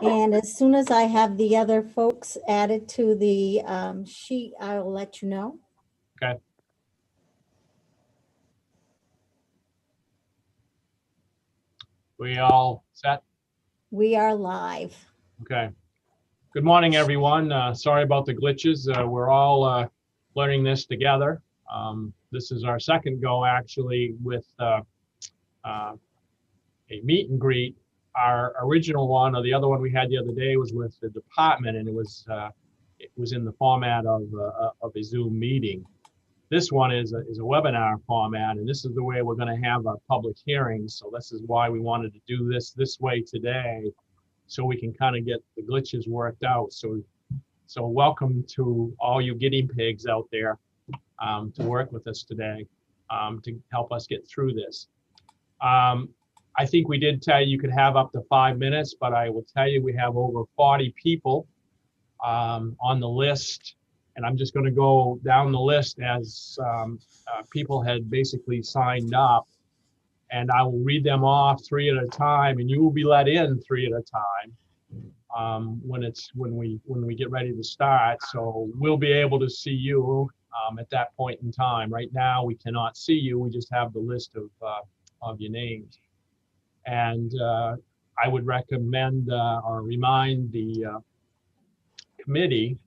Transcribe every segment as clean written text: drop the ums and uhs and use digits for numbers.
And as soon as I have the other folks added to the sheet, I'll let you know. Okay. We all set? We are live. Okay. Good morning, everyone. Sorry about the glitches. We're all learning this together. This is our second go, actually, with a meet and greet. Our original one, or the other one we had the other day, was with the department, and it was in the format of a Zoom meeting. This one is a webinar format, and this is the way we're going to have our public hearings. So this is why we wanted to do this way today, so we can kind of get the glitches worked out. So welcome to all you guinea pigs out there to work with us today to help us get through this. I think we did tell you could have up to 5 minutes, but I will tell you we have over 40 people on the list. And I'm just going to go down the list as people had basically signed up. And I will read them off 3 at a time, and you will be let in 3 at a time when we get ready to start. So we'll be able to see you at that point in time. Right now, we cannot see you. We just have the list of your names. And I would recommend or remind the committee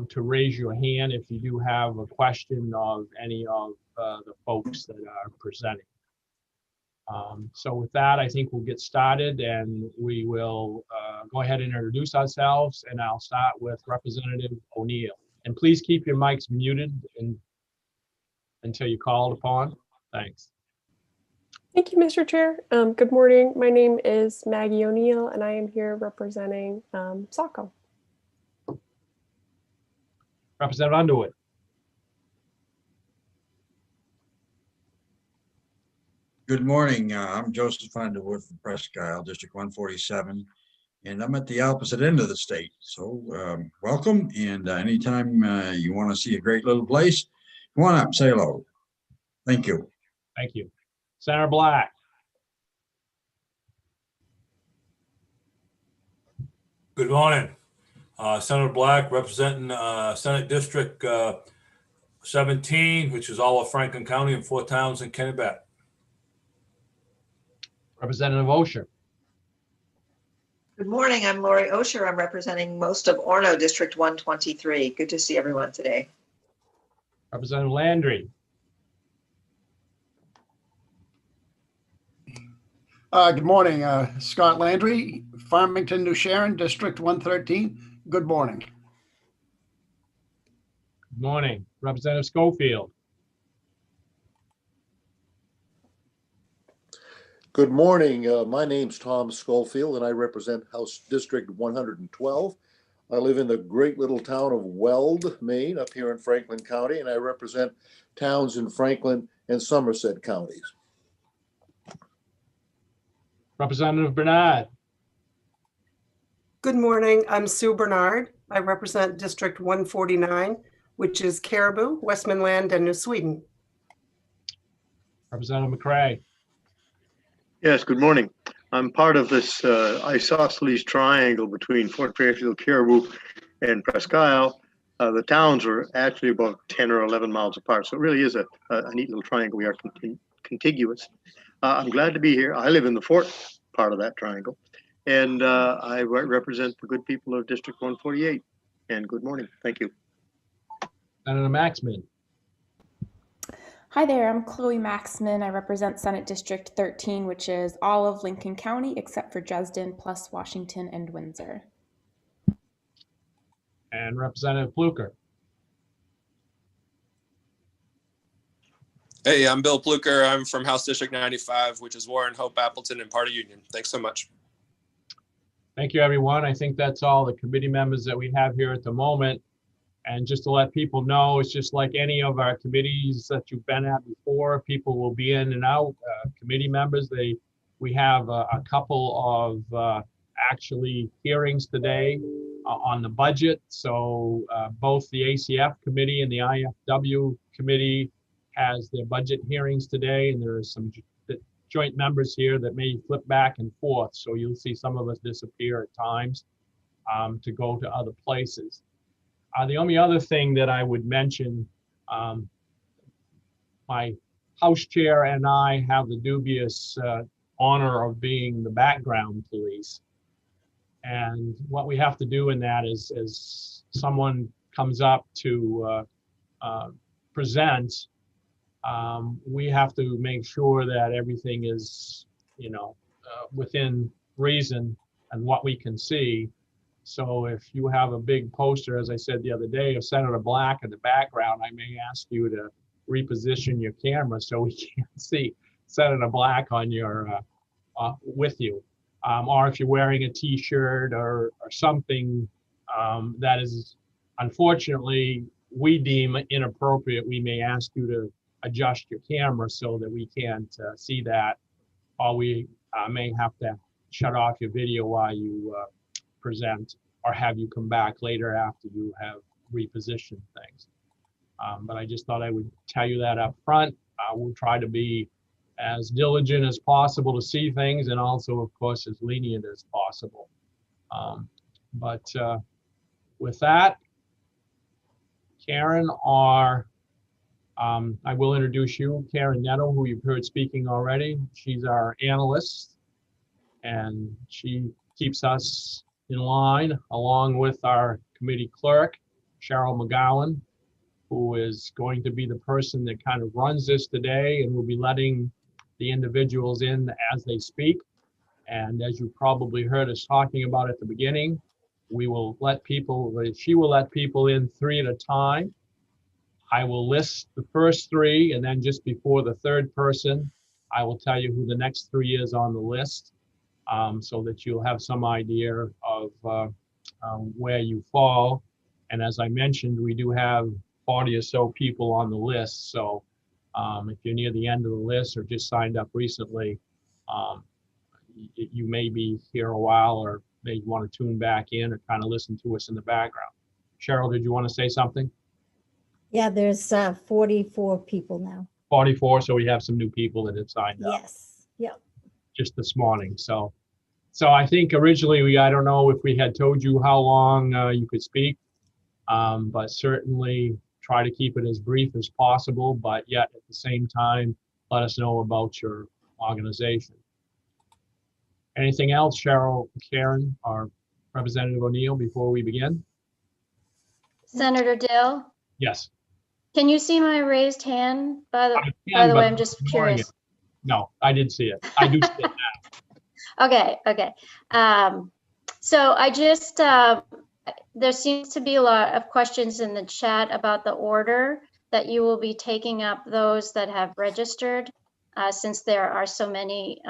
to raise your hand if you do have a question of any of the folks that are presenting. So with that, I think we'll get started, and we will go ahead and introduce ourselves, and I'll start with Representative O'Neill. And please keep your mics muted until you're called upon. Thanks. Thank you, Mr. Chair. Good morning. My name is Maggie O'Neill, and I am here representing Saco. Representative Underwood. Good morning. I'm Joseph Underwood from Presque Isle, District 147, and I'm at the opposite end of the state. So welcome, and anytime you want to see a great little place, come on up, say hello. Thank you. Thank you. Senator Black. Good morning. Senator Black, representing Senate District 17, which is all of Franklin County and 4 towns in Kennebec. Representative Osher. Good morning. I'm Lori Osher. I'm representing most of Orono District 123. Good to see everyone today. Representative Landry. Good morning, Scott Landry, Farmington, New Sharon, District 113. Good morning. Good morning. Representative Schofield. Good morning. My name's Tom Schofield, and I represent House District 112. I live in the great little town of Weld, Maine, up here in Franklin County, and I represent towns in Franklin and Somerset counties. Representative Bernard. Good morning. I'm Sue Bernard. I represent District 149, which is Caribou, Westmanland, and New Sweden. Representative McCray. Yes, good morning. I'm part of this isosceles triangle between Fort Fairfield, Caribou, and Presque Isle. The towns are actually about 10 or 11 miles apart, so it really is a neat little triangle. We are contiguous. I'm glad to be here. I live in the Fort part of that triangle, and I represent the good people of District 148. And good morning. Thank you. Senator Maxman. Hi there, I'm Chloe Maxman. I represent Senate District 13, which is all of Lincoln County except for Dresden, plus Washington and Windsor. And Representative Fluker. Hey, I'm Bill Pluker. I'm from House District 95, which is Warren, Hope, Appleton, and Party Union. Thanks so much. Thank you, everyone. I think that's all the committee members that we have here at the moment. And just to let people know, it's just like any of our committees that you've been at before. People will be in and out. Committee members, we have a couple of actually hearings today on the budget. So both the ACF committee and the IFW committee has their budget hearings today, and there are some joint members here that may flip back and forth. So you'll see some of us disappear at times to go to other places. The only other thing that I would mention, my house chair and I have the dubious honor of being the background police. And what we have to do in that is, as someone comes up to present, we have to make sure that everything is, within reason and what we can see. So if you have a big poster, as I said the other day, of Senator Black in the background, I may ask you to reposition your camera so we can't see Senator Black on your with you. Or if you're wearing a T-shirt or something that is, unfortunately, we deem inappropriate, we may ask you to adjust your camera so that we can't see that, or we may have to shut off your video while you present, or have you come back later after you have repositioned things. But I just thought I would tell you that up front. We'll try to be as diligent as possible to see things, and also, of course, as lenient as possible. But with that, Karen, I will introduce you, Karen Netto, who you've heard speaking already. She's our analyst, and she keeps us in line, along with our committee clerk, Cheryl McGowan, who is going to be the person that kind of runs this today, and will be letting the individuals in as they speak. And as you probably heard us talking about at the beginning, she will let people in 3 at a time. I will list the first 3, and then just before the third person, I will tell you who the next 3 is on the list, so that you'll have some idea of where you fall. And as I mentioned, we do have 40 or so people on the list. So if you're near the end of the list or just signed up recently, you may be here a while, or may want to tune back in or kind of listen to us in the background. Cheryl, did you want to say something? Yeah, there's 44 people now. 44, so we have some new people that have signed up. Yes, yep. Just this morning. So I think originally I don't know if we had told you how long you could speak, but certainly try to keep it as brief as possible, but yet at the same time, let us know about your organization. Anything else, Cheryl, Karen, or Representative O'Neill, before we begin? Senator Dill, Yes. can you see my raised hand? By the But way, I'm just ignoring curious. it. No, I did see it. I do see it now. Okay. So I just, there seems to be a lot of questions in the chat about the order that you will be taking up those that have registered, since there are so many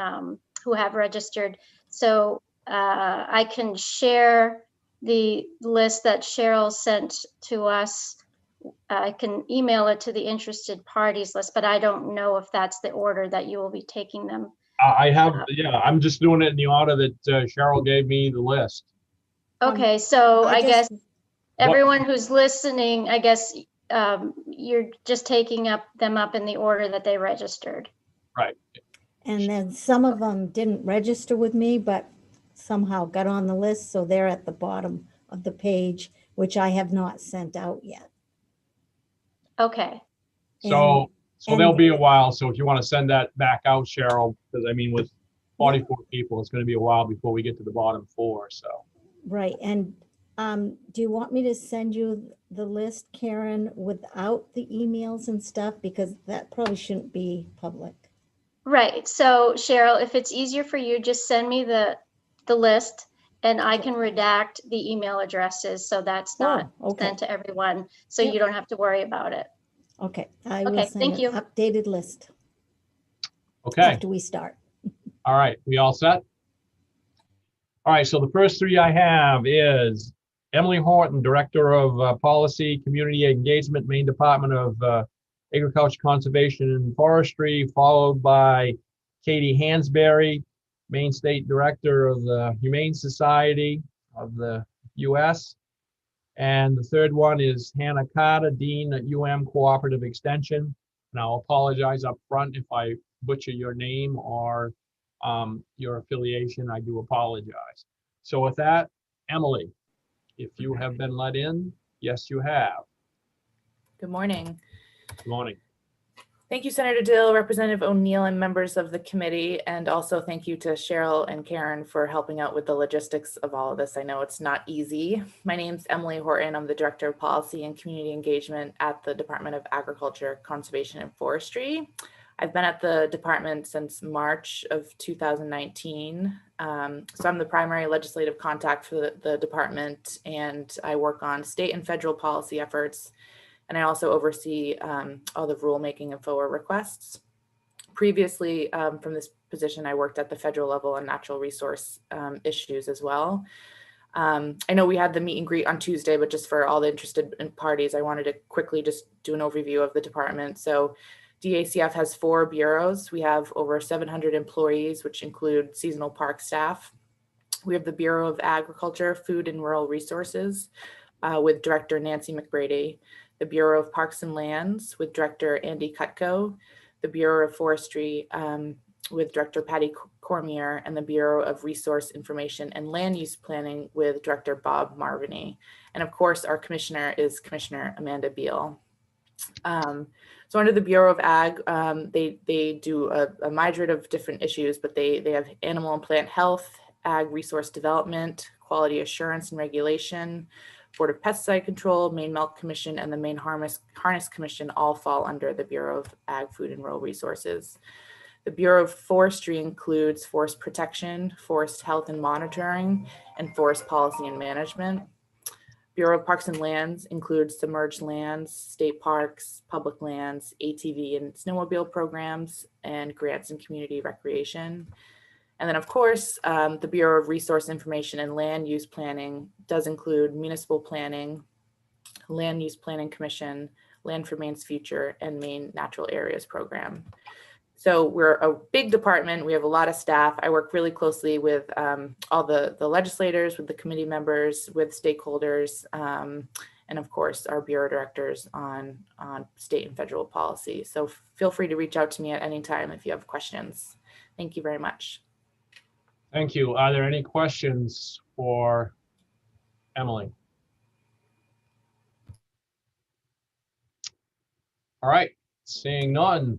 who have registered. So I can share the list that Cheryl sent to us. I can email it to the interested parties list, but I don't know if that's the order that you will be taking them. I have, yeah, I'm just doing it in the order that Cheryl gave me the list. Okay, so I guess What- everyone who's listening, I guess you're just taking them up in the order that they registered. Right. And then some of them didn't register with me, but somehow got on the list, so they're at the bottom of the page, which I have not sent out yet. Okay. So And- there'll be a while. So if you want to send that back out, Cheryl, because I mean, with 44 people, it's going to be a while before we get to the bottom 4. So. Right, and do you want me to send you the list, Karen, without the emails and stuff? Because that probably shouldn't be public. Right. So Cheryl, if it's easier for you, just send me the list and I can redact the email addresses. So that's not sent to everyone. So you don't have to worry about it. Okay, I will Okay, send thank an you. updated list Okay. after we start. All right. We all set? All right. So the first 3 I have is Emily Horton, Director of Policy, Community Engagement, Maine Department of Agriculture, Conservation, and Forestry, followed by Katie Hansberry, Maine State Director of the Humane Society of the U.S. And the third one is Hannah Carter, Dean at UM Cooperative Extension. And I'll apologize up front if I butcher your name or your affiliation, I do apologize. So with that, Emily, if you have been let in, yes, you have. Good morning. Good morning. Thank you, Senator Dill, Representative O'Neill, and members of the committee. And also thank you to Cheryl and Karen for helping out with the logistics of all of this. I know it's not easy. My name's Emily Horton. I'm the Director of Policy and Community Engagement at the Department of Agriculture, Conservation, and Forestry. I've been at the department since March of 2019. So I'm the primary legislative contact for the department, and I work on state and federal policy efforts. And I also oversee all the rulemaking and FOA requests. Previously, from this position, I worked at the federal level on natural resource issues as well. I know we had the meet and greet on Tuesday, but just for all the interested in parties, I wanted to quickly just do an overview of the department. So DACF has 4 bureaus. We have over 700 employees, which include seasonal park staff. We have the Bureau of Agriculture, Food and Rural Resources with Director Nancy McBrady, the Bureau of Parks and Lands with Director Andy Cutco, the Bureau of Forestry with Director Patty Cormier, and the Bureau of Resource Information and Land Use Planning with Director Bob Marviny. And of course, our commissioner is Commissioner Amanda Beal. So under the Bureau of Ag, they do a myriad of different issues, but they have animal and plant health, ag resource development, quality assurance and regulation, Board of Pesticide Control, Maine Milk Commission, and the Maine Harness Commission all fall under the Bureau of Ag, Food, and Rural Resources. The Bureau of Forestry includes forest protection, forest health and monitoring, and forest policy and management. Bureau of Parks and Lands includes submerged lands, state parks, public lands, ATV and snowmobile programs, and grants and community recreation. And then, of course, the Bureau of Resource Information and Land Use Planning does include municipal planning, Land Use Planning Commission, Land for Maine's Future, and Maine Natural Areas Program. So we're a big department. We have a lot of staff. I work really closely with all the legislators, with the committee members, with stakeholders, and of course, our bureau directors on state and federal policy. So feel free to reach out to me at any time if you have questions. Thank you very much. Thank you. Are there any questions for Emily? All right, seeing none,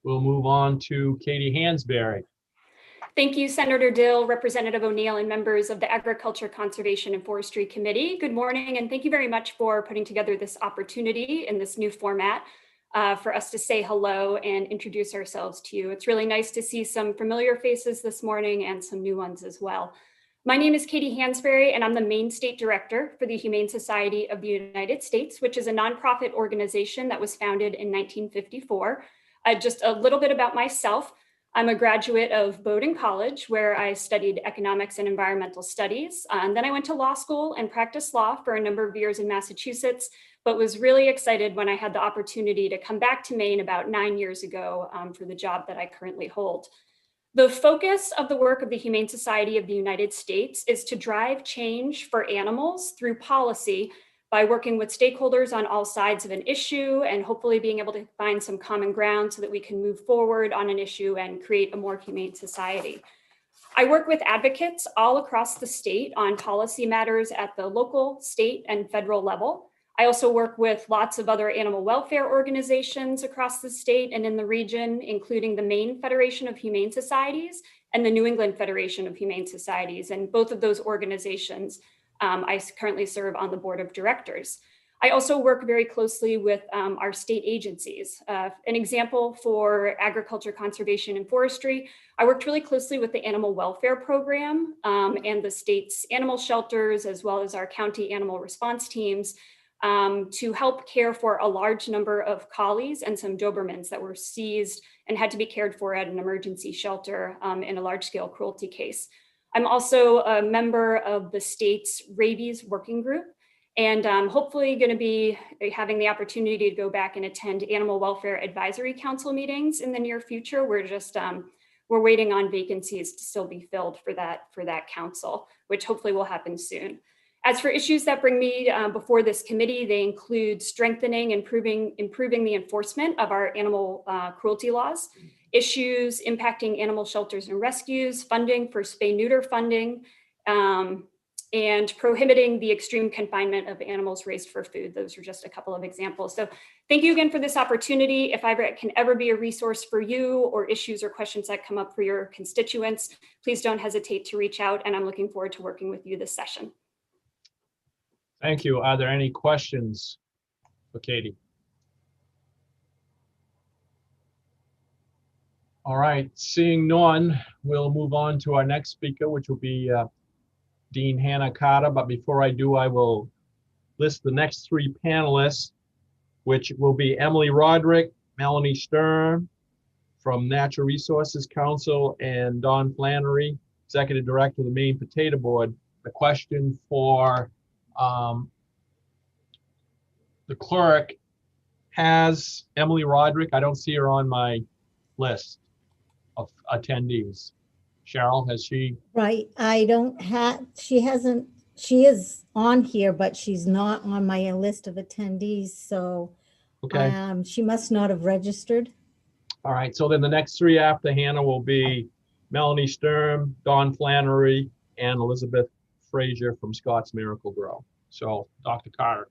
we'll move on to Katie Hansberry. Thank you, Senator Dill, Representative O'Neill, and members of the Agriculture, Conservation, and Forestry Committee. Good morning, and thank you very much for putting together this opportunity in this new format for us to say hello and introduce ourselves to you. It's really nice to see some familiar faces this morning and some new ones as well. My name is Katie Hansberry, and I'm the Maine State Director for the Humane Society of the United States, which is a nonprofit organization that was founded in 1954. Just a little bit about myself. I'm a graduate of Bowdoin College, where I studied economics and environmental studies. And then I went to law school and practiced law for a number of years in Massachusetts, but was really excited when I had the opportunity to come back to Maine about 9 years ago for the job that I currently hold. The focus of the work of the Humane Society of the United States is to drive change for animals through policy by working with stakeholders on all sides of an issue and hopefully being able to find some common ground so that we can move forward on an issue and create a more humane society. I work with advocates all across the state on policy matters at the local, state, and federal level. I also work with lots of other animal welfare organizations across the state and in the region, including the Maine Federation of Humane Societies and the New England Federation of Humane Societies. And both of those organizations I currently serve on the board of directors. I also work very closely with our state agencies. An example for agriculture, conservation, and forestry, I worked really closely with the animal welfare program and the state's animal shelters, as well as our county animal response teams to help care for a large number of collies and some Dobermans that were seized and had to be cared for at an emergency shelter in a large-scale cruelty case. I'm also a member of the state's rabies working group, and I'm hopefully going to be having the opportunity to go back and attend Animal Welfare Advisory Council meetings in the near future. We're just we're waiting on vacancies to still be filled for that council, which hopefully will happen soon. As for issues that bring me before this committee, they include strengthening and improving the enforcement of our animal cruelty laws, issues impacting animal shelters and rescues, funding for spay-neuter funding, and prohibiting the extreme confinement of animals raised for food. Those are just a couple of examples. So thank you again for this opportunity. If I can ever be a resource for you or issues or questions that come up for your constituents, please don't hesitate to reach out, and I'm looking forward to working with you this session. Thank you. Are there any questions for Katie? All right, seeing none, we'll move on to our next speaker, which will be Dean Hannah Carter. But before I do, I will list the next three panelists, which will be Emily Roderick, Melanie Stern from Natural Resources Council, and Don Flannery, Executive Director of the Maine Potato Board. The question for the clerk, has Emily Roderick, I don't see her on my list of attendees. Cheryl, has she? Right, I don't have, she hasn't, she is on here, but she's not on my list of attendees, so Okay. she must not have registered. All right, so then the next three after Hannah will be Melanie Sturm, Don Flannery, and Elizabeth Frazier from Scott's Miracle Grow. So, Dr. Carter.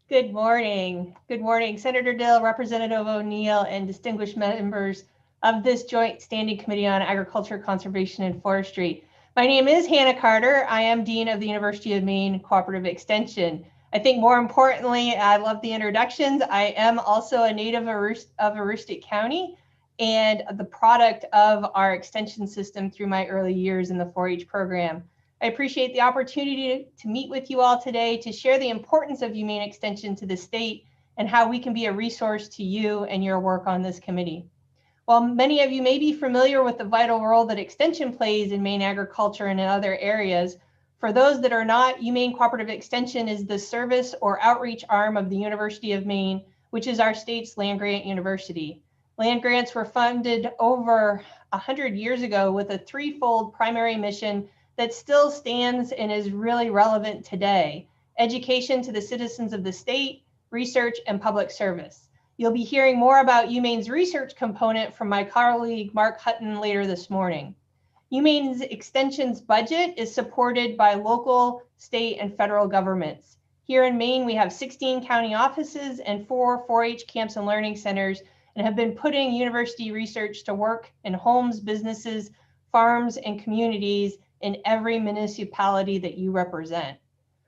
Good morning. Good morning, Senator Dill, Representative O'Neill, and distinguished members of this Joint Standing Committee on Agriculture, Conservation, and Forestry. My name is Hannah Carter. I am Dean of the University of Maine Cooperative Extension. I think more importantly, I love the introductions. I am also a native of Aroostook County and the product of our extension system through my early years in the 4-H program. I appreciate the opportunity to meet with you all today to share the importance of humane extension to the state and how we can be a resource to you and your work on this committee. While many of you may be familiar with the vital role that extension plays in Maine agriculture and in other areas, for those that are not, Humane Cooperative Extension is the service or outreach arm of the University of Maine, which is our state's land-grant university. Land grants were funded over 100 years ago with a threefold primary mission that still stands and is really relevant today: education to the citizens of the state, research, and public service. You'll be hearing more about UMaine's research component from my colleague Mark Hutton later this morning. UMaine's Extension's budget is supported by local, state, and federal governments. Here in Maine, we have 16 county offices and 4 4-H camps and learning centers, and have been putting university research to work in homes, businesses, farms, and communities in every municipality that you represent.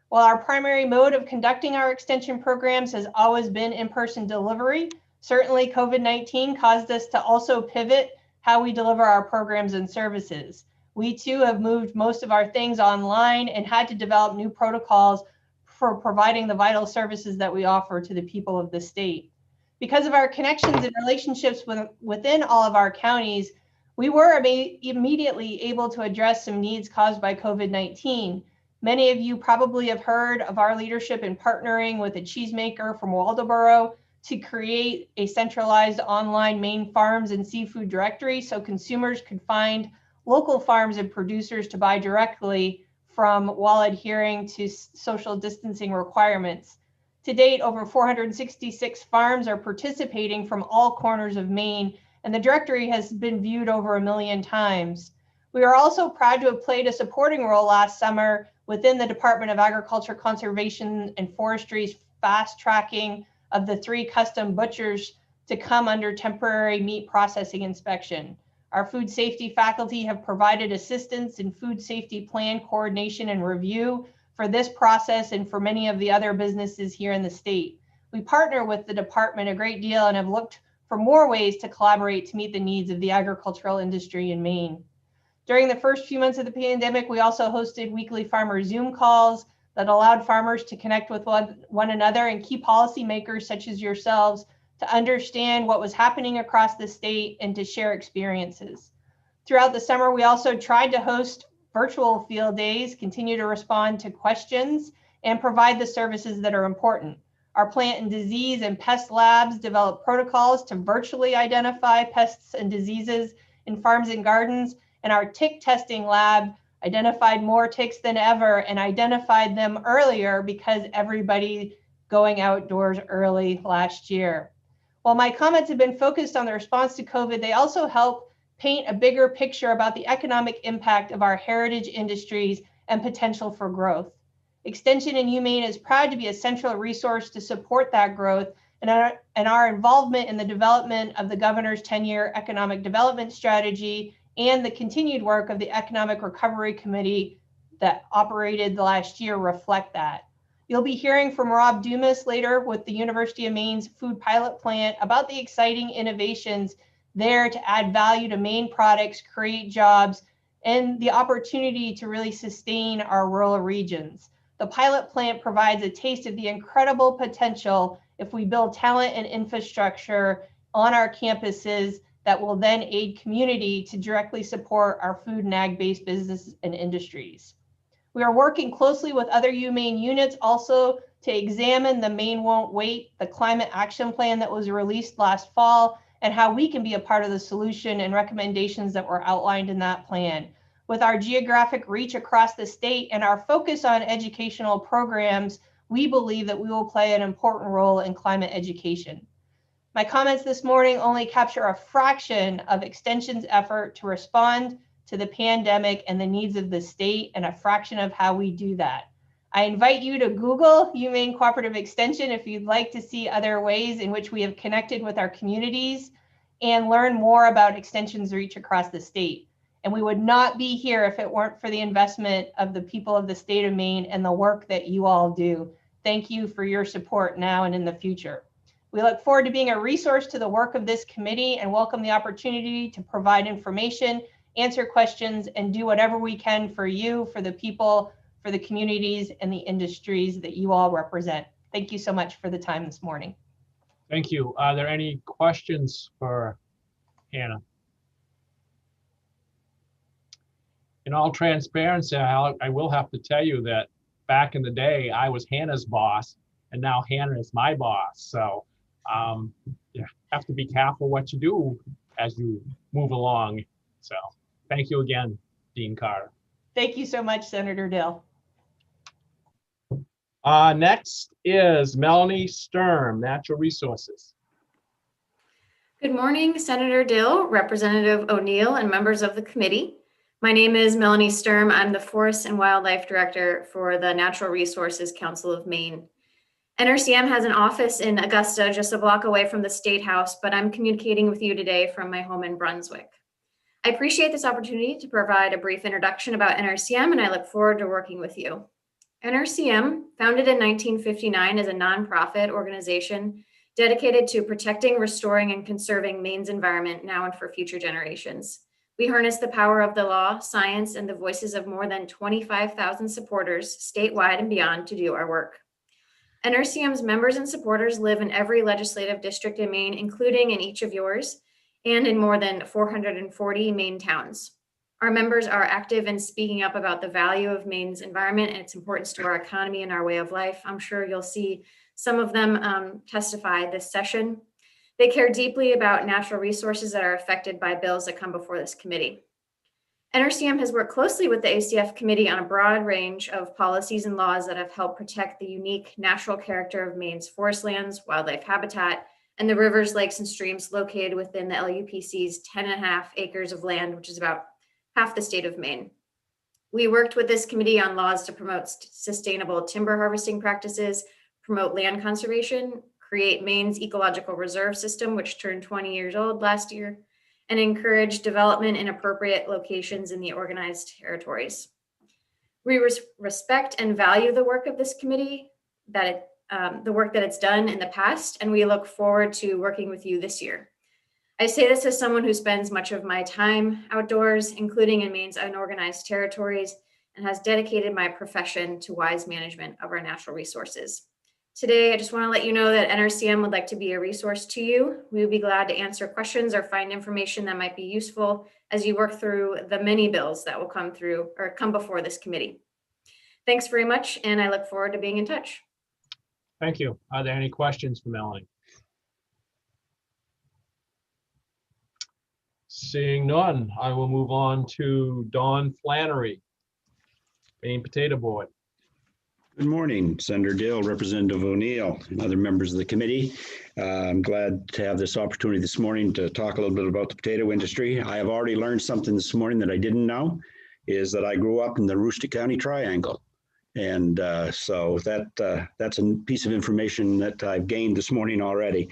While our primary mode of conducting our extension programs has always been in-person delivery, certainly COVID-19 caused us to also pivot how we deliver our programs and services. We too have moved most of our things online and had to develop new protocols for providing the vital services that we offer to the people of the state. Because of our connections and relationships within all of our counties, we were immediately able to address some needs caused by COVID-19. Many of you probably have heard of our leadership in partnering with a cheesemaker from Waldoboro to create a centralized online Maine farms and seafood directory so consumers could find local farms and producers to buy directly from while adhering to social distancing requirements. To date, over 466 farms are participating from all corners of Maine, and the directory has been viewed over 1 million times. We are also proud to have played a supporting role last summer within the Department of Agriculture, Conservation, and Forestry's fast tracking of the 3 custom butchers to come under temporary meat processing inspection. Our food safety faculty have provided assistance in food safety plan coordination and review for this process and for many of the other businesses here in the state. We partner with the department a great deal and have looked for more ways to collaborate to meet the needs of the agricultural industry in Maine. During the first few months of the pandemic, we also hosted weekly farmer Zoom calls that allowed farmers to connect with one another and key policymakers such as yourselves to understand what was happening across the state and to share experiences. Throughout the summer, we also tried to host virtual field days, continue to respond to questions, and provide the services that are important. Our plant and disease and pest labs developed protocols to virtually identify pests and diseases in farms and gardens, and our tick testing lab identified more ticks than ever and identified them earlier because everybody going outdoors early last year. While my comments have been focused on the response to COVID, they also help paint a bigger picture about the economic impact of our heritage industries and potential for growth. Extension and UMaine is proud to be a central resource to support that growth, and our involvement in the development of the governor's 10-year economic development strategy and the continued work of the Economic Recovery Committee that operated the last year reflect that. You'll be hearing from Rob Dumas later with the University of Maine's food pilot plant about the exciting innovations there to add value to Maine products, create jobs, and the opportunity to really sustain our rural regions. The pilot plant provides a taste of the incredible potential if we build talent and infrastructure on our campuses that will then aid community to directly support our food and ag-based businesses and industries. We are working closely with other UMaine units also to examine the Maine Won't Wait, the climate action plan that was released last fall, and how we can be a part of the solution and recommendations that were outlined in that plan. With our geographic reach across the state and our focus on educational programs, we believe that we will play an important role in climate education. My comments this morning only capture a fraction of Extension's effort to respond to the pandemic and the needs of the state, and a fraction of how we do that. I invite you to Google UMaine Cooperative Extension if you'd like to see other ways in which we have connected with our communities and learn more about Extension's reach across the state. And we would not be here if it weren't for the investment of the people of the state of Maine and the work that you all do. Thank you for your support now and in the future. We look forward to being a resource to the work of this committee and welcome the opportunity to provide information, answer questions, and do whatever we can for you, for the people, for the communities, and the industries that you all represent. Thank you so much for the time this morning. Thank you. Are there any questions for Hannah? In all transparency, I will have to tell you that back in the day, I was Hannah's boss, and now Hannah is my boss. So you have to be careful what you do as you move along. So thank you again, Dean Carter. Thank you so much, Senator Dill. Next is Melanie Sturm, Natural Resources. Good morning, Senator Dill, Representative O'Neill, and members of the committee. My name is Melanie Sturm. I'm the Forest and Wildlife Director for the Natural Resources Council of Maine. NRCM has an office in Augusta, just a block away from the State House, but I'm communicating with you today from my home in Brunswick. I appreciate this opportunity to provide a brief introduction about NRCM, and I look forward to working with you. NRCM, founded in 1959 as a nonprofit organization dedicated to protecting, restoring, and conserving Maine's environment now and for future generations. We harness the power of the law, science, and the voices of more than 25,000 supporters statewide and beyond to do our work. NRCM's members and supporters live in every legislative district in Maine, including in each of yours, and in more than 440 Maine towns. Our members are active in speaking up about the value of Maine's environment and its importance to our economy and our way of life. I'm sure you'll see some of them testify this session. They care deeply about natural resources that are affected by bills that come before this committee. NRCM has worked closely with the ACF committee on a broad range of policies and laws that have helped protect the unique natural character of Maine's forest lands, wildlife habitat, and the rivers, lakes, and streams located within the LUPC's 10.5 acres of land, which is about half the state of Maine. We worked with this committee on laws to promote sustainable timber harvesting practices, promote land conservation, create Maine's ecological reserve system, which turned 20 years old last year, and encourage development in appropriate locations in the organized territories. We respect and value the work of this committee, the work that it's done in the past, and we look forward to working with you this year. I say this as someone who spends much of my time outdoors, including in Maine's unorganized territories, and has dedicated my profession to wise management of our natural resources. Today, I just want to let you know that NRCM would like to be a resource to you. We would be glad to answer questions or find information that might be useful as you work through the many bills that will come through or come before this committee. Thanks very much, and I look forward to being in touch. Thank you. Are there any questions for Melanie? Seeing none, I will move on to Dawn Flannery, Maine Potato Board. Good morning, Senator Dill, Representative O'Neill, and other members of the committee. I'm glad to have this opportunity this morning to talk a little bit about the potato industry. I have already learned something this morning that I didn't know, is that I grew up in the Aroostook County Triangle. And so that's a piece of information that I've gained this morning already.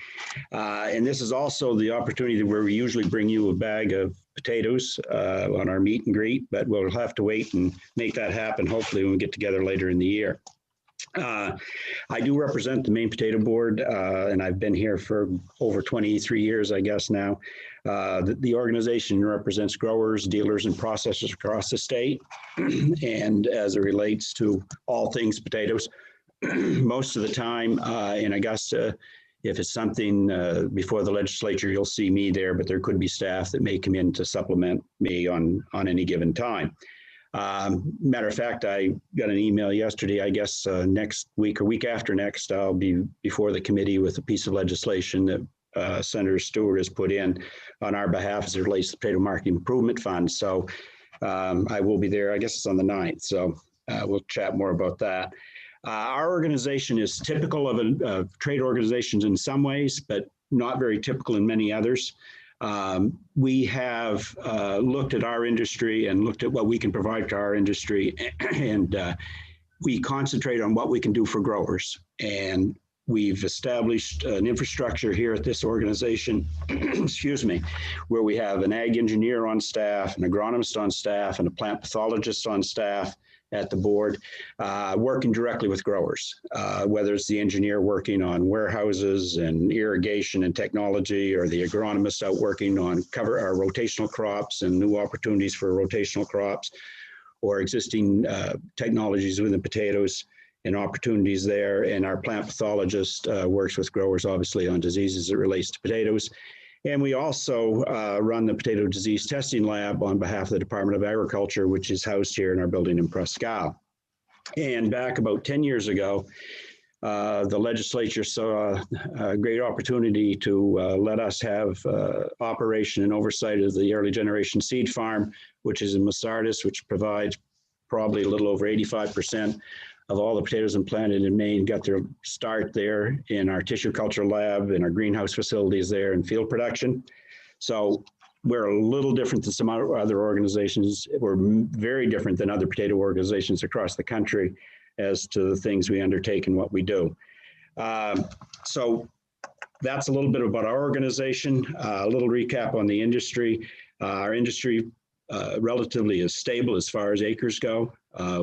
And this is also the opportunity where we usually bring you a bag of potatoes on our meet and greet, but we'll have to wait and make that happen, hopefully, when we get together later in the year. I do represent the Maine Potato Board, and I've been here for over 23 years, I guess now. The organization represents growers, dealers, and processors across the state. And as it relates to all things potatoes, most of the time in Augusta, if it's something before the legislature, you'll see me there, but there could be staff that may come in to supplement me on any given time. Matter of fact, I got an email yesterday, I guess next week or week after next, I'll be before the committee with a piece of legislation that Senator Stewart has put in on our behalf as it relates to the Potato Market Improvement Fund. So I will be there, I guess it's on the 9th. So we'll chat more about that. Our organization is typical of trade organizations in some ways, but not very typical in many others. We have looked at our industry and looked at what we can provide to our industry, and we concentrate on what we can do for growers. And we've established an infrastructure here at this organization, excuse me, where we have an ag engineer on staff, an agronomist on staff, and a plant pathologist on staff at the board, working directly with growers, whether it's the engineer working on warehouses and irrigation and technology, or the agronomist out working on our rotational crops and new opportunities for rotational crops, or existing technologies within potatoes and opportunities there. And our plant pathologist works with growers, obviously, on diseases that relates to potatoes. And we also run the potato disease testing lab on behalf of the Department of Agriculture, which is housed here in our building in Presque Isle. And back about 10 years ago, the legislature saw a great opportunity to let us have operation and oversight of the early generation seed farm, which is in Masardis, which provides probably a little over 85% of all the potatoes implanted in Maine. Got their start there in our tissue culture lab, in our greenhouse facilities there, in field production. So we're a little different than some other organizations. We're very different than other potato organizations across the country as to the things we undertake and what we do. So that's a little bit about our organization. A little recap on the industry. Our industry relatively is stable as far as acres go.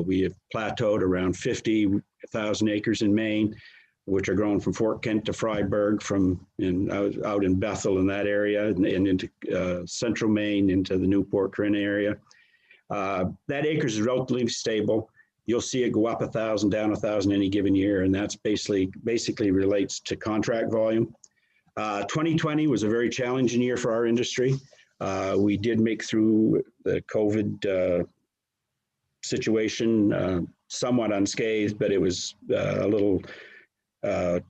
We have plateaued around 50,000 acres in Maine, which are grown from Fort Kent to Fryeburg, out in Bethel in that area, and into central Maine, into the Newport Corinne area. That acres is relatively stable. You'll see it go up 1,000, down 1,000 any given year, and that's basically relates to contract volume. 2020 was a very challenging year for our industry. We did make through the COVID situation somewhat unscathed, but it was a little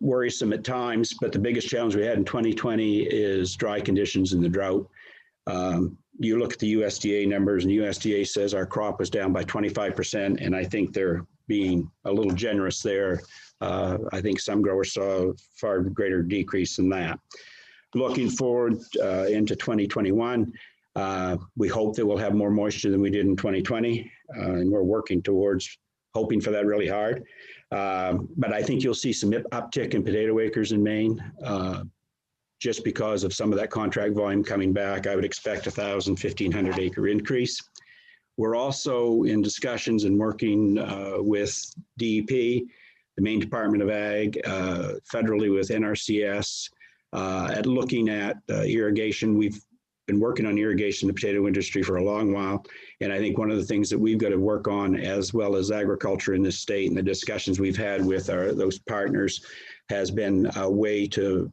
worrisome at times. But the biggest challenge we had in 2020 is dry conditions and the drought. You look at the USDA numbers, and USDA says our crop was down by 25%, and I think they're being a little generous there. I think some growers saw a far greater decrease than that. Looking forward into 2021, we hope that we'll have more moisture than we did in 2020, and we're working towards hoping for that really hard. But I think you'll see some uptick in potato acres in Maine, just because of some of that contract volume coming back. I would expect 1,000, 1,500 acre increase. We're also in discussions and working with DEP, the Maine Department of Ag, federally with NRCS, at looking at irrigation. We've been working on irrigation in the potato industry for a long while. And I think one of the things that we've got to work on, as well as agriculture in this state, and the discussions we've had with those partners, has been a way to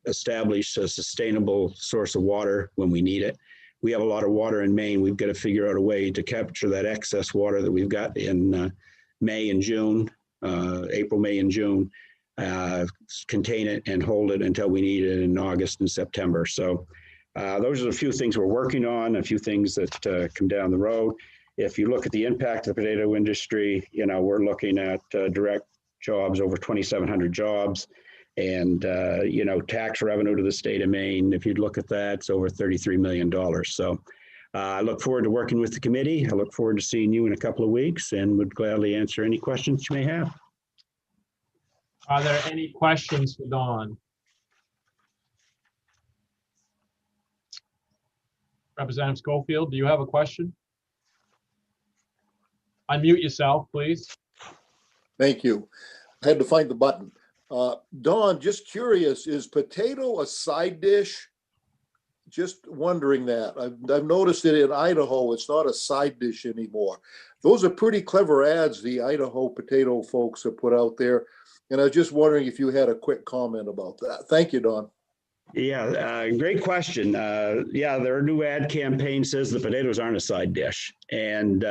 establish a sustainable source of water when we need it. We have a lot of water in Maine. We've got to figure out a way to capture that excess water that we've got in May and June, April, May, and June, contain it and hold it until we need it in August and September. So those are a few things we're working on, a few things that come down the road. if you look at the impact of the potato industry, we're looking at direct jobs, over 2,700 jobs, and, tax revenue to the state of Maine. If you'd look at that, it's over $33 million. So I look forward to working with the committee. I look forward to seeing you in a couple of weeks and would gladly answer any questions you may have. Are there any questions for Dawn? Representative Schofield, do you have a question? Unmute yourself, please. Thank you. I had to find the button. Dawn, just curious, is potato a side dish? Just wondering that. I've noticed it in Idaho, it's not a side dish anymore. Those are pretty clever ads the Idaho potato folks have put out there. And I was just wondering if you had a quick comment about that. Thank you, Dawn. Yeah, great question. Their new ad campaign says the potatoes aren't a side dish. And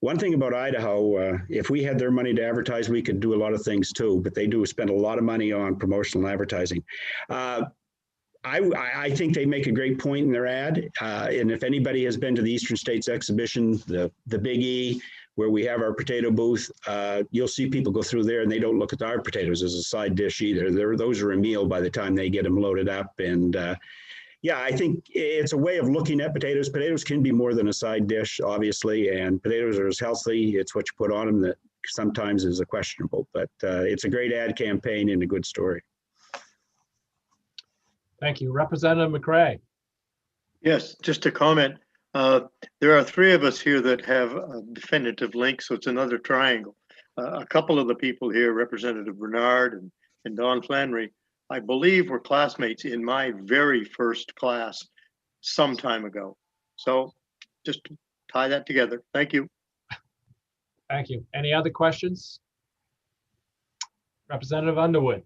one thing about Idaho, if we had their money to advertise, we could do a lot of things too, but they do spend a lot of money on promotional advertising. I think they make a great point in their ad. And if anybody has been to the Eastern States Exhibition, the Big E, where we have our potato booth, you'll see people go through there and they don't look at our potatoes as a side dish either. Those are a meal by the time they get them loaded up. And I think it's a way of looking at potatoes. Potatoes can be more than a side dish, obviously, and potatoes are as healthy. It's what you put on them that sometimes is a questionable, but it's a great ad campaign and a good story. Thank you. Representative McCray. Yes, just a comment. There are three of us here that have a definitive link, so it's another triangle. A couple of the people here, Representative Bernard and Don Flannery, I believe were classmates in my very first class some time ago. So just tie that together. Thank you. Thank you. Any other questions? Representative Underwood.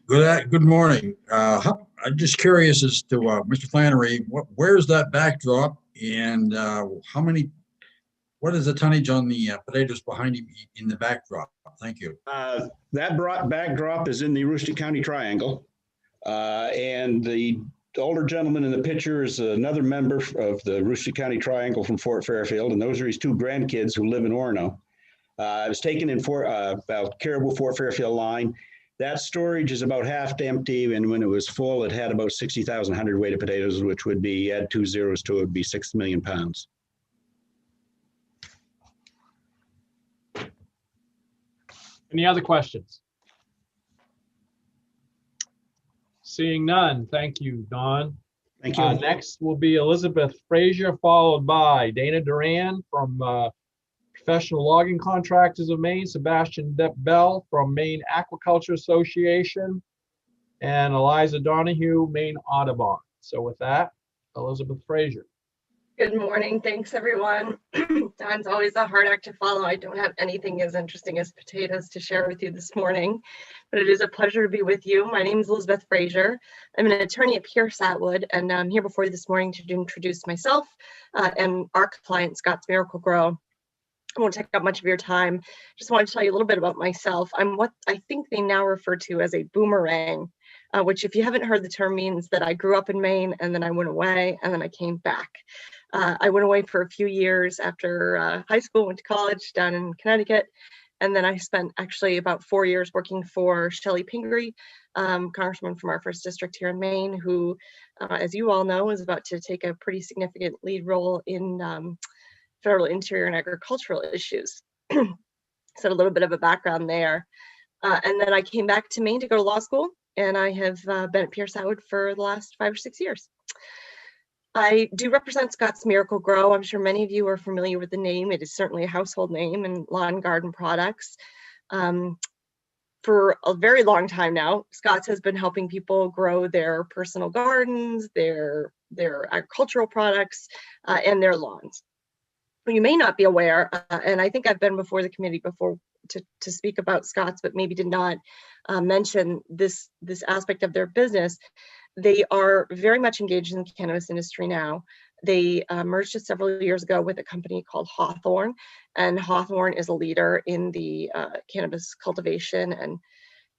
Good morning. I'm just curious as to Mr. Flannery, where's that backdrop and what is the tonnage on the potatoes behind him in the backdrop? Thank you. That backdrop is in the Aroostook County Triangle. And the older gentleman in the picture is another member of the Aroostook County Triangle from Fort Fairfield. And those are his two grandkids who live in Orono. It was taken in about Caribou Fort Fairfield line. That storage is about half empty, and when it was full, it had about 60,000 hundredweight of potatoes, which would be, add 2 zeros to it, would be 6 million pounds. Any other questions? Seeing none, thank you, Don. Thank you. Next will be Elizabeth Frazier, followed by Dana Duran from Professional Logging Contractors of Maine, Sebastian Bell from Maine Aquaculture Association, and Eliza Donahue, Maine Audubon. So with that, Elizabeth Frazier. Good morning. Thanks, everyone. Don's always a hard act to follow. I don't have anything as interesting as potatoes to share with you this morning, but it is a pleasure to be with you. My name is Elizabeth Frazier. I'm an attorney at Pierce Atwood, and I'm here before you this morning to introduce myself and our client, Scott's Miracle Grow. I won't take up much of your time. Just wanted to tell you a little bit about myself. I'm what I think they now refer to as a boomerang, which, if you haven't heard the term, means that I grew up in Maine and then I went away and then I came back. I went away for a few years after high school, went to college down in Connecticut, and then I spent actually about 4 years working for Shelley Pingree, congressman from our 1st district here in Maine, who, as you all know, is about to take a pretty significant lead role in federal interior and agricultural issues. So a little bit of a background there. And then I came back to Maine to go to law school, and I have been at Pierce Atwood for the last 5 or 6 years. I do represent Scott's Miracle Grow. I'm sure many of you are familiar with the name. It is certainly a household name in lawn and garden products. For a very long time now, Scott's has been helping people grow their personal gardens, their agricultural products, and their lawns. You may not be aware, and I think I've been before the committee before to speak about Scott's, but maybe did not mention this aspect of their business. They are very much engaged in the cannabis industry now. They merged just several years ago with a company called Hawthorne, and Hawthorne is a leader in the cannabis cultivation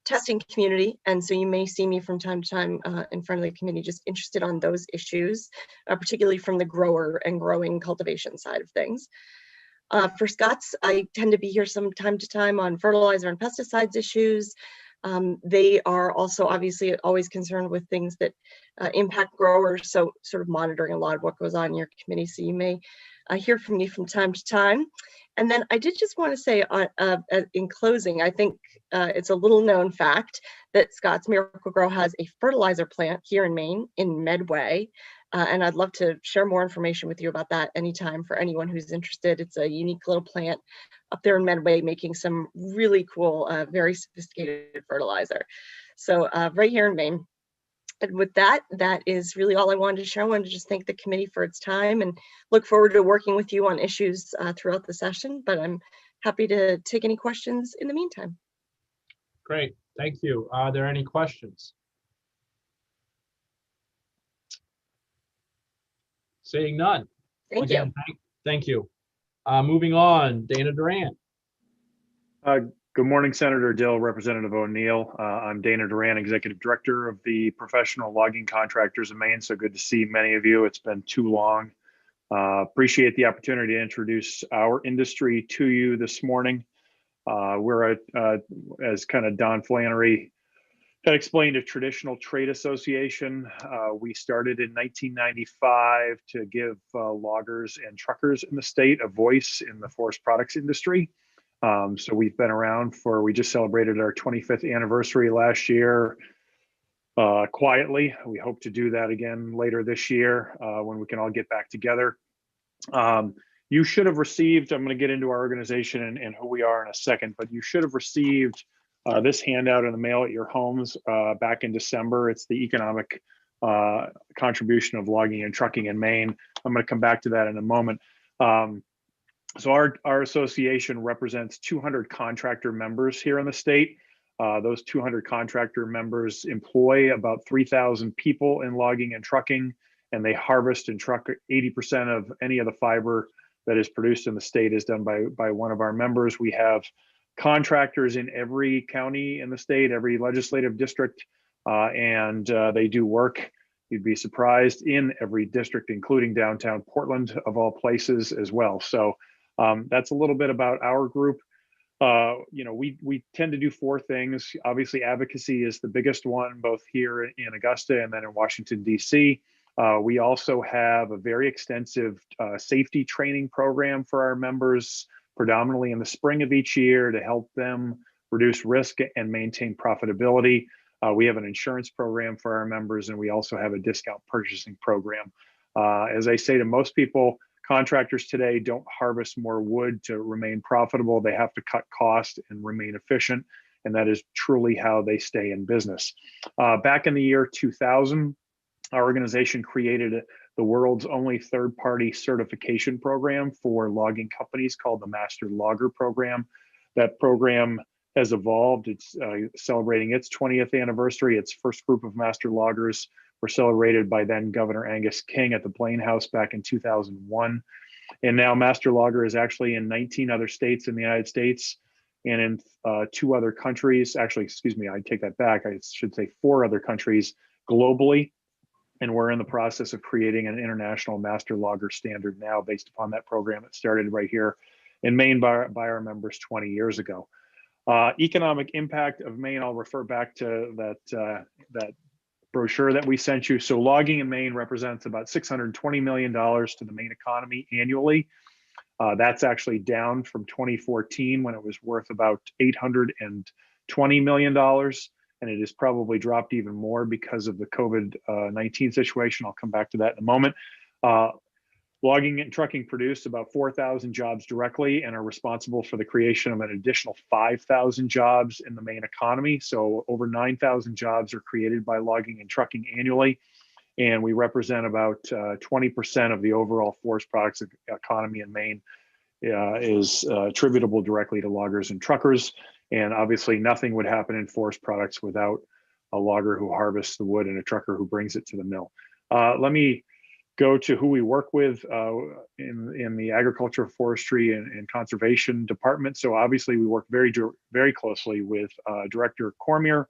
testing community, and so you may see me from time to time in front of the committee just interested on those issues, particularly from the grower and growing cultivation side of things. For Scott's, I tend to be here from time to time on fertilizer and pesticides issues. They are also obviously always concerned with things that impact growers, so sort of monitoring a lot of what goes on in your committee. So you may hear from me from time to time. And then I did just want to say in closing, I think it's a little known fact that Scott's Miracle-Gro has a fertilizer plant here in Maine, in Medway. And I'd love to share more information with you about that anytime for anyone who's interested. It's a unique little plant up there in Medway making some really cool, very sophisticated fertilizer. So right here in Maine. And with that, that is really all I wanted to share. I wanted to just thank the committee for its time and look forward to working with you on issues throughout the session, but I'm happy to take any questions in the meantime. Great, thank you. Are there any questions? Seeing none. Thank you. Thank you. Moving on, Dana Duran. Good morning, Senator Dill, Representative O'Neill. I'm Dana Duran, Executive Director of the Professional Logging Contractors of Maine. So good to see many of you. It's been too long. Appreciate the opportunity to introduce our industry to you this morning. We're, as kind of Don Flannery had explained, a traditional trade association. We started in 1995 to give loggers and truckers in the state a voice in the forest products industry. So we've been around we just celebrated our 25th anniversary last year quietly. We hope to do that again later this year when we can all get back together. You should have received, I'm going to get into our organization and who we are in a second, but you should have received this handout in the mail at your homes back in December. It's the economic contribution of logging and trucking in Maine. I'm going to come back to that in a moment. So our association represents 200 contractor members here in the state. Those 200 contractor members employ about 3,000 people in logging and trucking, and they harvest and truck 80% of any of the fiber that is produced in the state is done by one of our members. We have contractors in every county in the state, every legislative district, and they do work, you'd be surprised, in every district, including downtown Portland, of all places as well. So that's a little bit about our group. We tend to do four things. Obviously, advocacy is the biggest one, both here in Augusta and then in Washington, D.C. We also have a very extensive safety training program for our members, predominantly in the spring of each year, to help them reduce risk and maintain profitability. We have an insurance program for our members, and we also have a discount purchasing program. As I say to most people, contractors today don't harvest more wood to remain profitable. They have to cut costs and remain efficient, and that is truly how they stay in business. Back in the year 2000, our organization created the world's only third-party certification program for logging companies called the Master Logger Program. That program has evolved. It's celebrating its 20th anniversary. Its first group of master loggers were celebrated by then Governor Angus King at the Blaine House back in 2001. And now Master Logger is actually in 19 other states in the United States and in 2 other countries. Actually, excuse me, I take that back. I should say 4 other countries globally. And we're in the process of creating an international master logger standard now based upon that program that started right here in Maine by our members 20 years ago. Economic impact of Maine, I'll refer back to that brochure that we sent you. So logging in Maine represents about $620 million to the Maine economy annually. That's actually down from 2014 when it was worth about $820 million. And it has probably dropped even more because of the COVID-19 situation. I'll come back to that in a moment. Logging and trucking produce about 4,000 jobs directly and are responsible for the creation of an additional 5,000 jobs in the Maine economy. So over 9,000 jobs are created by logging and trucking annually. And we represent about 20% of the overall forest products economy in Maine is attributable directly to loggers and truckers. And obviously nothing would happen in forest products without a logger who harvests the wood and a trucker who brings it to the mill. Let me go to who we work with in the agriculture, forestry, and conservation department. So obviously we work very closely with Director Cormier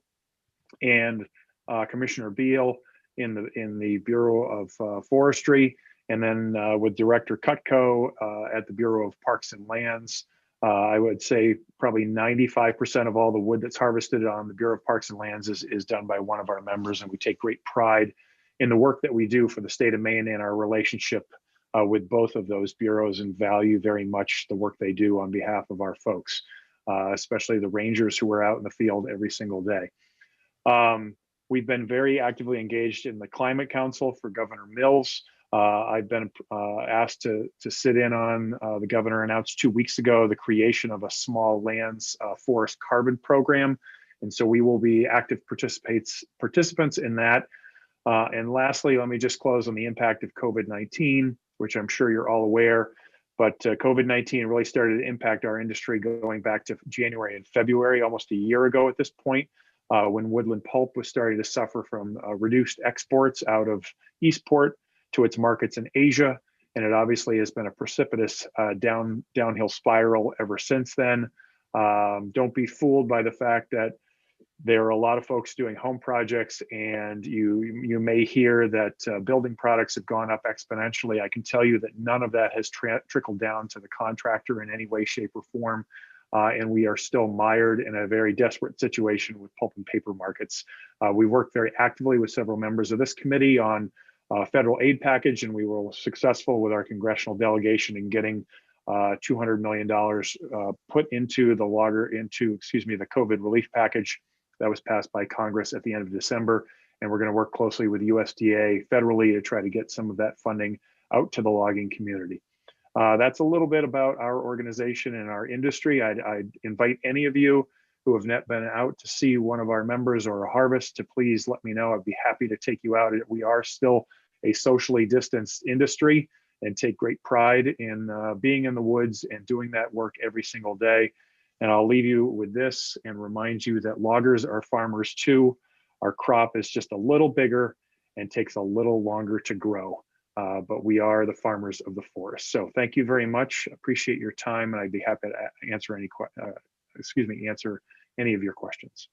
and Commissioner Beal in the Bureau of Forestry, and then with Director Cutco at the Bureau of Parks and Lands. I would say probably 95% of all the wood that's harvested on the Bureau of Parks and Lands is done by one of our members, and we take great pride in the work that we do for the state of Maine and our relationship with both of those bureaus, and value very much the work they do on behalf of our folks, especially the rangers who are out in the field every single day. We've been very actively engaged in the Climate Council for Governor Mills. I've been asked to sit in on the governor announced 2 weeks ago the creation of a small lands forest carbon program. And so we will be active participants in that. And lastly, let me just close on the impact of COVID-19, which I'm sure you're all aware. But COVID-19 really started to impact our industry going back to January and February, almost a year ago at this point, when woodland pulp was starting to suffer from reduced exports out of Eastport to its markets in Asia. And it obviously has been a precipitous downhill spiral ever since then. Don't be fooled by the fact that there are a lot of folks doing home projects, and you may hear that building products have gone up exponentially. I can tell you that none of that has trickled down to the contractor in any way, shape, or form. And we are still mired in a very desperate situation with pulp and paper markets. We worked very actively with several members of this committee on federal aid package, and we were successful with our congressional delegation in getting $200 million put into the the COVID relief package that was passed by Congress at the end of December. And we're going to work closely with USDA federally to try to get some of that funding out to the logging community. That's a little bit about our organization and our industry. I'd invite any of you who have not been out to see one of our members or a harvest to please let me know. I'd be happy to take you out. We are still a socially distanced industry and take great pride in being in the woods and doing that work every single day. And I'll leave you with this and remind you that loggers are farmers too. Our crop is just a little bigger and takes a little longer to grow, but we are the farmers of the forest. So thank you very much. Appreciate your time, and I'd be happy to answer answer any of your questions.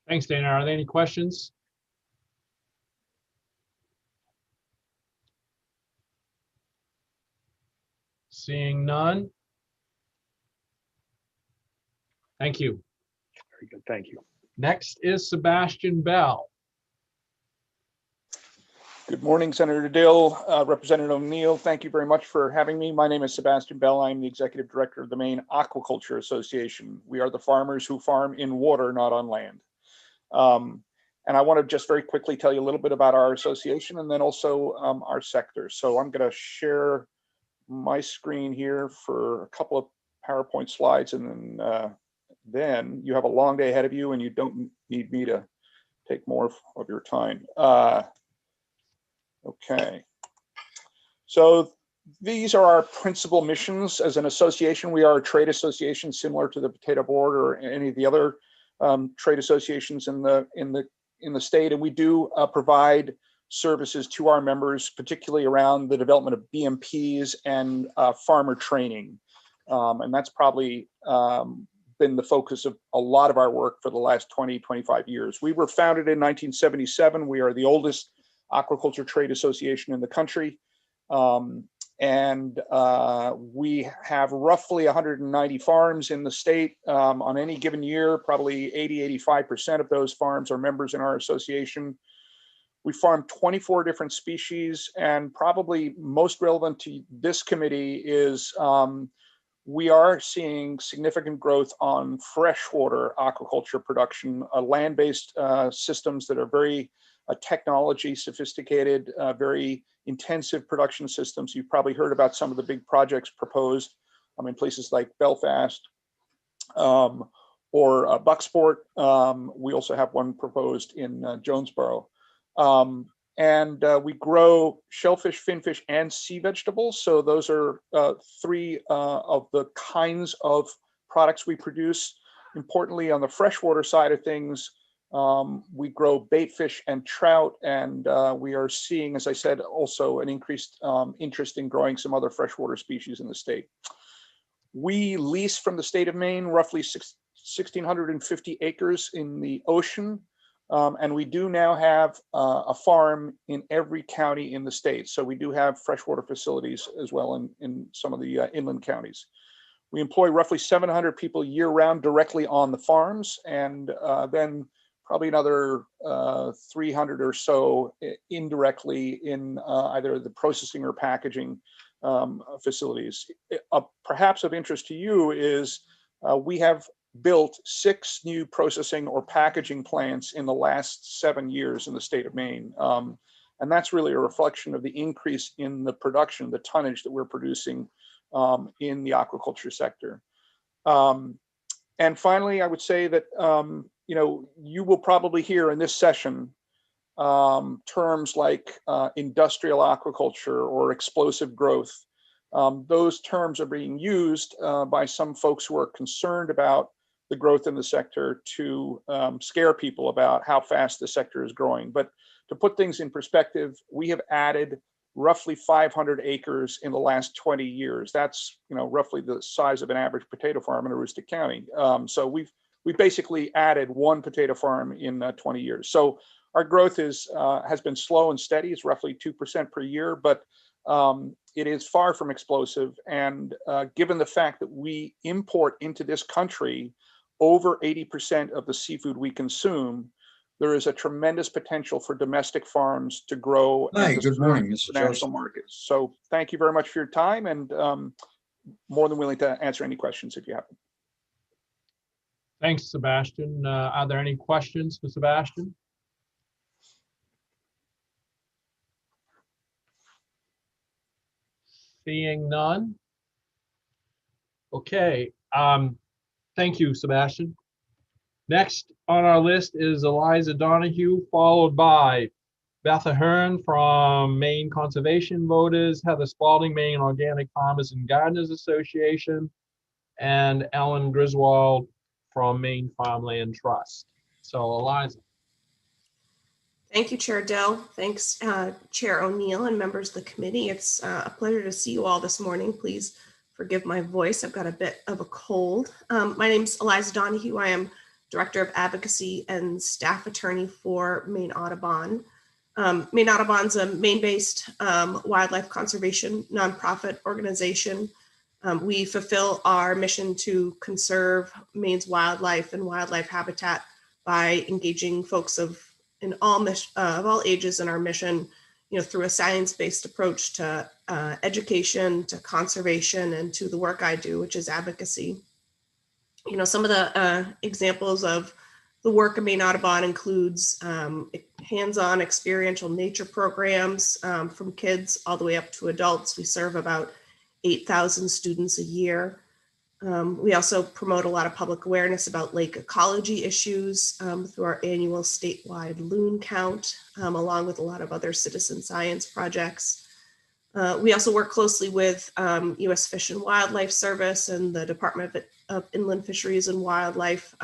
Thanks, Dana. Are there any questions? Seeing none. Thank you. Very good. Thank you. Next is Sebastian Bell. Good morning, Senator Dill, Representative O'Neill. Thank you very much for having me. My name is Sebastian Bell. I'm the Executive Director of the Maine Aquaculture Association. We are the farmers who farm in water, not on land. And I want to just very quickly tell you a little bit about our association and then also our sector. So I'm going to share my screen here for a couple of PowerPoint slides, and then you have a long day ahead of you and you don't need me to take more of your time. Okay, so these are our principal missions as an association. We are a trade association similar to the Potato Board or any of the other trade associations in the state, and we do provide services to our members, particularly around the development of BMPs and farmer training, and that's probably been the focus of a lot of our work for the last 20-25 years. We were founded in 1977. We are the oldest aquaculture trade association in the country. And we have roughly 190 farms in the state. On any given year, probably 80-85% of those farms are members in our association. We farm 24 different species, and probably most relevant to this committee is we are seeing significant growth on freshwater aquaculture production, land-based systems that are very technology sophisticated, very intensive production systems. You've probably heard about some of the big projects proposed in places like Belfast or Bucksport. We also have one proposed in Jonesboro. And we grow shellfish, finfish, and sea vegetables. So those are three of the kinds of products we produce. Importantly, on the freshwater side of things, We grow bait fish and trout, and we are seeing, as I said, also an increased interest in growing some other freshwater species in the state. We lease from the state of Maine roughly 1,650 acres in the ocean, and we do now have a farm in every county in the state. So we do have freshwater facilities as well in some of the inland counties. We employ roughly 700 people year-round directly on the farms, and then probably another 300 or so indirectly in either the processing or packaging facilities. Perhaps of interest to you is we have built 6 new processing or packaging plants in the last 7 years in the state of Maine. And that's really a reflection of the increase in the production, the tonnage that we're producing in the aquaculture sector. And finally, I would say that you will probably hear in this session terms like industrial aquaculture or explosive growth. Those terms are being used by some folks who are concerned about the growth in the sector to scare people about how fast the sector is growing. But to put things in perspective, we have added roughly 500 acres in the last 20 years. That's roughly the size of an average potato farm in Aroostook County. So we've basically added 1 potato farm in 20 years. So our growth has been slow and steady. It's roughly 2% per year, but it is far from explosive. And given the fact that we import into this country over 80% of the seafood we consume, there is a tremendous potential for domestic farms to grow. Hi, and to good morning, serve Mr. international Joseph. markets. So thank you very much for your time, and more than willing to answer any questions if you have them. Thanks, Sebastian. Are there any questions for Sebastian? Seeing none. Okay. Thank you, Sebastian. Next on our list is Eliza Donahue, followed by Beth Ahern from Maine Conservation Voters, Heather Spalding, Maine Organic Farmers and Gardeners Association, and Ellen Griswold from Maine Farmland Trust. So Eliza. Thank you, Chair Dell. Thanks, Chair O'Neill and members of the committee. It's a pleasure to see you all this morning. Please forgive my voice. I've got a bit of a cold. My name's Eliza Donahue. I am Director of Advocacy and Staff Attorney for Maine Audubon. Maine Audubon's a Maine-based wildlife conservation nonprofit organization. We fulfill our mission to conserve Maine's wildlife and wildlife habitat by engaging folks of all ages in our mission, through a science-based approach to education, to conservation, and to the work I do, which is advocacy. Some of the examples of the work of Maine Audubon includes hands-on experiential nature programs from kids all the way up to adults. We serve about 8,000 students a year. We also promote a lot of public awareness about lake ecology issues through our annual statewide loon count, along with a lot of other citizen science projects. We also work closely with U.S. Fish and Wildlife Service and the Department of Inland Fisheries and Wildlife,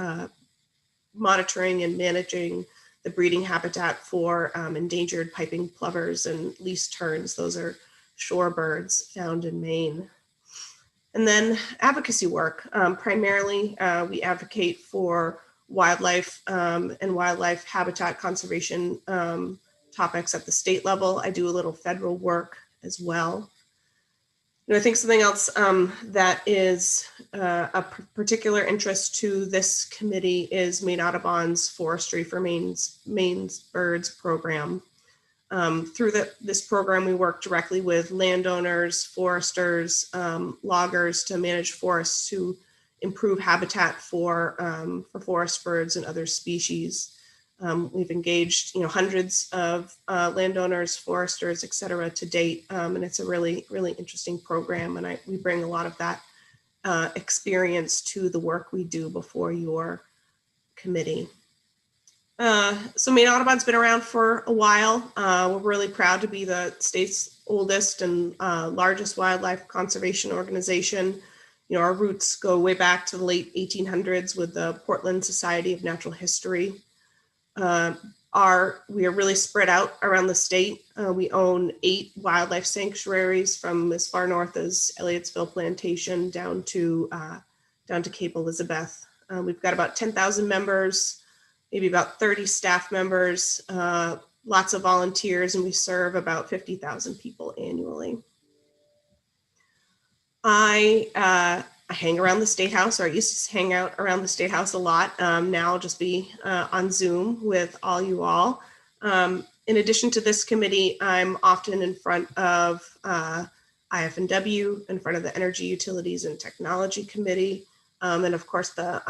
monitoring and managing the breeding habitat for endangered piping plovers and least terns. Those are shorebirds found in Maine. And then advocacy work. Primarily, we advocate for wildlife and wildlife habitat conservation topics at the state level. I do a little federal work as well. I think something else that is a particular interest to this committee is Maine Audubon's Forestry for Maine's Birds program. Through this program, we work directly with landowners, foresters, loggers to manage forests to improve habitat for forest birds and other species. We've engaged, hundreds of landowners, foresters, et cetera, to date, and it's a really, really interesting program. And we bring a lot of that experience to the work we do before your committee. So Maine Audubon's been around for a while. We're really proud to be the state's oldest and largest wildlife conservation organization. Our roots go way back to the late 1800s with the Portland Society of Natural History. we are really spread out around the state. We own 8 wildlife sanctuaries from as far north as Elliottsville Plantation down to Cape Elizabeth. We've got about 10,000 members, maybe about 30 staff members, lots of volunteers, and we serve about 50,000 people annually. I hang around the State House, or I used to hang out around the State House a lot. Now I'll just be on Zoom with all you all. In addition to this committee, I'm often in front of IF&W, in front of the Energy, Utilities, and Technology Committee, and of course the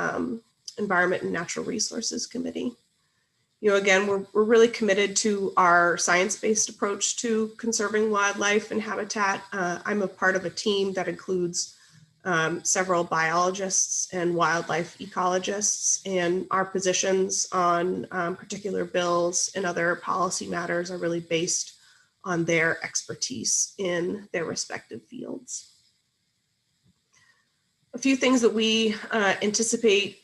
Environment and Natural Resources Committee. You know, again, we're really committed to our science-based approach to conserving wildlife and habitat. I'm a part of a team that includes several biologists and wildlife ecologists, and our positions on particular bills and other policy matters are really based on their expertise in their respective fields. A few things that we anticipate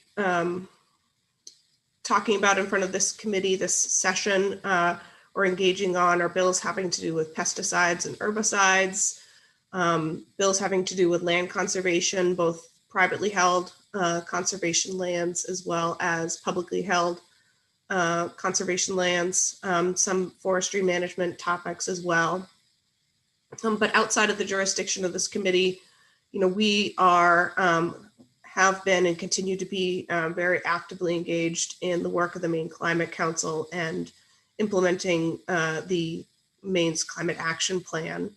talking about in front of this committee this session or engaging on are bills having to do with pesticides and herbicides, bills having to do with land conservation, both privately held conservation lands as well as publicly held conservation lands, some forestry management topics as well. But outside of the jurisdiction of this committee, you know, we are have been and continue to be very actively engaged in the work of the Maine Climate Council and implementing the Maine's Climate Action Plan.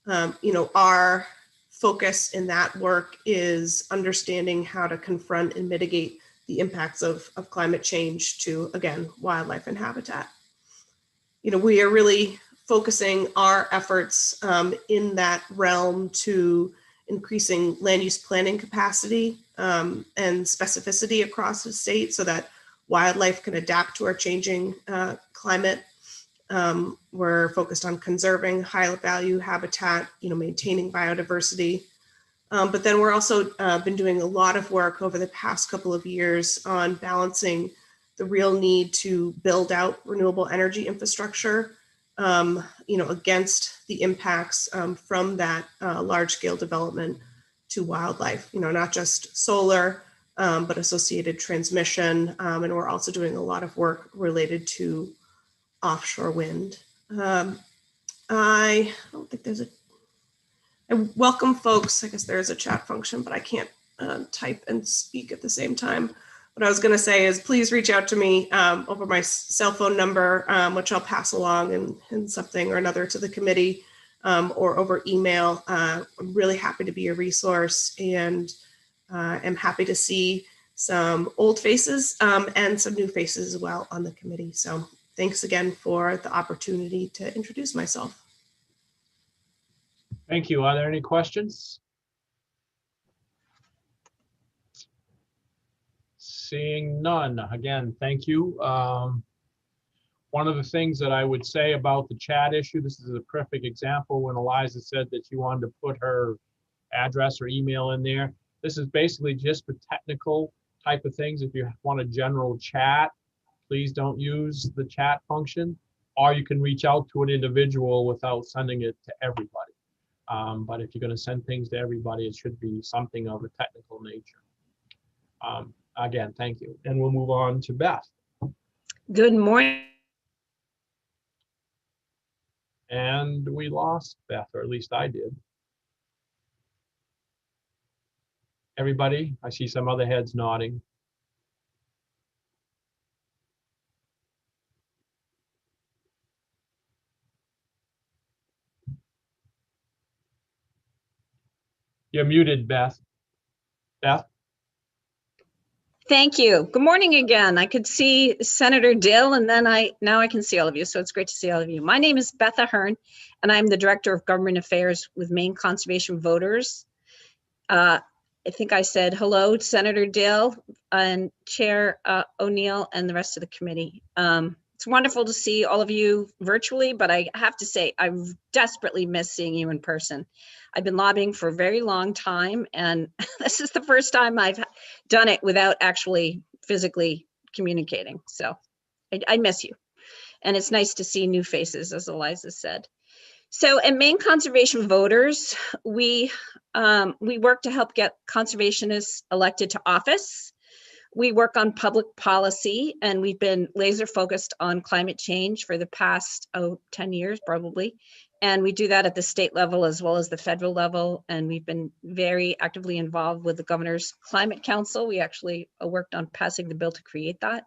You know, our focus in that work is understanding how to confront and mitigate the impacts of climate change to, again, wildlife and habitat. You know, we are really focusing our efforts in that realm to increasing land use planning capacity and specificity across the state so that wildlife can adapt to our changing climate. We're focused on conserving high value habitat, you know, maintaining biodiversity. But then we're also been doing a lot of work over the past couple of years on balancing the real need to build out renewable energy infrastructure, you know, against the impacts from that large scale development to wildlife, you know, not just solar, but associated transmission. And we're also doing a lot of work related to offshore wind. I don't think there's I welcome folks. I guess there is a chat function, but I can't type and speak at the same time. What I was going to say is please reach out to me over my cell phone number, which I'll pass along in something or another to the committee, or over email. I'm really happy to be a resource, and am happy to see some old faces and some new faces as well on the committee. So thanks again for the opportunity to introduce myself. Thank you. Are there any questions? Seeing none. Again, thank you. One of the things that I would say about the chat issue, this is a perfect example when Eliza said that she wanted to put her address or email in there. This is basically just for technical type of things. If you want a general chat, please don't use the chat function, or you can reach out to an individual without sending it to everybody. But if you're going to send things to everybody, it should be something of a technical nature. Again, thank you. And we'll move on to Beth. Good morning. And we lost Beth, or at least I did. Everybody, I see some other heads nodding. You're muted, Beth. Beth? Thank you. Good morning again. I could see Senator Dill, and then now I can see all of you. So it's great to see all of you. My name is Beth Ahern, and I'm the Director of Government Affairs with Maine Conservation Voters. I think I said hello to Senator Dill and Chair O'Neill and the rest of the committee. It's wonderful to see all of you virtually, but I have to say, I desperately miss seeing you in person. I've been lobbying for a very long time, and this is the first time I've done it without actually physically communicating. So I miss you. And it's nice to see new faces, as Eliza said. So at Maine Conservation Voters, we work to help get conservationists elected to office. We work on public policy, and we've been laser focused on climate change for the past 10 years probably. And we do that at the state level as well as the federal level. And we've been very actively involved with the Governor's Climate Council. We actually worked on passing the bill to create that.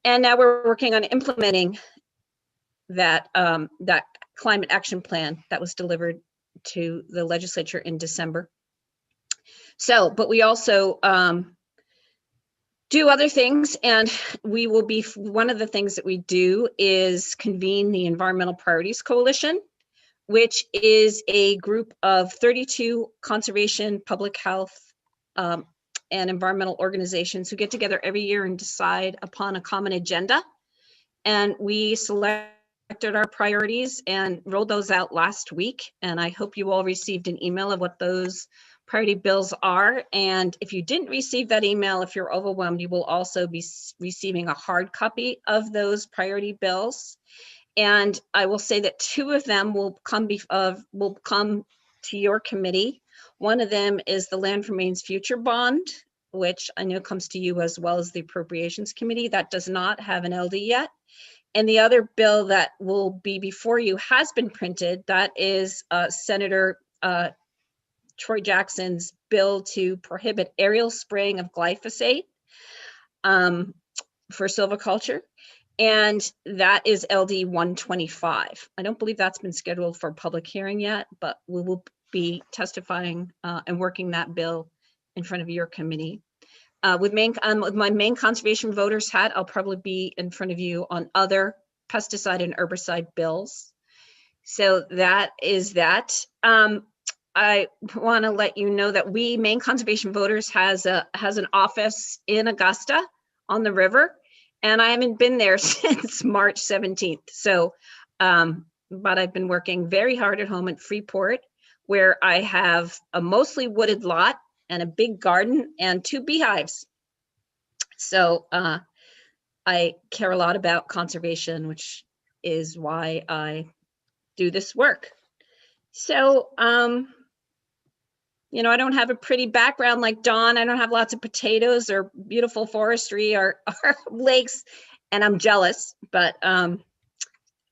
And now we're working on implementing that climate action plan that was delivered to the legislature in December. So, but we also do other things, and we will be, one of the things that we do is convene the Environmental Priorities Coalition, which is a group of 32 conservation, public health, and environmental organizations who get together every year and decide upon a common agenda. And we selected our priorities and rolled those out last week. And I hope you all received an email of what those priority bills are. And if you didn't receive that email, if you're overwhelmed, you will also be receiving a hard copy of those priority bills. And I will say that 2 of them will come to your committee. One of them is the Land for Maine's Future Bond, which I know comes to you as well as the Appropriations Committee. That does not have an LD yet. And the other bill that will be before you has been printed. That is Senator Troy Jackson's bill to prohibit aerial spraying of glyphosate for silviculture. And that is LD 125. I don't believe that's been scheduled for public hearing yet, but we will be testifying and working that bill in front of your committee. With my Maine Conservation Voters hat, I'll probably be in front of you on other pesticide and herbicide bills. So that is that. I want to let you know that Maine Conservation Voters has an office in Augusta on the river, and I haven't been there since March 17th. So, but I've been working very hard at home at Freeport, where I have a mostly wooded lot and a big garden and 2 beehives. So I care a lot about conservation, which is why I do this work. So, you know, I don't have a pretty background like Dawn. I don't have lots of potatoes or beautiful forestry or lakes, and I'm jealous, but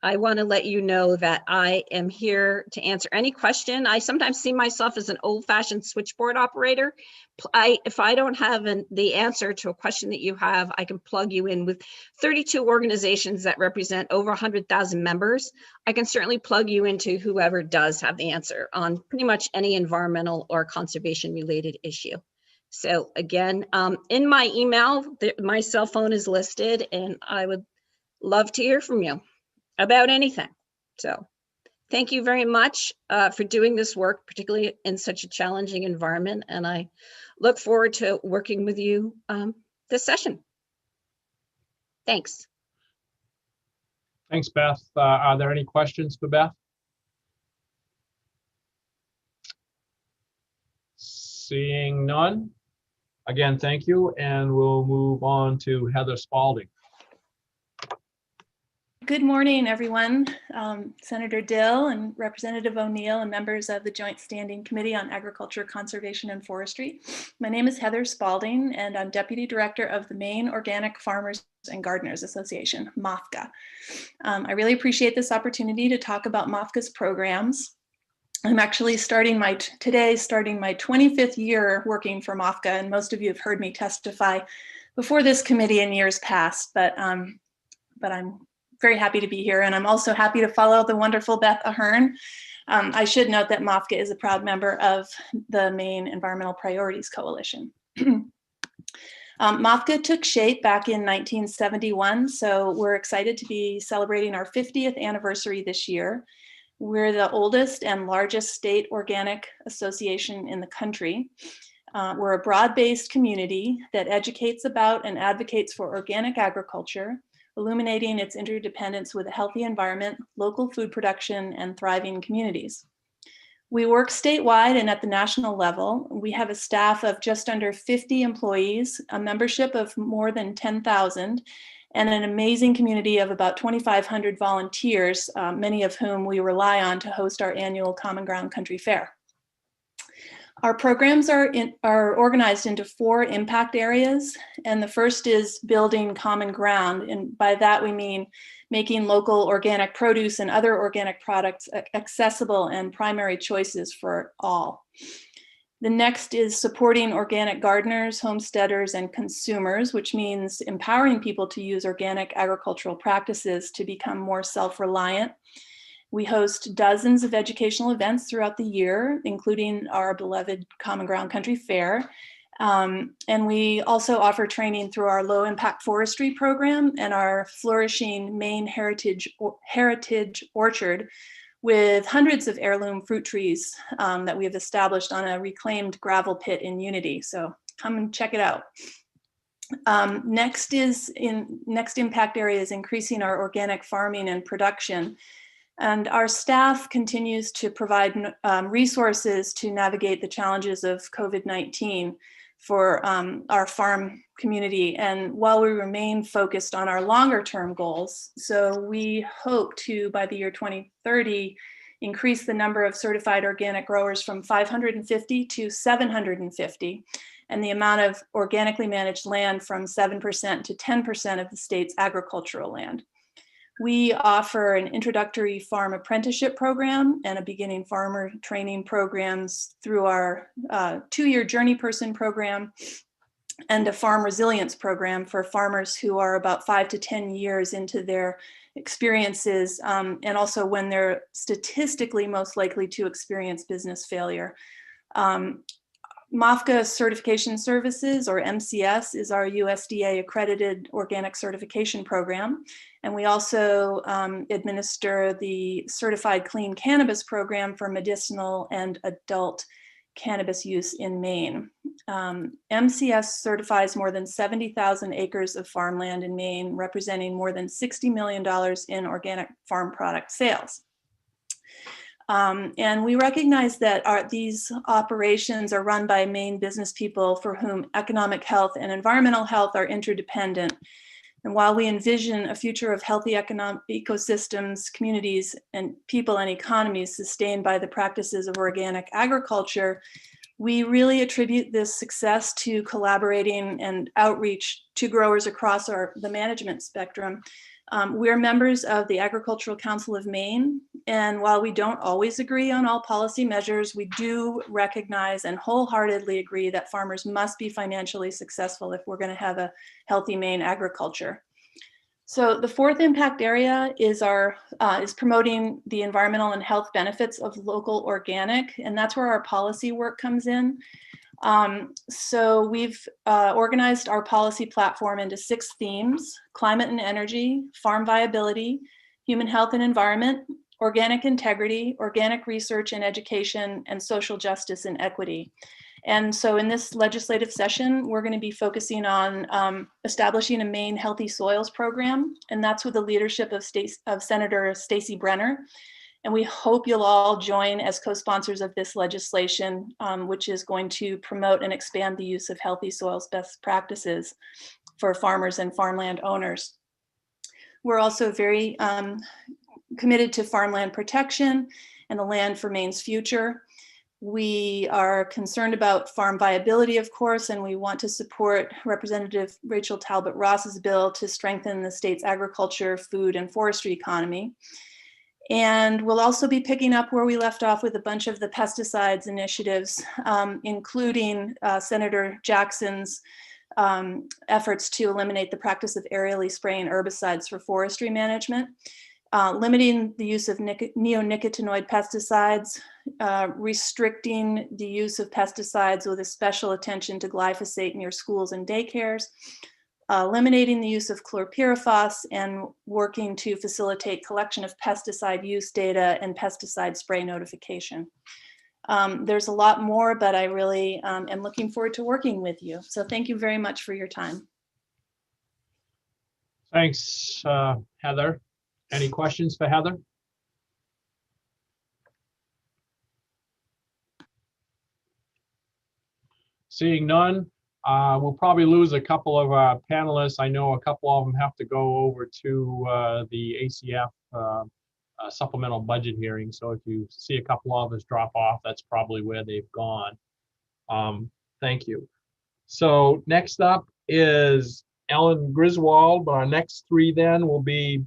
I want to let you know that I am here to answer any question. I sometimes see myself as an old-fashioned switchboard operator. If I don't have the answer to a question that you have, I can plug you in with 32 organizations that represent over 100,000 members. I can certainly plug you into whoever does have the answer on pretty much any environmental or conservation-related issue. So again, in my email, my cell phone is listed, and I would love to hear from you about anything. So thank you very much for doing this work, particularly in such a challenging environment. And I look forward to working with you this session. Thanks. Thanks, Beth. Are there any questions for Beth? Seeing none. Again, thank you. And we'll move on to Heather Spalding. Good morning, everyone. Senator Dill and Representative O'Neill and members of the Joint Standing Committee on Agriculture, Conservation, and Forestry. My name is Heather Spalding, and I'm Deputy Director of the Maine Organic Farmers and Gardeners Association, MOFGA. I really appreciate this opportunity to talk about MOFGA's programs. I'm actually starting my 25th year working for MOFGA, and most of you have heard me testify before this committee in years past, but I'm very happy to be here, and I'm also happy to follow the wonderful Beth Ahern. I should note that MOFGA is a proud member of the Maine Environmental Priorities Coalition. MOFGA took shape back in 1971, so we're excited to be celebrating our 50th anniversary this year. We're the oldest and largest state organic association in the country. We're a broad-based community that educates about and advocates for organic agriculture, illuminating its interdependence with a healthy environment, local food production, and thriving communities. We work statewide and at the national level. We have a staff of just under 50 employees, a membership of more than 10,000, and an amazing community of about 2,500 volunteers, many of whom we rely on to host our annual Common Ground Country Fair. Our programs are organized into 4 impact areas, and the first is building common ground, and by that we mean making local organic produce and other organic products accessible and primary choices for all. The next is supporting organic gardeners, homesteaders, and consumers, which means empowering people to use organic agricultural practices to become more self-reliant. We host dozens of educational events throughout the year, including our beloved Common Ground Country Fair. And we also offer training through our low impact forestry program and our flourishing Maine Heritage Orchard, with hundreds of heirloom fruit trees that we have established on a reclaimed gravel pit in Unity. So come and check it out. Next impact area is increasing our organic farming and production. And our staff continues to provide resources to navigate the challenges of COVID-19 for our farm community. And while we remain focused on our longer term goals, so we hope to, by the year 2030, increase the number of certified organic growers from 550 to 750, and the amount of organically managed land from 7% to 10% of the state's agricultural land. We offer an introductory farm apprenticeship program and a beginning farmer training programs through our 2-year Journey Person program and a farm resilience program for farmers who are about 5 to 10 years into their experiences, and also when they're statistically most likely to experience business failure. MAFCA Certification Services, or MCS, is our USDA accredited organic certification program. And we also administer the Certified Clean Cannabis program for medicinal and adult cannabis use in Maine. MCS certifies more than 70,000 acres of farmland in Maine, representing more than $60 million in organic farm product sales. And we recognize that these operations are run by Maine business people for whom economic health and environmental health are interdependent. And while we envision a future of healthy economic ecosystems, communities, and people and economies sustained by the practices of organic agriculture, we really attribute this success to collaborating and outreach to growers across the management spectrum. We're members of the Agricultural Council of Maine, and while we don't always agree on all policy measures, we do recognize and wholeheartedly agree that farmers must be financially successful if we're going to have a healthy Maine agriculture. So the 4th impact area is promoting the environmental and health benefits of local organic, and that's where our policy work comes in. So we've organized our policy platform into 6 themes: climate and energy, farm viability, human health and environment, organic integrity, organic research and education, and social justice and equity. And so in this legislative session, we're going to be focusing on establishing a Maine Healthy Soils program, and that's with the leadership of Senator Stacey Brenner. And we hope you'll all join as co-sponsors of this legislation, which is going to promote and expand the use of healthy soils best practices for farmers and farmland owners. We're also very committed to farmland protection and the land for Maine's future. We are concerned about farm viability, of course, and we want to support Representative Rachel Talbot Ross's bill to strengthen the state's agriculture, food, and forestry economy. And we'll also be picking up where we left off with a bunch of the pesticides initiatives, including Senator Jackson's efforts to eliminate the practice of aerially spraying herbicides for forestry management, limiting the use of neonicotinoid pesticides, restricting the use of pesticides with a special attention to glyphosate near schools and daycares, eliminating the use of chlorpyrifos, and working to facilitate collection of pesticide use data and pesticide spray notification. There's a lot more, but I really am looking forward to working with you. So thank you very much for your time. Thanks, Heather. Any questions for Heather? Seeing none, We'll probably lose a couple of our panelists. I know a couple of them have to go over to the ACF supplemental budget hearing. So if you see a couple of us drop off, that's probably where they've gone. Thank you. So next up is Ellen Griswold, but our next three then will be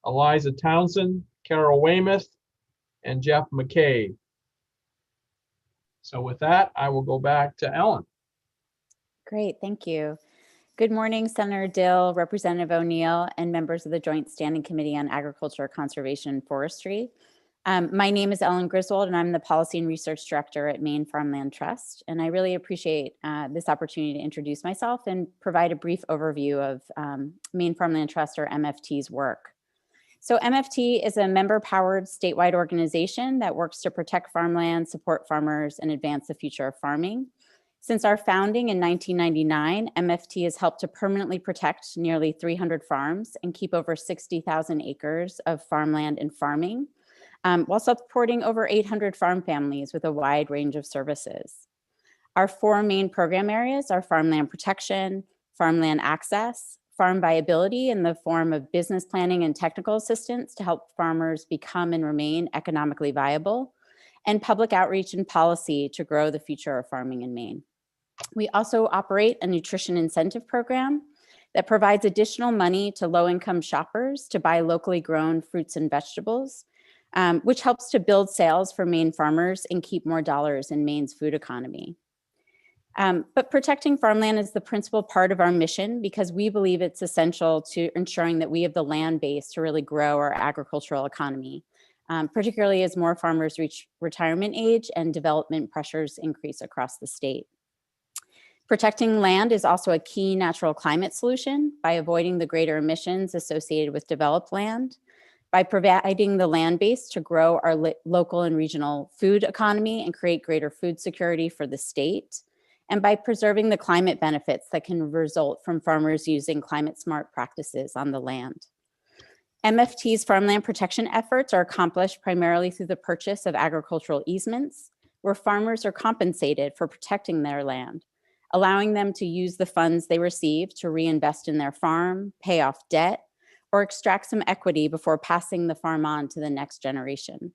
Eliza Townsend, Carol Weymouth, and Jeff McCabe. So with that, I will go back to Ellen. Great, thank you. Good morning, Senator Dill, Representative O'Neill, and members of the Joint Standing Committee on Agriculture, Conservation, and Forestry. My name is Ellen Griswold, and I'm the Policy and Research Director at Maine Farmland Trust. And I really appreciate this opportunity to introduce myself and provide a brief overview of Maine Farmland Trust, or MFT's, work. So MFT is a member-powered statewide organization that works to protect farmland, support farmers, and advance the future of farming. Since our founding in 1999, MFT has helped to permanently protect nearly 300 farms and keep over 60,000 acres of farmland and farming, while supporting over 800 farm families with a wide range of services. Our four main program areas are farmland protection, farmland access, farm viability in the form of business planning and technical assistance to help farmers become and remain economically viable, and public outreach and policy to grow the future of farming in Maine. We also operate a nutrition incentive program that provides additional money to low-income shoppers to buy locally grown fruits and vegetables, which helps to build sales for Maine farmers and keep more dollars in Maine's food economy. But protecting farmland is the principal part of our mission because we believe it's essential to ensuring that we have the land base to really grow our agricultural economy, particularly as more farmers reach retirement age and development pressures increase across the state. Protecting land is also a key natural climate solution by avoiding the greater emissions associated with developed land, by providing the land base to grow our local and regional food economy and create greater food security for the state, and by preserving the climate benefits that can result from farmers using climate smart practices on the land. MFT's farmland protection efforts are accomplished primarily through the purchase of agricultural easements, where farmers are compensated for protecting their land, allowing them to use the funds they receive to reinvest in their farm, pay off debt, or extract some equity before passing the farm on to the next generation.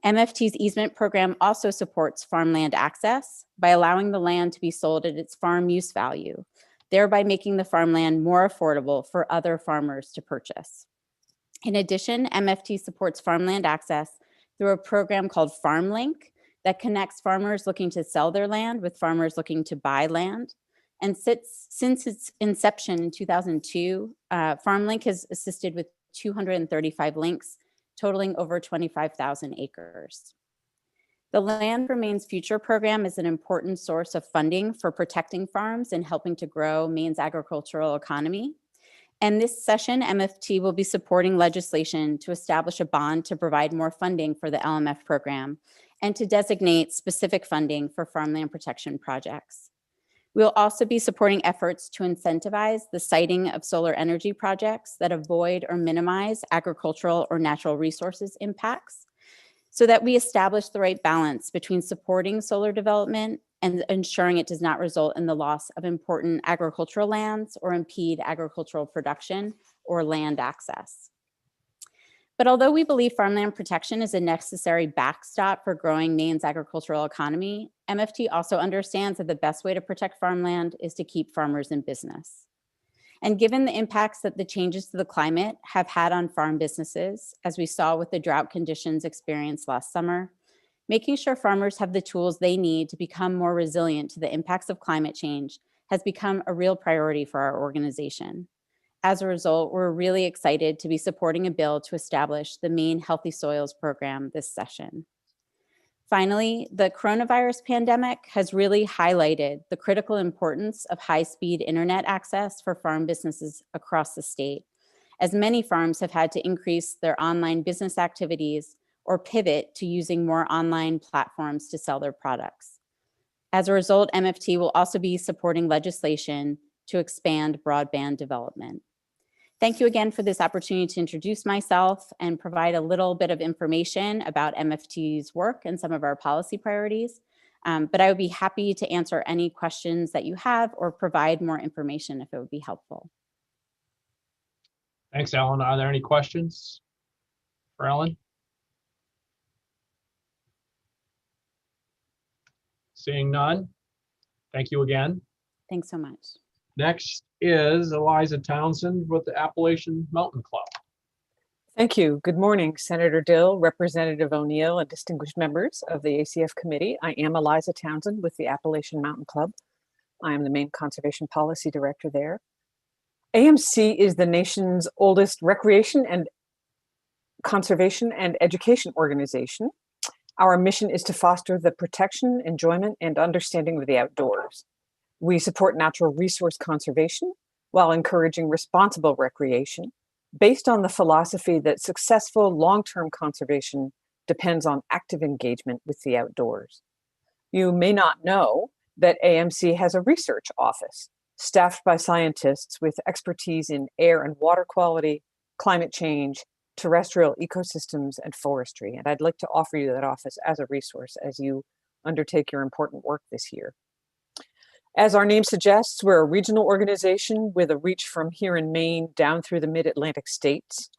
MFT's easement program also supports farmland access by allowing the land to be sold at its farm use value, thereby making the farmland more affordable for other farmers to purchase. In addition, MFT supports farmland access through a program called FarmLink that connects farmers looking to sell their land with farmers looking to buy land. And since its inception in 2002, FarmLink has assisted with 235 links, totaling over 25,000 acres. The Land for Maine's Future program is an important source of funding for protecting farms and helping to grow Maine's agricultural economy. And this session, MFT will be supporting legislation to establish a bond to provide more funding for the LMF program and to designate specific funding for farmland protection projects. We'll also be supporting efforts to incentivize the siting of solar energy projects that avoid or minimize agricultural or natural resources impacts, so that we establish the right balance between supporting solar development and ensuring it does not result in the loss of important agricultural lands or impede agricultural production or land access. But although we believe farmland protection is a necessary backstop for growing Maine's agricultural economy, MFT also understands that the best way to protect farmland is to keep farmers in business. And given the impacts that the changes to the climate have had on farm businesses, as we saw with the drought conditions experienced last summer, making sure farmers have the tools they need to become more resilient to the impacts of climate change has become a real priority for our organization. As a result, we're really excited to be supporting a bill to establish the Maine Healthy Soils program this session. Finally, the coronavirus pandemic has really highlighted the critical importance of high-speed internet access for farm businesses across the state, as many farms have had to increase their online business activities or pivot to using more online platforms to sell their products. As a result, MFT will also be supporting legislation to expand broadband development. Thank you again for this opportunity to introduce myself and provide a little bit of information about MFT's work and some of our policy priorities. But I would be happy to answer any questions that you have or provide more information if it would be helpful. Thanks, Ellen. Are there any questions for Ellen? Seeing none, thank you again. Thanks so much. Next is Eliza Townsend with the Appalachian Mountain Club. Thank you. Good morning, Senator Dill, Representative O'Neill, and distinguished members of the ACF committee. I am Eliza Townsend with the Appalachian Mountain Club. I am the Maine Conservation Policy Director there. AMC is the nation's oldest recreation and conservation and education organization. Our mission is to foster the protection, enjoyment, and understanding of the outdoors. We support natural resource conservation while encouraging responsible recreation, based on the philosophy that successful long-term conservation depends on active engagement with the outdoors. You may not know that AMC has a research office staffed by scientists with expertise in air and water quality, climate change, terrestrial ecosystems, and forestry. And I'd like to offer you that office as a resource as you undertake your important work this year. As our name suggests, we're a regional organization with a reach from here in Maine down through the mid-Atlantic states.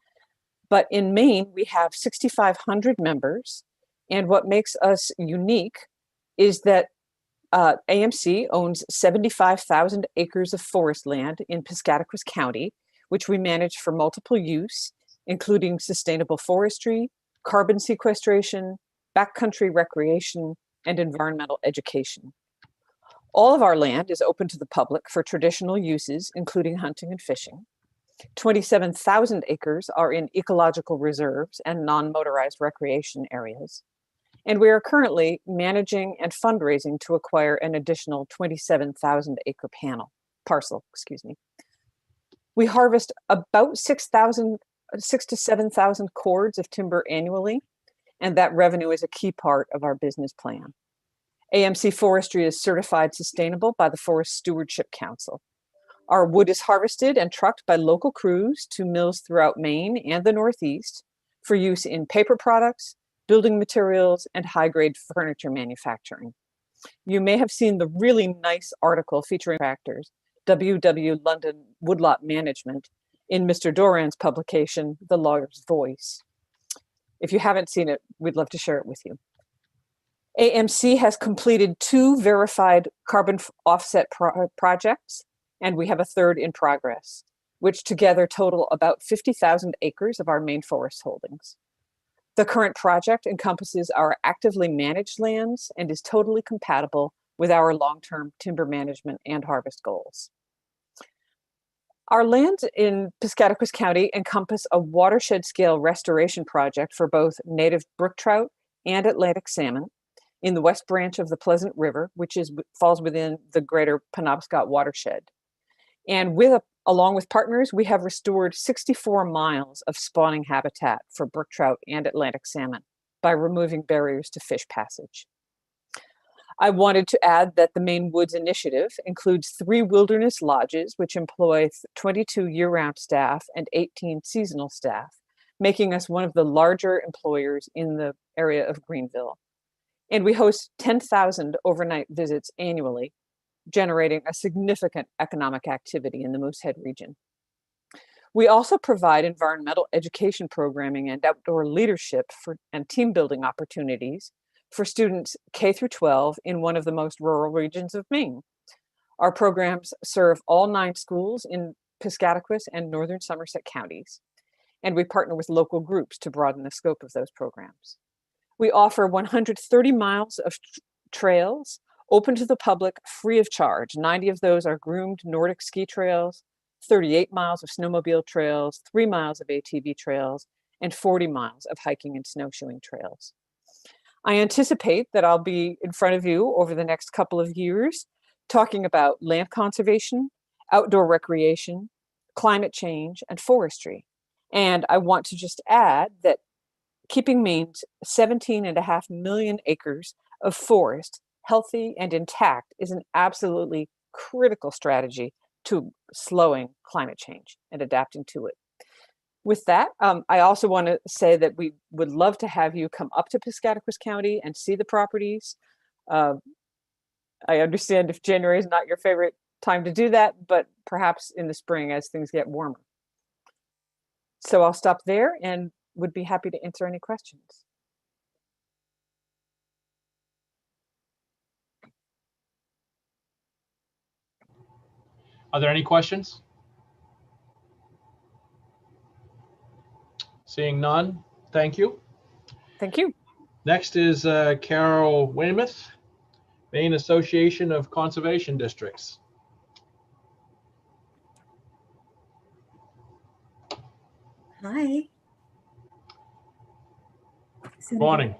But in Maine, we have 6,500 members. And what makes us unique is that AMC owns 75,000 acres of forest land in Piscataquis County, which we manage for multiple use, including sustainable forestry, carbon sequestration, backcountry recreation, and environmental education. All of our land is open to the public for traditional uses, including hunting and fishing. 27,000 acres are in ecological reserves and non-motorized recreation areas. And we are currently managing and fundraising to acquire an additional 27,000 acre parcel. We harvest about 6,000 to 7,000 cords of timber annually, and that revenue is a key part of our business plan. AMC Forestry is certified sustainable by the Forest Stewardship Council. Our wood is harvested and trucked by local crews to mills throughout Maine and the Northeast for use in paper products, building materials, and high-grade furniture manufacturing. You may have seen the really nice article featuring contractors, W.W. London Woodlot Management, in Mr. Doran's publication, The Lawyer's Voice. If you haven't seen it, we'd love to share it with you. AMC has completed 2 verified carbon offset projects, and we have a 3rd in progress, which together total about 50,000 acres of our Maine forest holdings. The current project encompasses our actively managed lands and is totally compatible with our long-term timber management and harvest goals. Our lands in Piscataquis County encompass a watershed scale restoration project for both native brook trout and Atlantic salmon in the West Branch of the Pleasant River, which falls within the greater Penobscot watershed. And along with partners, we have restored 64 miles of spawning habitat for brook trout and Atlantic salmon by removing barriers to fish passage. I wanted to add that the Maine Woods Initiative includes 3 wilderness lodges, which employ 22 year-round staff and 18 seasonal staff, making us one of the larger employers in the area of Greenville. And we host 10,000 overnight visits annually, generating a significant economic activity in the Moosehead region. We also provide environmental education programming and outdoor leadership and team building opportunities for students K through 12 in one of the most rural regions of Maine. Our programs serve all 9 schools in Piscataquis and northern Somerset counties, and we partner with local groups to broaden the scope of those programs. We offer 130 miles of trails open to the public free of charge. 90 of those are groomed Nordic ski trails, 38 miles of snowmobile trails, 3 miles of ATV trails, and 40 miles of hiking and snowshoeing trails. I anticipate that I'll be in front of you over the next couple of years talking about land conservation, outdoor recreation, climate change, and forestry. And I want to just add that keeping Maine's 17.5 million acres of forest healthy and intact is an absolutely critical strategy to slowing climate change and adapting to it. With that, I also want to say that we would love to have you come up to Piscataquis County and see the properties. Uh, I understand if January is not your favorite time to do that, but perhaps in the spring as things get warmer. So I'll stop there and would be happy to answer any questions. Are there any questions? Seeing none, thank you. Thank you. Next is Carol Weymouth, Maine Association of Conservation Districts. Hi. Morning.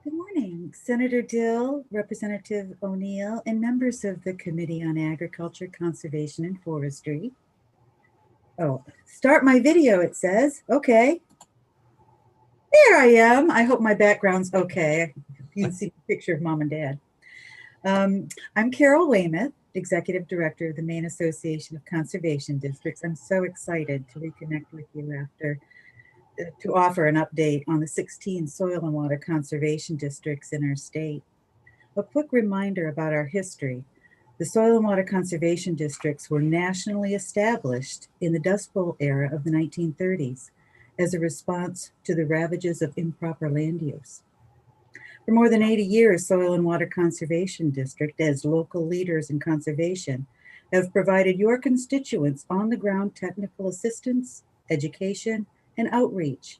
Good morning. Senator Dill, Representative O'Neill, and members of the Committee on Agriculture, Conservation, and Forestry. Oh, start my video, it says. Okay. There I am. I hope my background's okay. You can see the picture of Mom and Dad. I'm Carol Weymouth, Executive Director of the Maine Association of Conservation Districts. I'm so excited to reconnect with you after to offer an update on the 16 soil and water conservation districts in our state. A quick reminder about our history. The soil and water conservation districts were nationally established in the Dust Bowl era of the 1930s as a response to the ravages of improper land use. For more than 80 years, Soil and Water Conservation District, as local leaders in conservation, have provided your constituents on-the-ground technical assistance, education, and outreach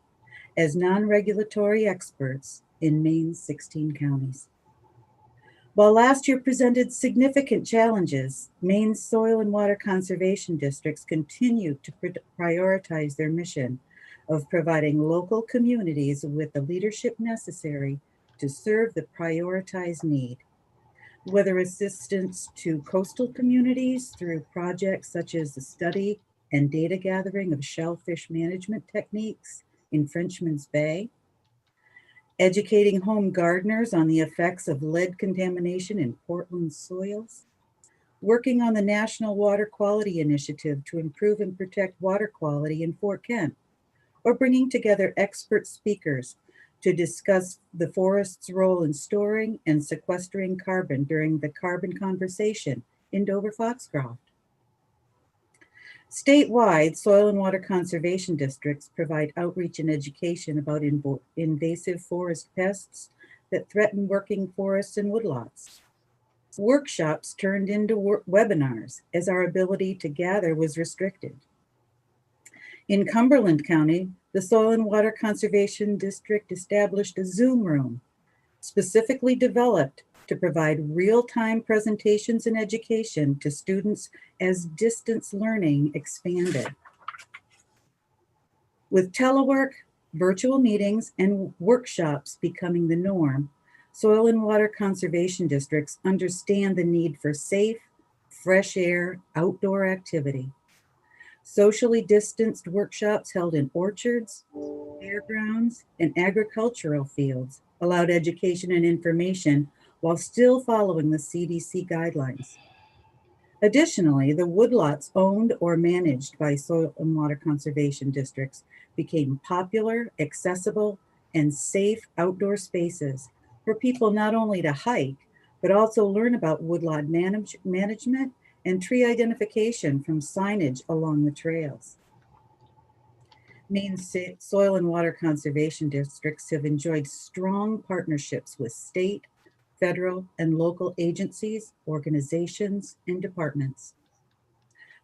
as non-regulatory experts in Maine's 16 counties. While last year presented significant challenges, Maine's soil and water conservation districts continue to prioritize their mission of providing local communities with the leadership necessary to serve the prioritized need. Whether assistance to coastal communities through projects such as the study and data gathering of shellfish management techniques in Frenchman's Bay, educating home gardeners on the effects of lead contamination in Portland soils, working on the National Water Quality Initiative to improve and protect water quality in Fort Kent, or bringing together expert speakers to discuss the forest's role in storing and sequestering carbon during the carbon conversation in Dover-Foxcroft. Statewide, soil and water conservation districts provide outreach and education about invasive forest pests that threaten working forests and woodlots. Workshops turned into webinars as our ability to gather was restricted. In Cumberland County, the Soil and Water Conservation District established a Zoom room specifically developed to provide real-time presentations and education to students as distance learning expanded. With telework, virtual meetings, and workshops becoming the norm, soil and water conservation districts understand the need for safe, fresh air, outdoor activity. Socially distanced workshops held in orchards, fairgrounds, and agricultural fields allowed education and information while still following the CDC guidelines. Additionally, the woodlots owned or managed by soil and water conservation districts became popular, accessible, and safe outdoor spaces for people not only to hike, but also learn about woodlot management and tree identification from signage along the trails. Maine's soil and water conservation districts have enjoyed strong partnerships with state, federal, and local agencies, organizations, and departments.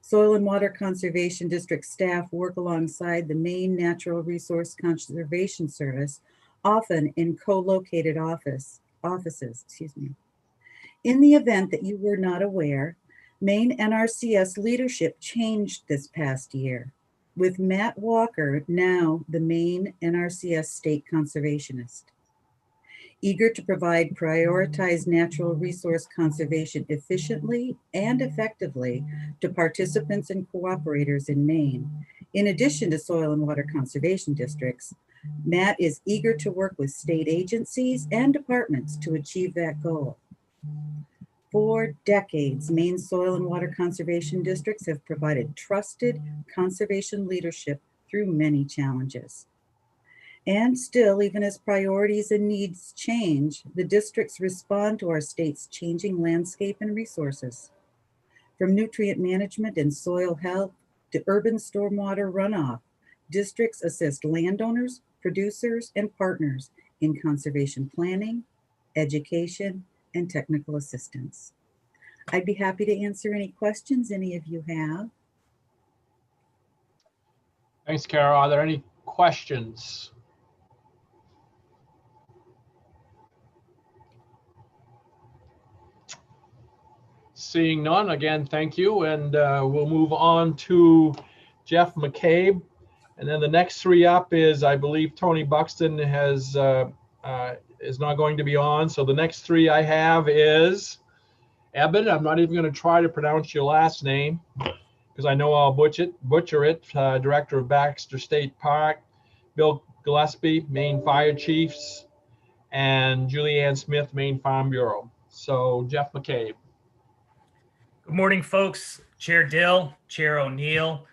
Soil and Water Conservation District staff work alongside the Maine Natural Resource Conservation Service, often in co-located offices. In the event that you were not aware, Maine NRCS leadership changed this past year, with Matt Walker now the Maine NRCS State Conservationist. Eager to provide prioritized natural resource conservation efficiently and effectively to participants and cooperators in Maine. In addition to soil and water conservation districts, Matt is eager to work with state agencies and departments to achieve that goal. For decades, Maine soil and water conservation districts have provided trusted conservation leadership through many challenges. And still, even as priorities and needs change, the districts respond to our state's changing landscape and resources. From nutrient management and soil health to urban stormwater runoff, districts assist landowners, producers, and partners in conservation planning, education, and technical assistance. I'd be happy to answer any questions any of you have. Thanks, Carol. Are there any questions? Seeing none, again, thank you. And we'll move on to Jeff McCabe. And then the next three up is, I believe, Tony Buxton is not going to be on. So the next three I have is Eben. I'm not even going to try to pronounce your last name because I know I'll butcher it. Director of Baxter State Park, Bill Gillespie, Maine Fire Chiefs, and Julianne Smith, Maine Farm Bureau. So Jeff McCabe. Good morning, folks. Chair Dill, Chair O'Neill,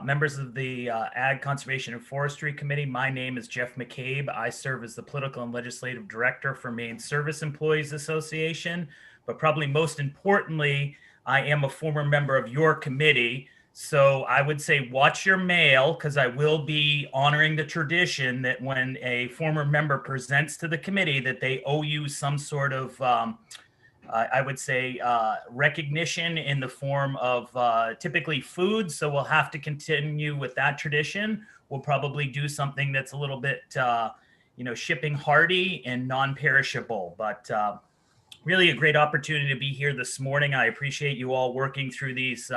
members of the Ag Conservation and Forestry Committee. My name is Jeff McCabe. I serve as the Political and Legislative Director for Maine Service Employees Association, but probably most importantly, I am a former member of your committee. So I would say watch your mail, because I will be honoring the tradition that when a former member presents to the committee that they owe you some sort of I would say recognition in the form of typically food. So we'll have to continue with that tradition. We'll probably do something that's a little bit, shipping hardy and non-perishable, but really a great opportunity to be here this morning. I appreciate you all working through these,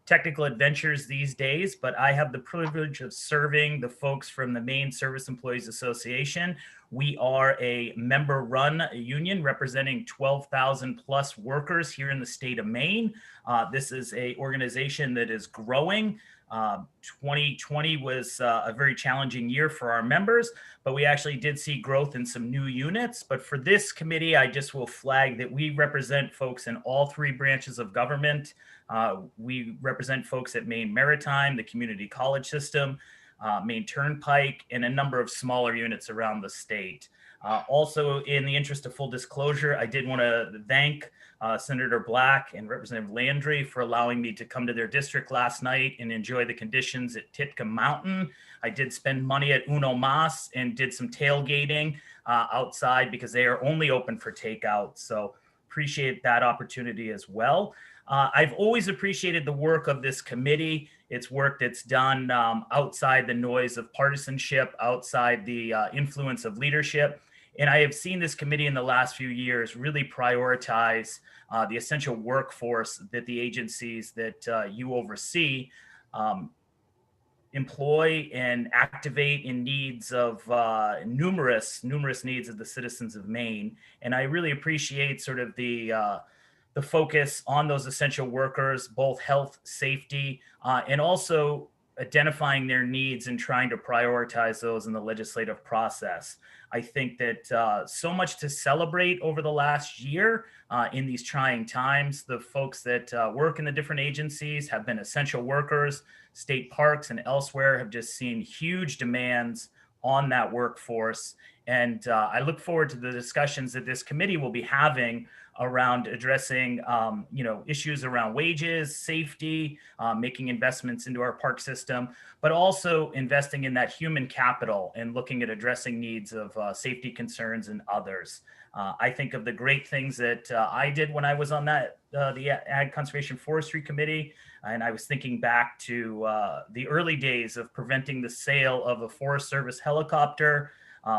technical adventures these days, but I have the privilege of serving the folks from the Maine Service Employees Association. We are a member-run union representing 12,000 plus workers here in the state of Maine. This is an organization that is growing. 2020 was a very challenging year for our members, but we actually did see growth in some new units. But for this committee, I just will flag that we represent folks in all three branches of government. We represent folks at Maine Maritime, the community college system, Maine Turnpike, and a number of smaller units around the state. Also, in the interest of full disclosure, I did want to thank Senator Black and Representative Landry for allowing me to come to their district last night and enjoy the conditions at Titcomb Mountain. I did spend money at Uno Mas and did some tailgating outside because they are only open for takeout. So appreciate that opportunity as well. I've always appreciated the work of this committee. It's work that's done outside the noise of partisanship, outside the influence of leadership. And I have seen this committee in the last few years really prioritize the essential workforce that the agencies that you oversee employ and activate in needs of numerous needs of the citizens of Maine. And I really appreciate sort of the focus on those essential workers, both health, safety, and also identifying their needs and trying to prioritize those in the legislative process. I think that so much to celebrate over the last year in these trying times. The folks that work in the different agencies have been essential workers. State parks and elsewhere have just seen huge demands on that workforce. And I look forward to the discussions that this committee will be having around addressing, issues around wages, safety, making investments into our park system, but also investing in that human capital and looking at addressing needs of safety concerns and others. I think of the great things that I did when I was on the Ag Conservation Forestry Committee, and I was thinking back to the early days of preventing the sale of a Forest Service helicopter,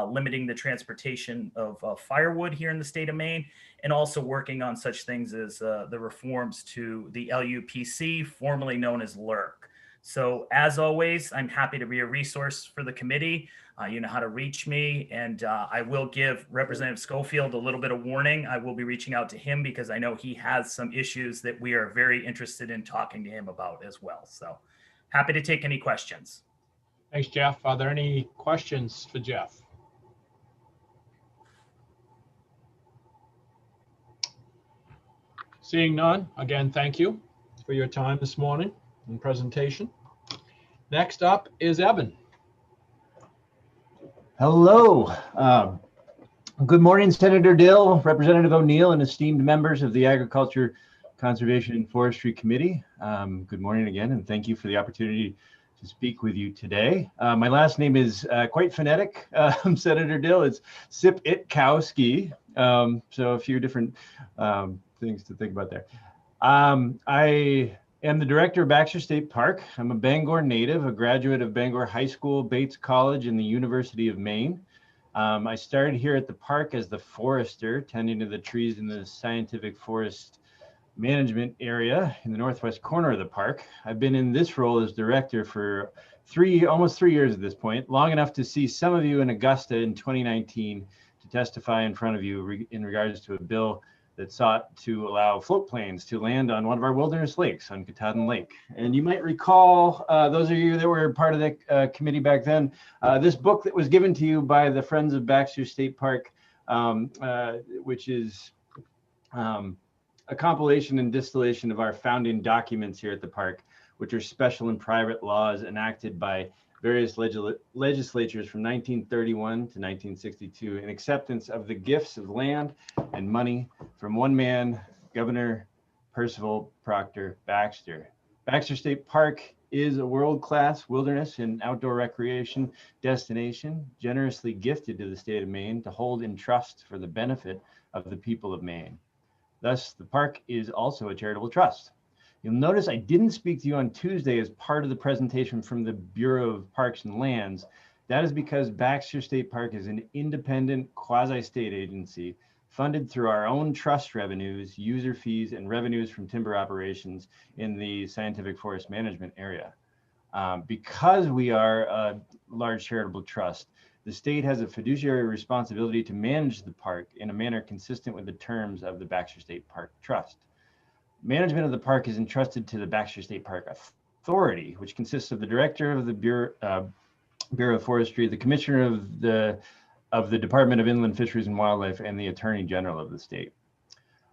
limiting the transportation of firewood here in the state of Maine, and also working on such things as the reforms to the LUPC, formerly known as LURC. So as always, I'm happy to be a resource for the committee. You know how to reach me, and I will give Representative Schofield a little bit of warning. I will be reaching out to him because I know he has some issues that we are very interested in talking to him about as well. So happy to take any questions. Thanks, Jeff. Are there any questions for Jeff? Seeing none, again, thank you for your time this morning and presentation. Next up is Eben. Hello. Good morning, Senator Dill, Representative O'Neill, and esteemed members of the Agriculture, Conservation, and Forestry Committee. Good morning again, and thank you for the opportunity to speak with you today. My last name is quite phonetic, Senator Dill. It's Sip-Itkowski, so a few different things to think about there. I am the director of Baxter State Park. I'm a Bangor native, a graduate of Bangor High School, Bates College, and the University of Maine. I started here at the park as the forester, tending to the trees in the scientific forest management area in the northwest corner of the park. I've been in this role as director for almost 3 years at this point, long enough to see some of you in Augusta in 2019 to testify in front of you in regards to a bill that sought to allow float planes to land on one of our wilderness lakes, on Katahdin Lake. And you might recall, those of you that were part of the committee back then, this book that was given to you by the Friends of Baxter State Park, which is a compilation and distillation of our founding documents here at the park, which are special and private laws enacted by various legislatures from 1931 to 1962 in acceptance of the gifts of land and money from one man, Governor Percival Proctor Baxter. Baxter State Park is a world-class wilderness and outdoor recreation destination generously gifted to the state of Maine to hold in trust for the benefit of the people of Maine. Thus, the park is also a charitable trust. You'll notice I didn't speak to you on Tuesday as part of the presentation from the Bureau of Parks and Lands. That is because Baxter State Park is an independent quasi-state agency funded through our own trust revenues, user fees, and revenues from timber operations in the scientific forest management area. Because we are a large charitable trust, the state has a fiduciary responsibility to manage the park in a manner consistent with the terms of the Baxter State Park Trust. Management of the park is entrusted to the Baxter State Park Authority, which consists of the director of the Bureau of Forestry, the commissioner of the Department of Inland Fisheries and Wildlife, and the Attorney General of the state.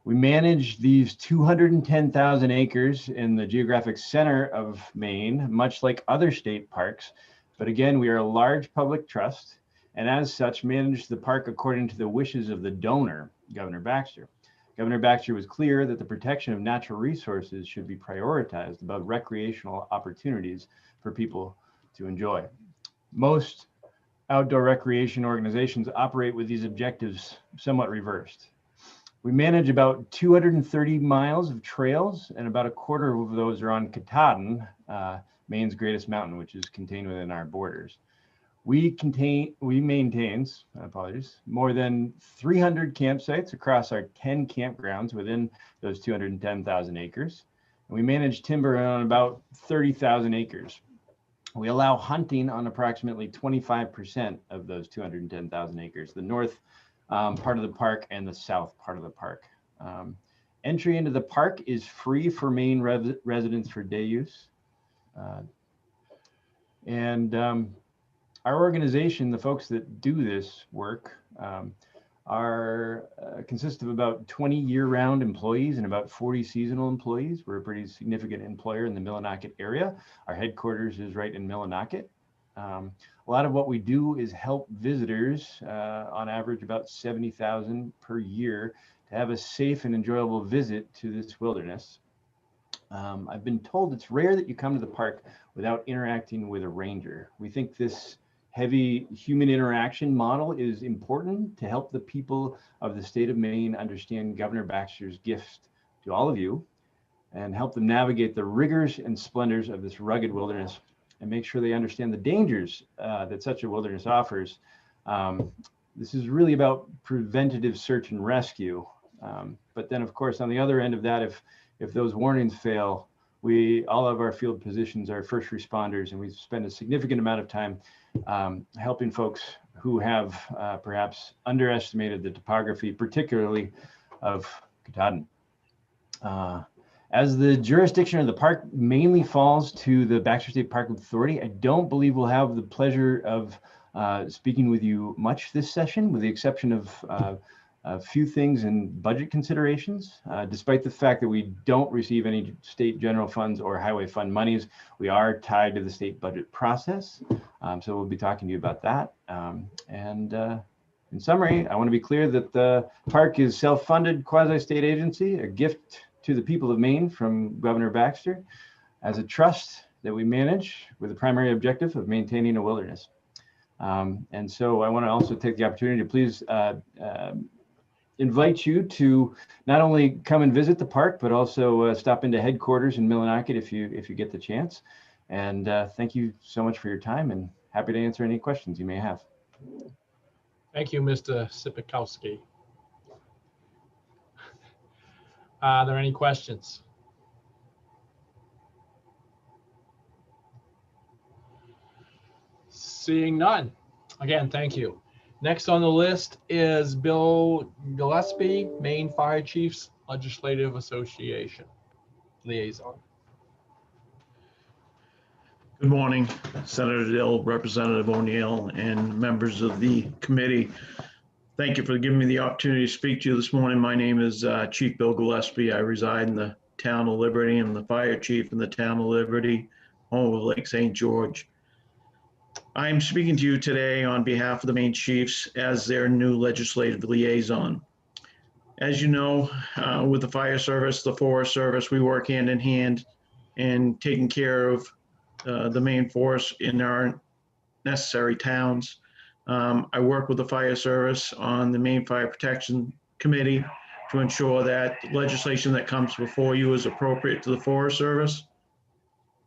We manage these 210,000 acres in the geographic center of Maine, much like other state parks. But again, we are a large public trust, and as such, manage the park according to the wishes of the donor, Governor Baxter. Governor Baxter was clear that the protection of natural resources should be prioritized above recreational opportunities for people to enjoy. Most outdoor recreation organizations operate with these objectives somewhat reversed. We manage about 230 miles of trails, and about a quarter of those are on Katahdin, Maine's greatest mountain, which is contained within our borders. We maintain more than 300 campsites across our 10 campgrounds within those 210,000 acres. And we manage timber on about 30,000 acres. We allow hunting on approximately 25% of those 210,000 acres, the north part of the park and the south part of the park. Entry into the park is free for Maine residents for day use. Our organization, the folks that do this work, consist of about 20 year-round employees and about 40 seasonal employees. We're a pretty significant employer in the Millinocket area. Our headquarters is right in Millinocket. A lot of what we do is help visitors, on average about 70,000 per year, to have a safe and enjoyable visit to this wilderness. I've been told it's rare that you come to the park without interacting with a ranger. We think this heavy human interaction model is important to help the people of the state of Maine understand Governor Baxter's gift to all of you and help them navigate the rigors and splendors of this rugged wilderness and make sure they understand the dangers that such a wilderness offers. This is really about preventative search and rescue. But then, of course, on the other end of that, if those warnings fail, all of our field positions are first responders, and we spend a significant amount of time helping folks who have perhaps underestimated the topography, particularly of Katahdin. As the jurisdiction of the park mainly falls to the Baxter State Park Authority, I don't believe we'll have the pleasure of speaking with you much this session, with the exception of a few things in budget considerations. Despite the fact that we don't receive any state general funds or highway fund monies, we are tied to the state budget process. So we'll be talking to you about that. In summary, I want to be clear that the park is self-funded quasi-state agency, a gift to the people of Maine from Governor Baxter, as a trust that we manage with the primary objective of maintaining a wilderness. And so I want to also take the opportunity to please invite you to not only come and visit the park, but also stop into headquarters in Millinocket if you get the chance. And thank you so much for your time, and happy to answer any questions you may have. Thank you, Mr. Sipikowski. Are there any questions? Seeing none. Again, thank you. Next on the list is Bill Gillespie, Maine Fire Chiefs Legislative Association Liaison. Good morning, Senator Dill, Representative O'Neill, and members of the committee. Thank you for giving me the opportunity to speak to you this morning. My name is Chief Bill Gillespie. I reside in the town of Liberty. I'm the fire chief in the town of Liberty, home of Lake St. George. I'm speaking to you today on behalf of the Maine Chiefs as their new legislative liaison. As you know, with the fire service, the Forest Service, we work hand in hand in taking care of the Maine forest in our necessary towns. I work with the fire service on the Maine Fire Protection Committee to ensure that legislation that comes before you is appropriate to the Forest Service.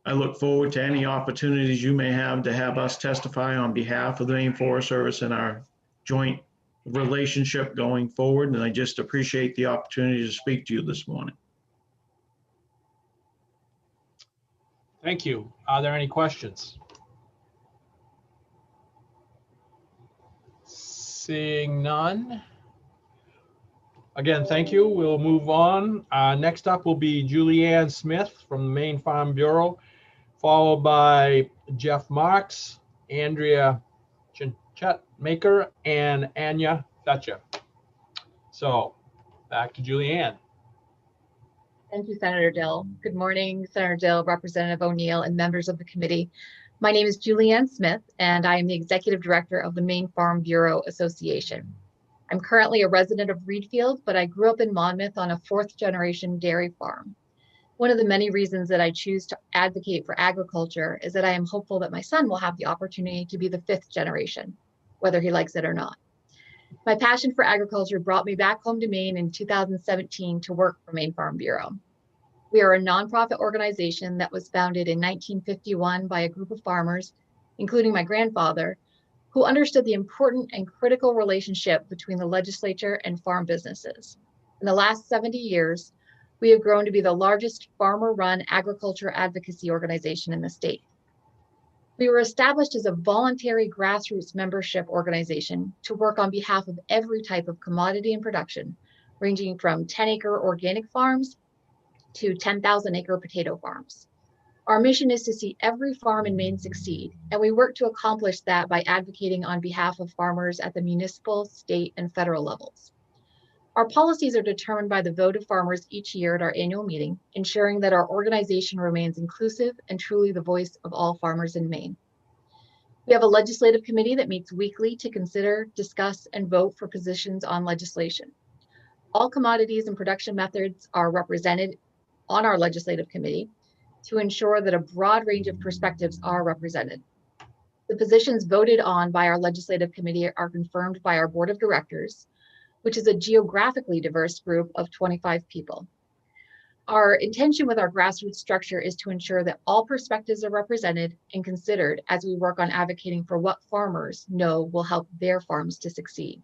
I look forward to any opportunities you may have to have us testify on behalf of the Maine Forest Service and our joint relationship going forward. And I just appreciate the opportunity to speak to you this morning. Thank you. Are there any questions? Seeing none. Again, thank you. We'll move on. Next up will be Julianne Smith from the Maine Farm Bureau, followed by Jeff Marks, Andrea Chetmaker, and Anya Fetcher. So back to Julianne. Thank you, Senator Dill. Good morning, Senator Dill, Representative O'Neill, and members of the committee. My name is Julianne Smith, and I am the Executive Director of the Maine Farm Bureau Association. I'm currently a resident of Reedfield, but I grew up in Monmouth on a fourth-generation dairy farm. One of the many reasons that I choose to advocate for agriculture is that I am hopeful that my son will have the opportunity to be the fifth generation, whether he likes it or not. My passion for agriculture brought me back home to Maine in 2017 to work for Maine Farm Bureau. We are a nonprofit organization that was founded in 1951 by a group of farmers, including my grandfather, who understood the important and critical relationship between the legislature and farm businesses. In the last 70 years, we have grown to be the largest farmer-run agriculture advocacy organization in the state. We were established as a voluntary grassroots membership organization to work on behalf of every type of commodity and production, ranging from 10-acre organic farms to 10,000-acre potato farms. Our mission is to see every farm in Maine succeed, and we work to accomplish that by advocating on behalf of farmers at the municipal, state, and federal levels. Our policies are determined by the vote of farmers each year at our annual meeting, ensuring that our organization remains inclusive and truly the voice of all farmers in Maine. We have a legislative committee that meets weekly to consider, discuss, and vote for positions on legislation. All commodities and production methods are represented on our legislative committee to ensure that a broad range of perspectives are represented. The positions voted on by our legislative committee are confirmed by our board of directors, which is a geographically diverse group of 25 people. Our intention with our grassroots structure is to ensure that all perspectives are represented and considered as we work on advocating for what farmers know will help their farms to succeed.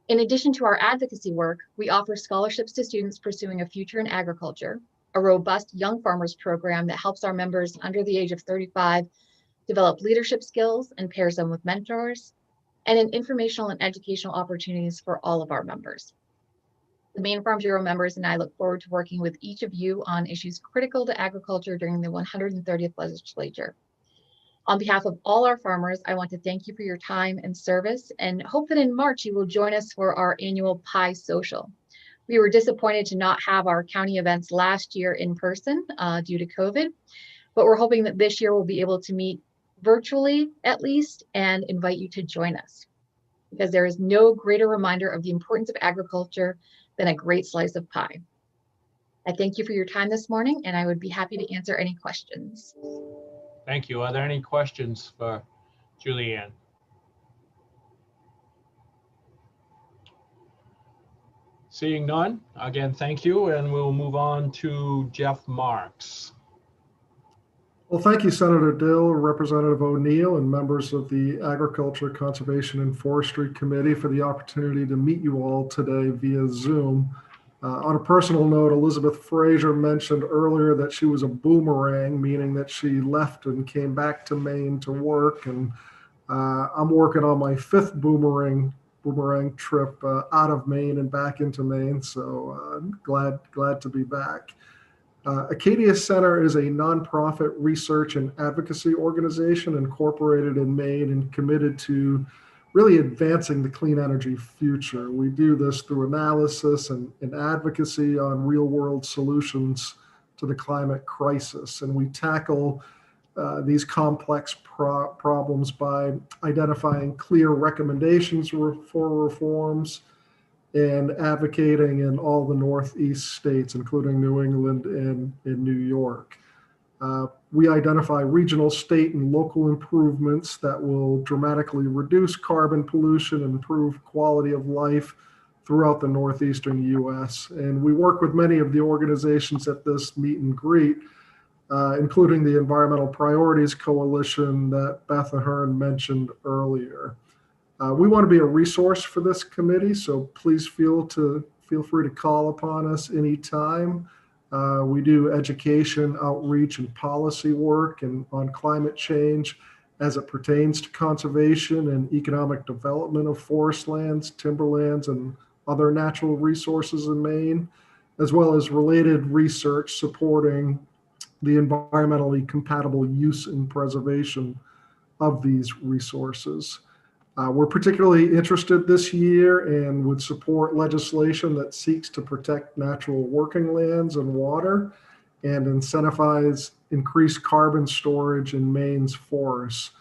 In addition to our advocacy work, we offer scholarships to students pursuing a future in agriculture, a robust young farmers program that helps our members under the age of 35 develop leadership skills and pairs them with mentors, and in informational and educational opportunities for all of our members. The Maine Farm Bureau members and I look forward to working with each of you on issues critical to agriculture during the 130th legislature. On behalf of all our farmers, I want to thank you for your time and service and hope that in March you will join us for our annual Pie Social. We were disappointed to not have our county events last year in person due to COVID, but we're hoping that this year we'll be able to meet virtually at least and invite you to join us, because there is no greater reminder of the importance of agriculture than a great slice of pie. I thank you for your time this morning, and I would be happy to answer any questions. Thank you. Are there any questions for Julianne? Seeing none, again, thank you, and we'll move on to Jeff Marks. Well, thank you, Senator Dill, Representative O'Neill, and members of the Agriculture, Conservation, and Forestry Committee for the opportunity to meet you all today via Zoom. On a personal note, Elizabeth Fraser mentioned earlier that she was a boomerang, meaning that she left and came back to Maine to work. And I'm working on my 5th boomerang trip out of Maine and back into Maine. So glad to be back. Acadia Center is a nonprofit research and advocacy organization incorporated in Maine and committed to really advancing the clean energy future. We do this through analysis and advocacy on real world solutions to the climate crisis. And we tackle these complex problems by identifying clear recommendations for reforms and advocating in all the Northeast states, including New England and in New York. We identify regional, state, and local improvements that will dramatically reduce carbon pollution and improve quality of life throughout the Northeastern US. And we work with many of the organizations at this meet and greet, including the Environmental Priorities Coalition that Beth Ahern mentioned earlier. We want to be a resource for this committee, so please feel free to call upon us anytime. We do education, outreach, and policy work and on climate change as it pertains to conservation and economic development of forest lands, timberlands, and other natural resources in Maine, as well as related research supporting the environmentally compatible use and preservation of these resources. We're particularly interested this year and would support legislation that seeks to protect natural working lands and water and incentivize increased carbon storage in Maine's forests.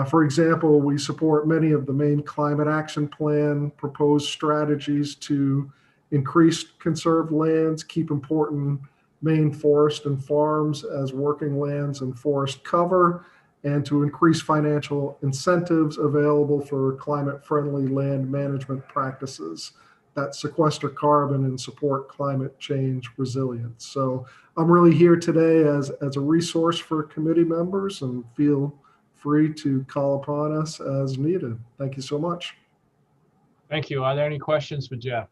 For example, we support many of the Maine Climate Action Plan proposed strategies to increase conserved lands, keep important Maine forests and farms as working lands and forest cover, and to increase financial incentives available for climate-friendly land management practices that sequester carbon and support climate change resilience. So I'm really here today as a resource for committee members, and feel free to call upon us as needed. Thank you so much. Thank you. Are there any questions for Jeff?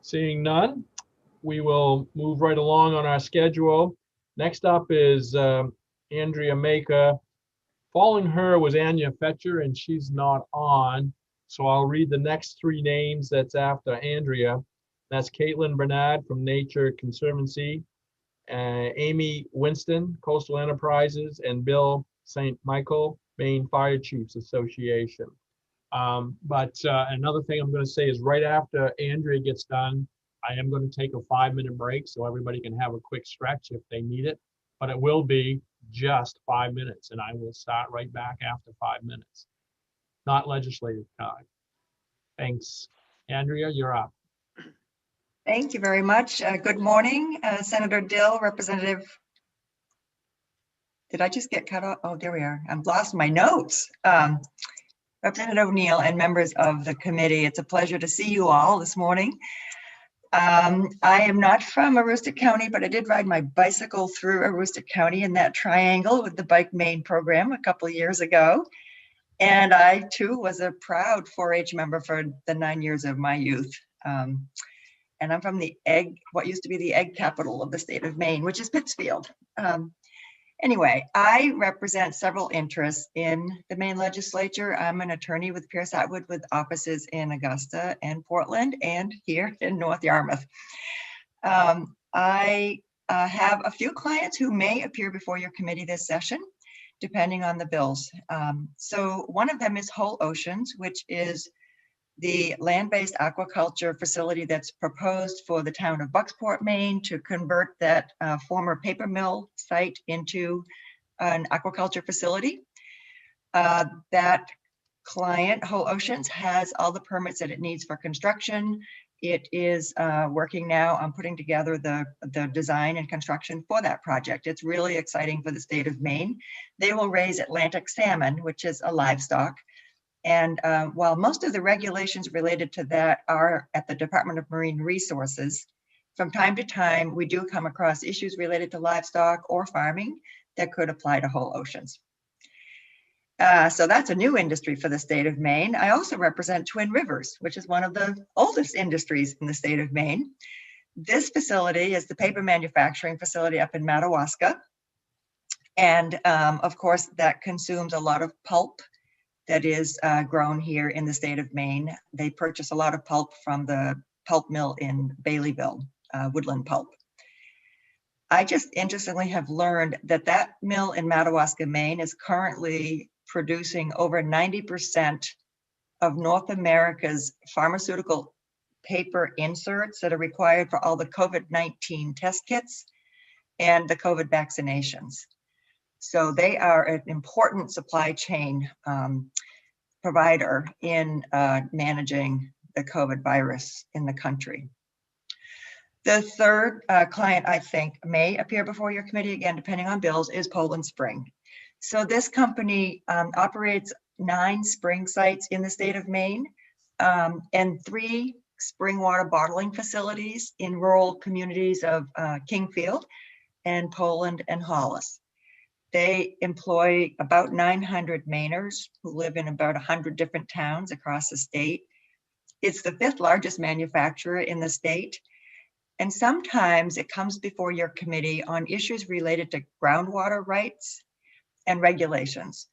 Seeing none, we will move right along on our schedule. Next up is Andrea Maker. Following her was Anya Fetcher, and she's not on. So I'll read the next 3 names that's after Andrea. That's Caitlin Bernard from Nature Conservancy, Amy Winston, Coastal Enterprises, and Bill St. Michael, Maine Fire Chiefs Association. But another thing I'm going to say is right after Andrea gets done, I am going to take a 5-minute break so everybody can have a quick stretch if they need it, but it will be just 5 minutes, and I will start right back after 5 minutes. Not legislative time. Thanks. Andrea, you're up. Thank you very much. Good morning, Senator Dill, Representative. Did I just get cut off? Oh, there we are. I've lost my notes. Representative O'Neill and members of the committee, it's a pleasure to see you all this morning. I am not from Aroostook County, but I did ride my bicycle through Aroostook County in that triangle with the Bike Maine program a couple of years ago. And I too was a proud 4-H member for the 9 years of my youth. And I'm from the what used to be the egg capital of the state of Maine, which is Pittsfield. Anyway, I represent several interests in the Maine legislature. I'm an attorney with Pierce Atwood with offices in Augusta and Portland and here in North Yarmouth. I have a few clients who may appear before your committee this session, depending on the bills. So one of them is Whole Oceans, which is the land-based aquaculture facility that's proposed for the town of Bucksport, Maine, to convert that former paper mill site into an aquaculture facility. That client, Whole Oceans, has all the permits that it needs for construction. It is working now on putting together the design and construction for that project. It's really exciting for the state of Maine. They will raise Atlantic salmon, which is a livestock. And while most of the regulations related to that are at the Department of Marine Resources, from time to time, we do come across issues related to livestock or farming that could apply to Whole Oceans. So that's a new industry for the state of Maine. I also represent Twin Rivers, which is one of the oldest industries in the state of Maine. This facility is the paper manufacturing facility up in Madawaska. And of course, that consumes a lot of pulp that is grown here in the state of Maine. They purchase a lot of pulp from the pulp mill in Baileyville, Woodland Pulp. I just interestingly have learned that that mill in Madawaska, Maine is currently producing over 90% of North America's pharmaceutical paper inserts that are required for all the COVID-19 test kits and the COVID vaccinations. So they are an important supply chain provider in managing the COVID virus in the country. The third client I think may appear before your committee, again, depending on bills, is Poland Spring. So this company operates 9 spring sites in the state of Maine and 3 spring water bottling facilities in rural communities of Kingfield and Poland and Hollis. They employ about 900 Mainers who live in about 100 different towns across the state. It's the 5th largest manufacturer in the state. And sometimes it comes before your committee on issues related to groundwater rights and regulations.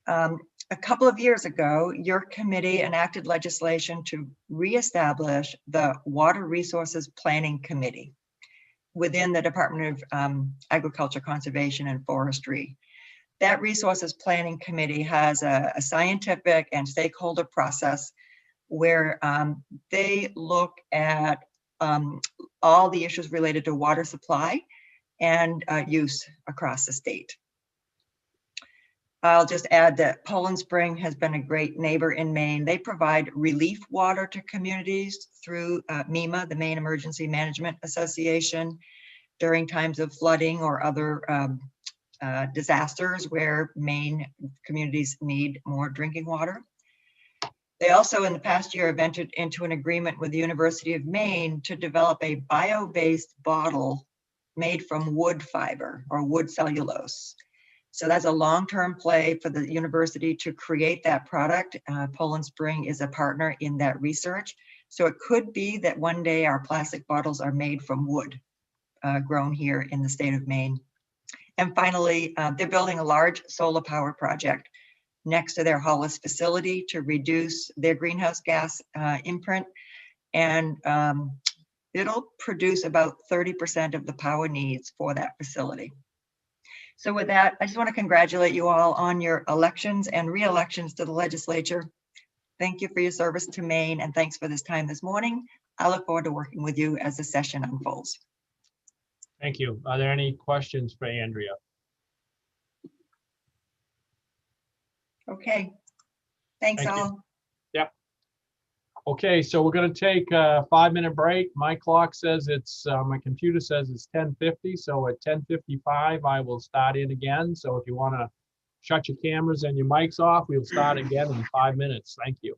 A couple of years ago, your committee enacted legislation to reestablish the Water Resources Planning Committee within the Department of Agriculture, Conservation, and Forestry. That Resources Planning Committee has a scientific and stakeholder process where they look at all the issues related to water supply and use across the state. I'll just add that Poland Spring has been a great neighbor in Maine. They provide relief water to communities through MEMA, the Maine Emergency Management Association, during times of flooding or other disasters where Maine communities need more drinking water. They also, in the past year, have entered into an agreement with the University of Maine to develop a bio-based bottle made from wood fiber or wood cellulose. So that's a long-term play for the university to create that product. Poland Spring is a partner in that research. So it could be that one day our plastic bottles are made from wood grown here in the state of Maine. And finally, they're building a large solar power project next to their Hollis facility to reduce their greenhouse gas imprint. And it'll produce about 30% of the power needs for that facility. So with that, I just want to congratulate you all on your elections and re-elections to the legislature. Thank you for your service to Maine, and thanks for this time this morning. I look forward to working with you as the session unfolds. Thank you. Are there any questions for Andrea? Okay. Thanks Thank you. all. Yep. Okay, so we're going to take a 5-minute break. My clock says it's, my computer says it's 10:50. So at 10:55, I will start in again. So if you want to shut your cameras and your mics off, we'll start again in 5 minutes. Thank you.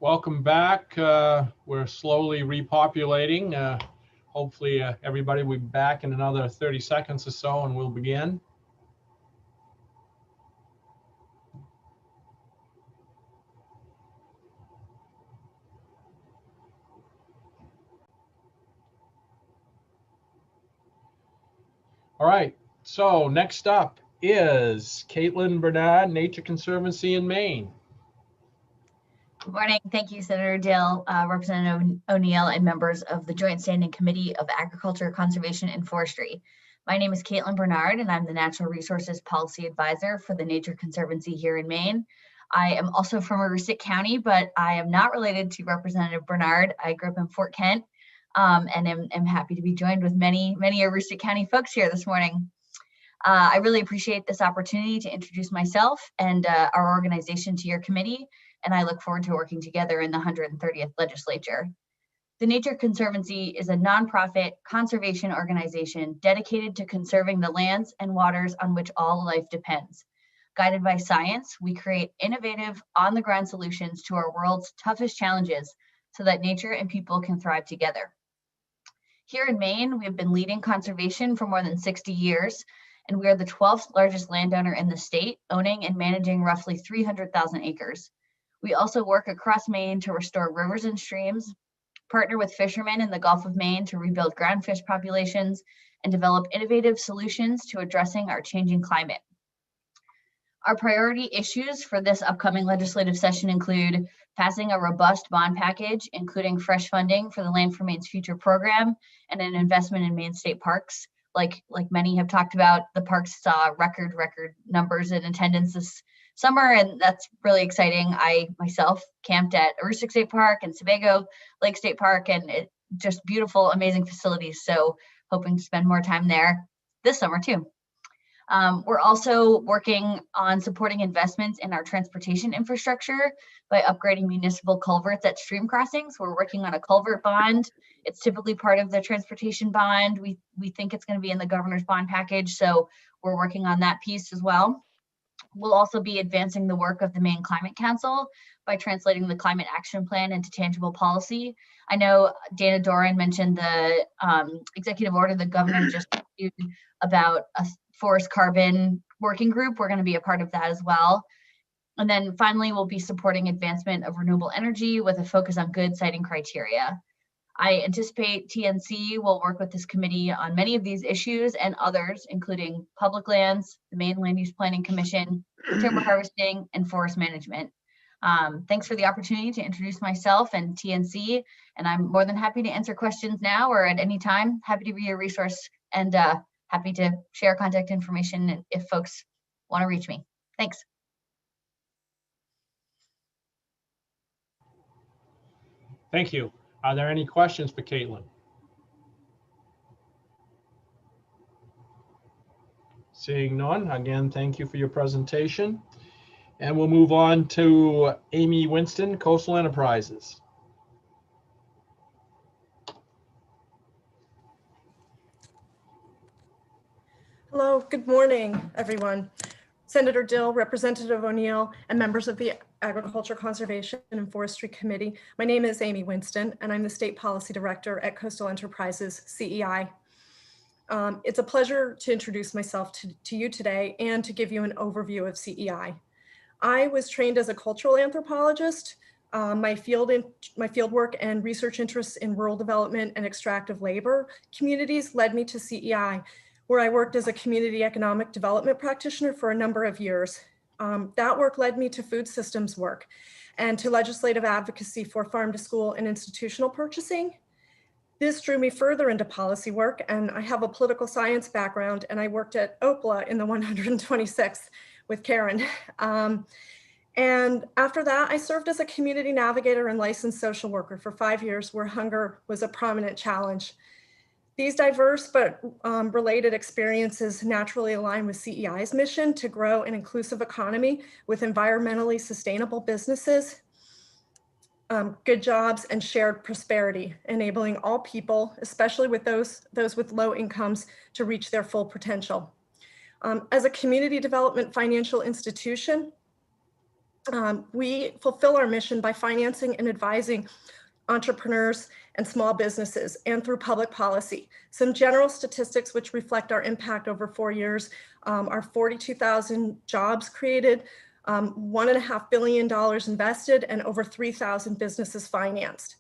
welcome back. We're slowly repopulating. Hopefully everybody will be back in another 30 seconds or so and we'll begin. All right, so next up is Caitlin Bernard, Nature Conservancy in Maine. Good morning. Thank you, Senator Dill, Representative O'Neill, and members of the Joint Standing Committee of Agriculture, Conservation, and Forestry. My name is Caitlin Bernard, and I'm the Natural Resources Policy Advisor for the Nature Conservancy here in Maine. I am also from Aroostook County, but I am not related to Representative Bernard. I grew up in Fort Kent, and am happy to be joined with many Aroostook County folks here this morning. I really appreciate this opportunity to introduce myself and our organization to your committee, and I look forward to working together in the 130th legislature. The Nature Conservancy is a nonprofit conservation organization dedicated to conserving the lands and waters on which all life depends. Guided by science, we create innovative, on-the-ground solutions to our world's toughest challenges so that nature and people can thrive together. Here in Maine, we have been leading conservation for more than 60 years, and we are the 12th largest landowner in the state, owning and managing roughly 300,000 acres. We also work across Maine to restore rivers and streams, partner with fishermen in the Gulf of Maine to rebuild groundfish populations, and develop innovative solutions to addressing our changing climate. Our priority issues for this upcoming legislative session include passing a robust bond package, including fresh funding for the Land for Maine's Future program and an investment in Maine state parks. Like many have talked about, the parks saw record numbers in attendance this summer, and that's really exciting. I myself camped at Aroostook State Park and Sebago Lake State Park, and just beautiful, amazing facilities. So hoping to spend more time there this summer too. We're also working on supporting investments in our transportation infrastructure by upgrading municipal culverts at stream crossings. We're working on a culvert bond. It's typically part of the transportation bond. We think it's going to be in the governor's bond package, so we're working on that piece as well. We'll also be advancing the work of the Maine Climate Council by translating the Climate Action Plan into tangible policy. I know Dana Doran mentioned the executive order the governor just issued about a forest carbon working group. We're going to be a part of that as well. And then finally, we'll be supporting advancement of renewable energy with a focus on good siting criteria. I anticipate TNC will work with this committee on many of these issues and others, including public lands, the Maine Land Use Planning Commission, timber harvesting, and forest management. Thanks for the opportunity to introduce myself and TNC, and I'm more than happy to answer questions now or at any time. Happy to be a resource and happy to share contact information if folks want to reach me. Thanks. Thank you. Are there any questions for Caitlin? Seeing none, again, thank you for your presentation. And we'll move on to Amy Winston, Coastal Enterprises. Hello, good morning, everyone. Senator Dill, Representative O'Neill, and members of the Agriculture, Conservation, and Forestry Committee. My name is Amy Winston, and I'm the State Policy Director at Coastal Enterprises, CEI. It's a pleasure to introduce myself to you today and to give you an overview of CEI. I was trained as a cultural anthropologist. My field work and research interests in rural development and extractive labor communities led me to CEI, where I worked as a community economic development practitioner for a number of years. That work led me to food systems work and to legislative advocacy for farm to school and institutional purchasing. This drew me further into policy work, and I have a political science background, and I worked at OPLA in the 126th with Karen. And after that, I served as a community navigator and licensed social worker for 5 years, where hunger was a prominent challenge. These diverse but related experiences naturally align with CEI's mission to grow an inclusive economy with environmentally sustainable businesses, good jobs, and shared prosperity, enabling all people, especially with those with low incomes, to reach their full potential. As a community development financial institution, We fulfill our mission by financing and advising entrepreneurs and small businesses and through public policy. Some general statistics which reflect our impact over 4 years are 42,000 jobs created, $1.5 billion invested, and over 3,000 businesses financed.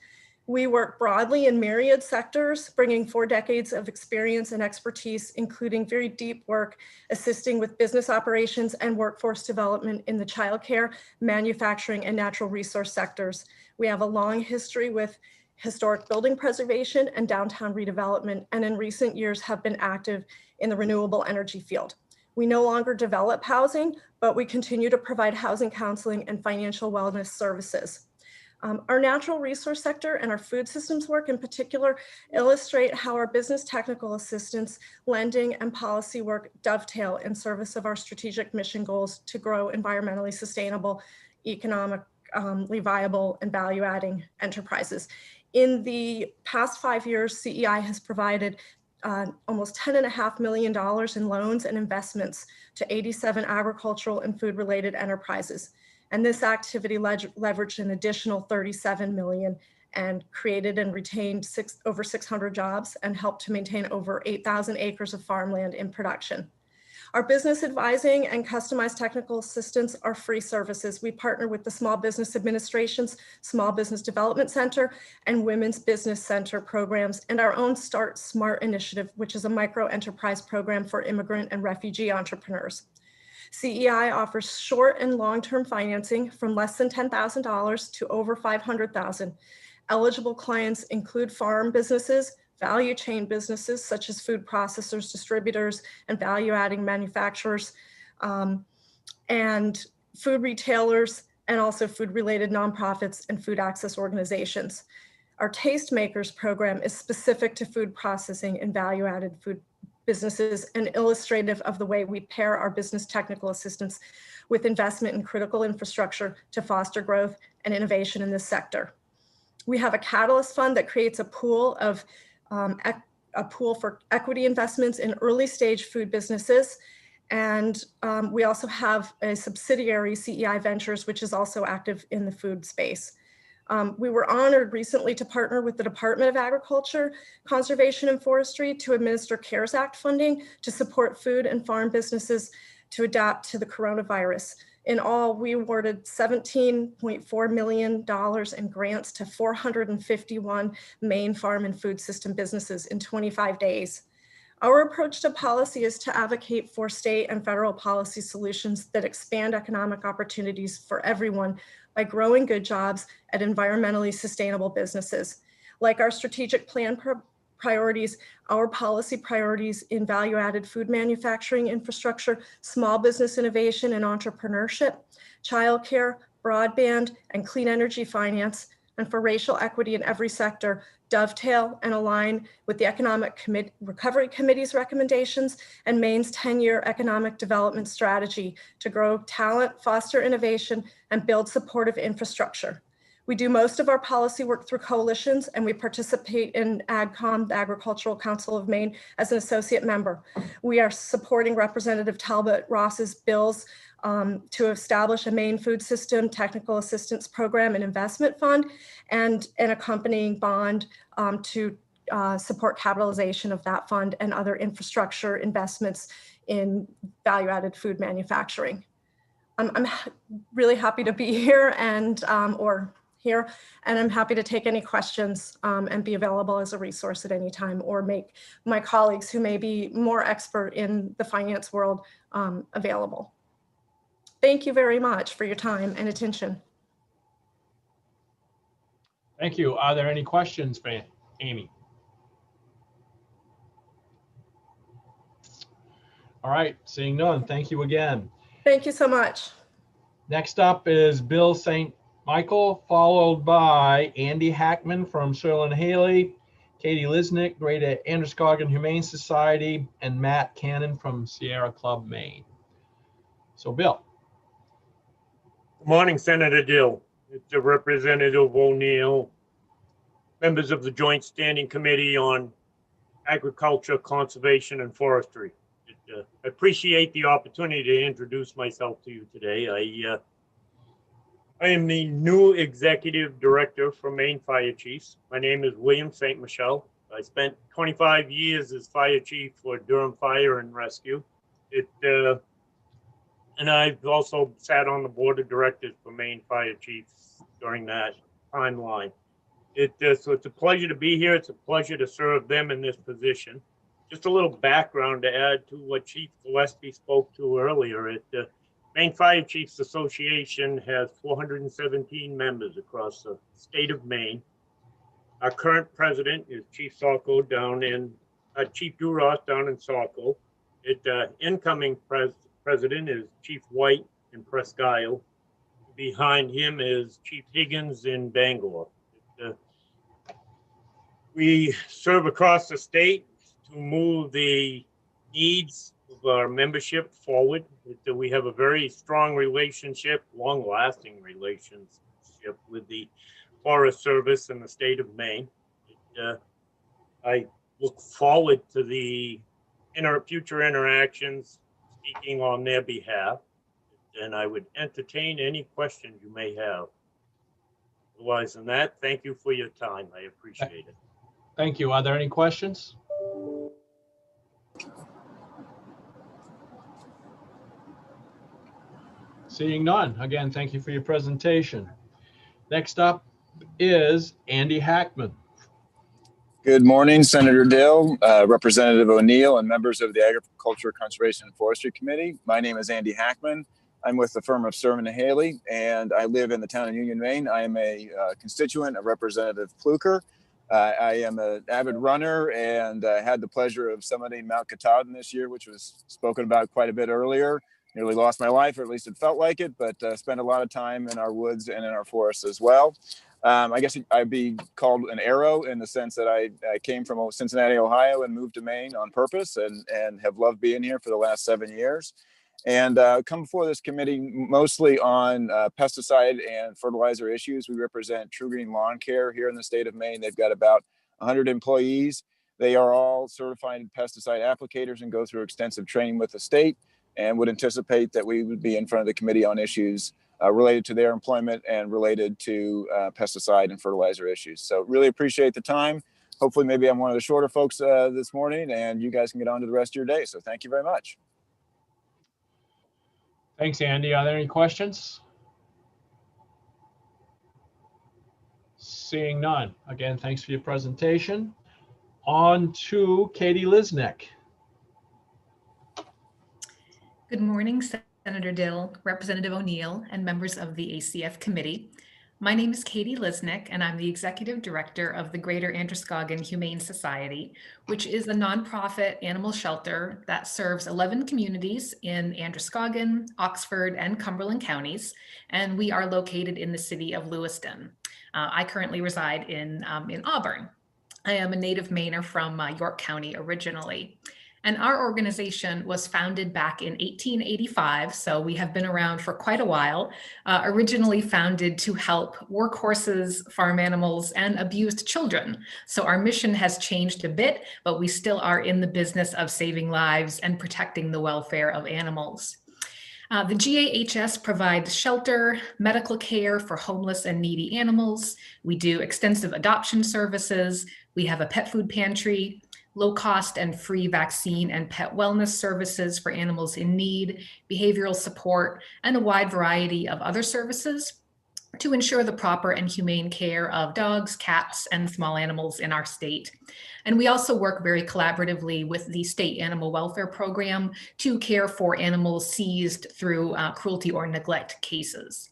We work broadly in myriad sectors, bringing 4 decades of experience and expertise, including very deep work assisting with business operations and workforce development in the childcare, manufacturing, and natural resource sectors. We have a long history with historic building preservation and downtown redevelopment, and in recent years have been active in the renewable energy field. We no longer develop housing, but we continue to provide housing counseling and financial wellness services. Our natural resource sector and our food systems work in particular illustrate how our business technical assistance, lending, and policy work dovetail in service of our strategic mission goals to grow environmentally sustainable, economically viable, and value-adding enterprises. In the past 5 years, CEI has provided almost $10.5 million in loans and investments to 87 agricultural and food-related enterprises. And this activity leveraged an additional $37 million and created and retained over 600 jobs and helped to maintain over 8,000 acres of farmland in production. Our business advising and customized technical assistance are free services. We partner with the Small Business Administration's Small Business Development Center and Women's Business Center programs, and our own Start Smart initiative, which is a micro enterprise program for immigrant and refugee entrepreneurs. CEI offers short and long-term financing from less than $10,000 to over $500,000. Eligible clients include farm businesses, value chain businesses such as food processors, distributors, and value-adding manufacturers, and food retailers, and also food-related nonprofits and food access organizations. Our Tastemakers program is specific to food processing and value-added food businesses and illustrative of the way we pair our business technical assistance with investment in critical infrastructure to foster growth and innovation in this sector. We have a Catalyst Fund that creates a pool for equity investments in early stage food businesses. And we also have a subsidiary, CEI Ventures, which is also active in the food space. We were honored recently to partner with the Department of Agriculture, Conservation and Forestry to administer CARES Act funding to support food and farm businesses to adapt to the coronavirus. In all, we awarded $17.4 million in grants to 451 Maine farm and food system businesses in 25 days. Our approach to policy is to advocate for state and federal policy solutions that expand economic opportunities for everyone by growing good jobs at environmentally sustainable businesses. Like our strategic plan priorities, our policy priorities in value-added food manufacturing infrastructure, small business innovation and entrepreneurship, childcare, broadband, and clean energy finance, and for racial equity in every sector, dovetail and align with the Economic Recovery Committee's recommendations and Maine's 10-year economic development strategy to grow talent, foster innovation, and build supportive infrastructure. We do most of our policy work through coalitions, and we participate in AgCom, the Agricultural Council of Maine, as an associate member. We are supporting Representative Talbot Ross's bills to establish a Maine food system technical assistance program and investment fund, and an accompanying bond to support capitalization of that fund and other infrastructure investments in value-added food manufacturing. I'm really happy to be here and I'm happy to take any questions and be available as a resource at any time, or make my colleagues who may be more expert in the finance world available. Thank you very much for your time and attention. Thank you. Are there any questions for Amy? All right, seeing none, thank you again. Thank you so much. Next up is Bill St. Michael, followed by Andy Hackman from Searle and Haley, Katie Lisnick, Greater Androscoggin Humane Society, and Matt Cannon from Sierra Club, Maine. So Bill. Good morning, Senator Dill. It's Representative O'Neill, members of the Joint Standing Committee on Agriculture, Conservation, and Forestry. I appreciate the opportunity to introduce myself to you today. I am the new executive director for Maine Fire Chiefs. My name is William St. Michel. I spent 25 years as fire chief for Durham Fire and Rescue. And I've also sat on the board of directors for Maine Fire Chiefs during that timeline. So it's a pleasure to be here. It's a pleasure to serve them in this position. Just a little background to add to what Chief Gillespie spoke to earlier. The Maine Fire Chiefs Association has 417 members across the state of Maine. Our current president is Chief Salko Chief Duras down in Salko. Incoming president is Chief White in Presque Isle. Behind him is Chief Higgins in Bangor. We serve across the state to move the needs of our membership forward. We have a very strong relationship, long-lasting relationship with the Forest Service in the state of Maine. I look forward to the future interactions, speaking on their behalf, and I would entertain any questions you may have. Otherwise than that, thank you for your time. I appreciate it. Thank you. Are there any questions? Seeing none. Again, thank you for your presentation. Next up is Andy Hackman. Good morning, Senator Dill, Representative O'Neill, and members of the Agriculture, Conservation, and Forestry Committee. My name is Andy Hackman. I'm with the firm of Sermon & Haley, and I live in the town of Union, Maine. I am a constituent of Representative Pluker. I am an avid runner and had the pleasure of summiting Mount Katahdin this year, which was spoken about quite a bit earlier. Nearly lost my life, or at least it felt like it, but spent a lot of time in our woods and in our forests as well. I guess I'd be called an arrow in the sense that I came from Cincinnati, Ohio, and moved to Maine on purpose, and have loved being here for the last 7 years. And come before this committee mostly on pesticide and fertilizer issues. We represent True Green Lawn Care here in the state of Maine. They've got about 100 employees. They are all certified pesticide applicators and go through extensive training with the state, and would anticipate that we would be in front of the committee on issues related to their employment and related to pesticide and fertilizer issues. So really appreciate the time. Hopefully maybe I'm one of the shorter folks this morning, and you guys can get on to the rest of your day. So thank you very much. Thanks, Andy. Are there any questions? Seeing none. Again, thanks for your presentation. On to Katie Lisnick. Good morning, Senator Dill, Representative O'Neill, and members of the ACF committee. My name is Katie Lisnick, and I'm the Executive Director of the Greater Androscoggin Humane Society, which is a nonprofit animal shelter that serves 11 communities in Androscoggin, Oxford, and Cumberland counties, and we are located in the city of Lewiston. I currently reside in Auburn. I am a native Mainer from York County originally. And our organization was founded back in 1885, so we have been around for quite a while, originally founded to help workhorses, farm animals, and abused children. So our mission has changed a bit, but we still are in the business of saving lives and protecting the welfare of animals. The GAHS provides shelter, medical care for homeless and needy animals. We do extensive adoption services. We have a pet food pantry, low-cost and free vaccine and pet wellness services for animals in need, behavioral support, and a wide variety of other services to ensure the proper and humane care of dogs, cats, and small animals in our state. And we also work very collaboratively with the State Animal Welfare Program to care for animals seized through cruelty or neglect cases.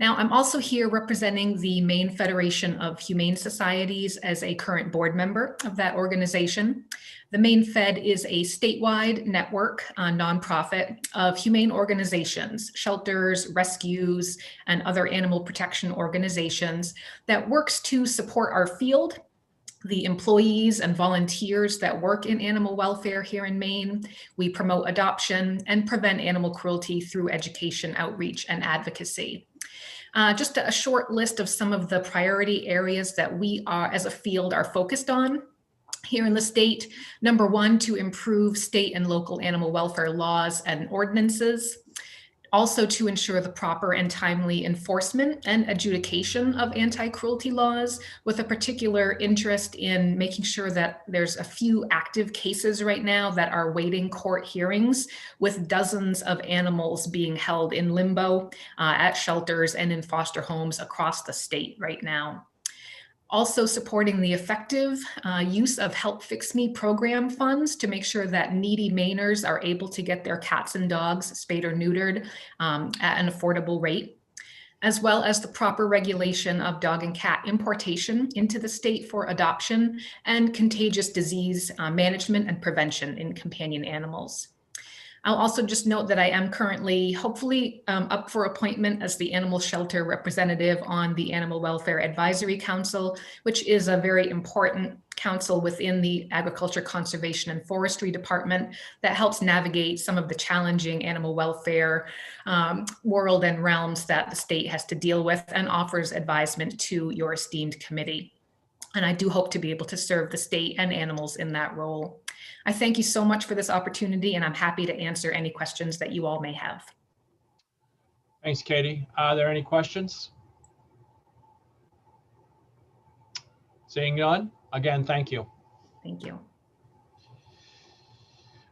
Now, I'm also here representing the Maine Federation of Humane Societies as a current board member of that organization. The Maine Fed is a statewide network, nonprofit of humane organizations, shelters, rescues, and other animal protection organizations that works to support our field, the employees and volunteers that work in animal welfare here in Maine. We promote adoption and prevent animal cruelty through education, outreach, and advocacy. Just a short list of some of the priority areas that we are, as a field, are focused on here in the state. Number one, to improve state and local animal welfare laws and ordinances. Also to ensure the proper and timely enforcement and adjudication of anti-cruelty laws, with a particular interest in making sure that there's a few active cases right now that are waiting court hearings, with dozens of animals being held in limbo at shelters and in foster homes across the state right now. Also supporting the effective use of Help Fix Me program funds to make sure that needy Mainers are able to get their cats and dogs spayed or neutered at an affordable rate, as well as the proper regulation of dog and cat importation into the state for adoption and contagious disease management and prevention in companion animals. I'll also just note that I am currently, hopefully, up for appointment as the animal shelter representative on the Animal Welfare Advisory Council, which is a very important council within the Agriculture, Conservation, and Forestry Department that helps navigate some of the challenging animal welfare world and realms that the state has to deal with, and offers advisement to your esteemed committee. And I do hope to be able to serve the state and animals in that role. I thank you so much for this opportunity, and I'm happy to answer any questions that you all may have. Thanks, Katie. Are there any questions? Seeing none, again, thank you. Thank you.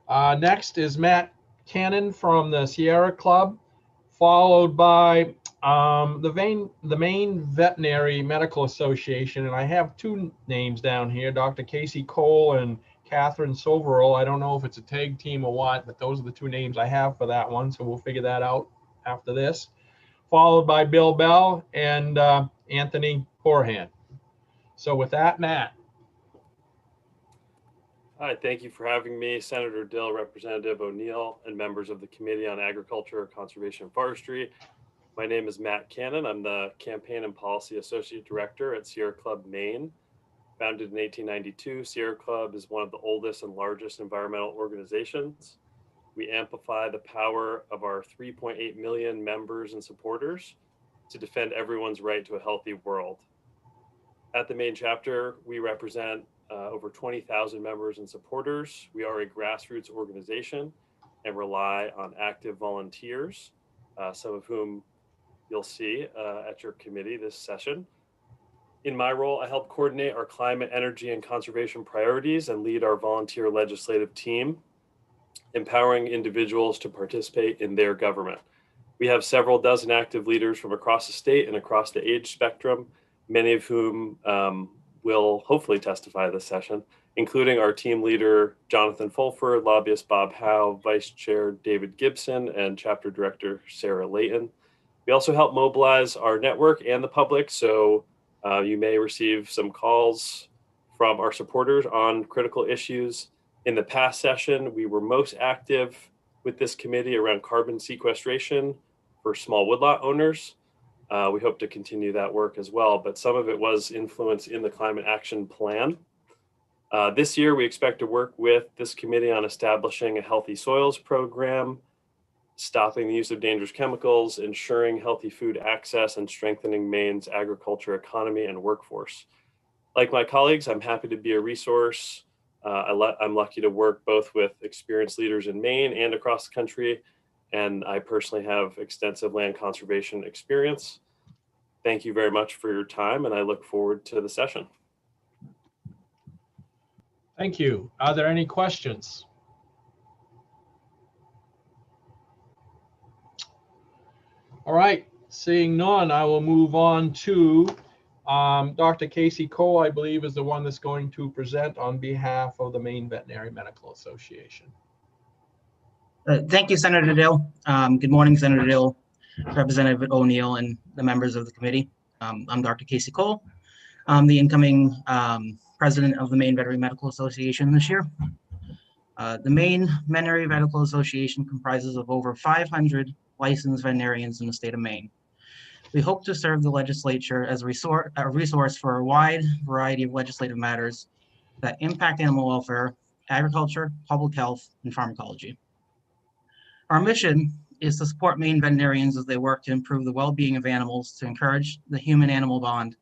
Next is Matt Cannon from the Sierra Club, followed by the Maine Veterinary Medical Association. And I have two names down here, Dr. Casey Cole and Catherine Soverall. I don't know if it's a tag team or what, but those are the two names I have for that one. So we'll figure that out after this. Followed by Bill Bell and Anthony Corhan. So with that, Matt. Hi, thank you for having me, Senator Dill, Representative O'Neill, and members of the Committee on Agriculture, Conservation, and Forestry. My name is Matt Cannon. I'm the Campaign and Policy Associate Director at Sierra Club, Maine. Founded in 1892, Sierra Club is one of the oldest and largest environmental organizations. We amplify the power of our 3.8 million members and supporters to defend everyone's right to a healthy world. At the Maine chapter, we represent over 20,000 members and supporters. We are a grassroots organization and rely on active volunteers, some of whom you'll see at your committee this session. In my role, I help coordinate our climate, energy, and conservation priorities and lead our volunteer legislative team, empowering individuals to participate in their government. We have several dozen active leaders from across the state and across the age spectrum, many of whom will hopefully testify this session, including our team leader, Jonathan Fulford, lobbyist Bob Howe, Vice Chair David Gibson, and Chapter Director Sarah Layton. We also help mobilize our network and the public, so you may receive some calls from our supporters on critical issues. In the past session, we were most active with this committee around carbon sequestration for small woodlot owners. We hope to continue that work as well, but some of it was influenced in the Climate Action Plan. This year, we expect to work with this committee on establishing a healthy soils program, stopping the use of dangerous chemicals, ensuring healthy food access, and strengthening Maine's agriculture economy and workforce. Like my colleagues, I'm happy to be a resource. I'm lucky to work both with experienced leaders in Maine and across the country, and I personally have extensive land conservation experience. Thank you very much for your time, and I look forward to the session. Thank you. Are there any questions? All right, seeing none, I will move on to Dr. Casey Cole, I believe, is the one that's going to present on behalf of the Maine Veterinary Medical Association. Thank you, Senator Dill. Good morning, Senator Dill, Representative O'Neill, and the members of the committee. I'm Dr. Casey Cole. I'm the incoming president of the Maine Veterinary Medical Association this year. The Maine Veterinary Medical Association comprises of over 500 licensed veterinarians in the state of Maine. We hope to serve the legislature as a resource for a wide variety of legislative matters that impact animal welfare, agriculture, public health, and pharmacology. Our mission is to support Maine veterinarians as they work to improve the well-being of animals, to encourage the human-animal bond,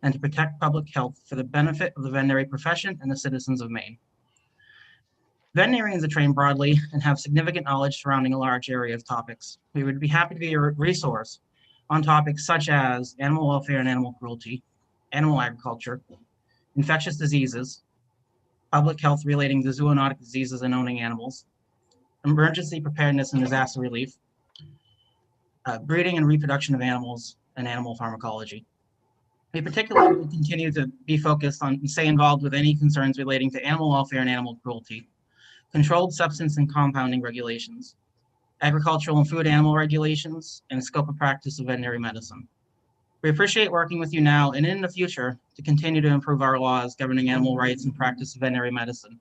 and to protect public health for the benefit of the veterinary profession and the citizens of Maine. Veterinarians are trained broadly and have significant knowledge surrounding a large area of topics. We would be happy to be a resource on topics such as animal welfare and animal cruelty, animal agriculture, infectious diseases, public health relating to zoonotic diseases and owning animals, emergency preparedness and disaster relief, breeding and reproduction of animals, and animal pharmacology. We particularly will continue to be focused on and stay involved with any concerns relating to animal welfare and animal cruelty, controlled substance and compounding regulations, agricultural and food animal regulations, and scope of practice of veterinary medicine. We appreciate working with you now and in the future to continue to improve our laws governing animal rights and practice of veterinary medicine.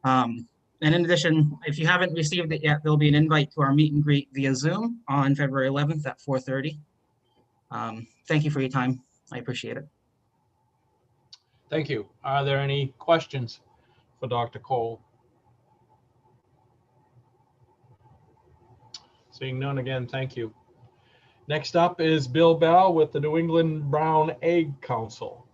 And in addition, if you haven't received it yet, there'll be an invite to our meet and greet via Zoom on February 11th at 4:30. Thank you for your time. I appreciate it. Thank you. Are there any questions for Dr. Cole? Seeing none, again, thank you. Next up is Bill Bell with the New England Brown Egg Council.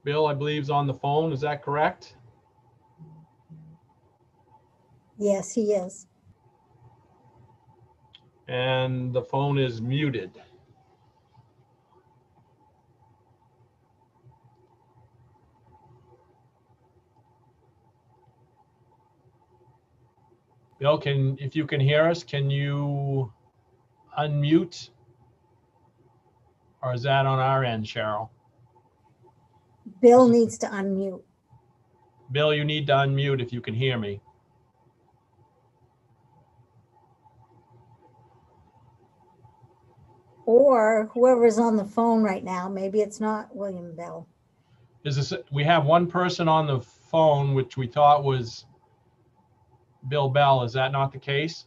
Bill, I believe, is on the phone. Is that correct? Yes, he is. And the phone is muted. Bill, if you can hear us, can you unmute? Or is that on our end, Cheryl? Bill needs to unmute. Bill, you need to unmute if you can hear me. Or whoever's on the phone right now, maybe it's not William Bell. We have one person on the phone, which we thought was Bill Bell. Is that not the case?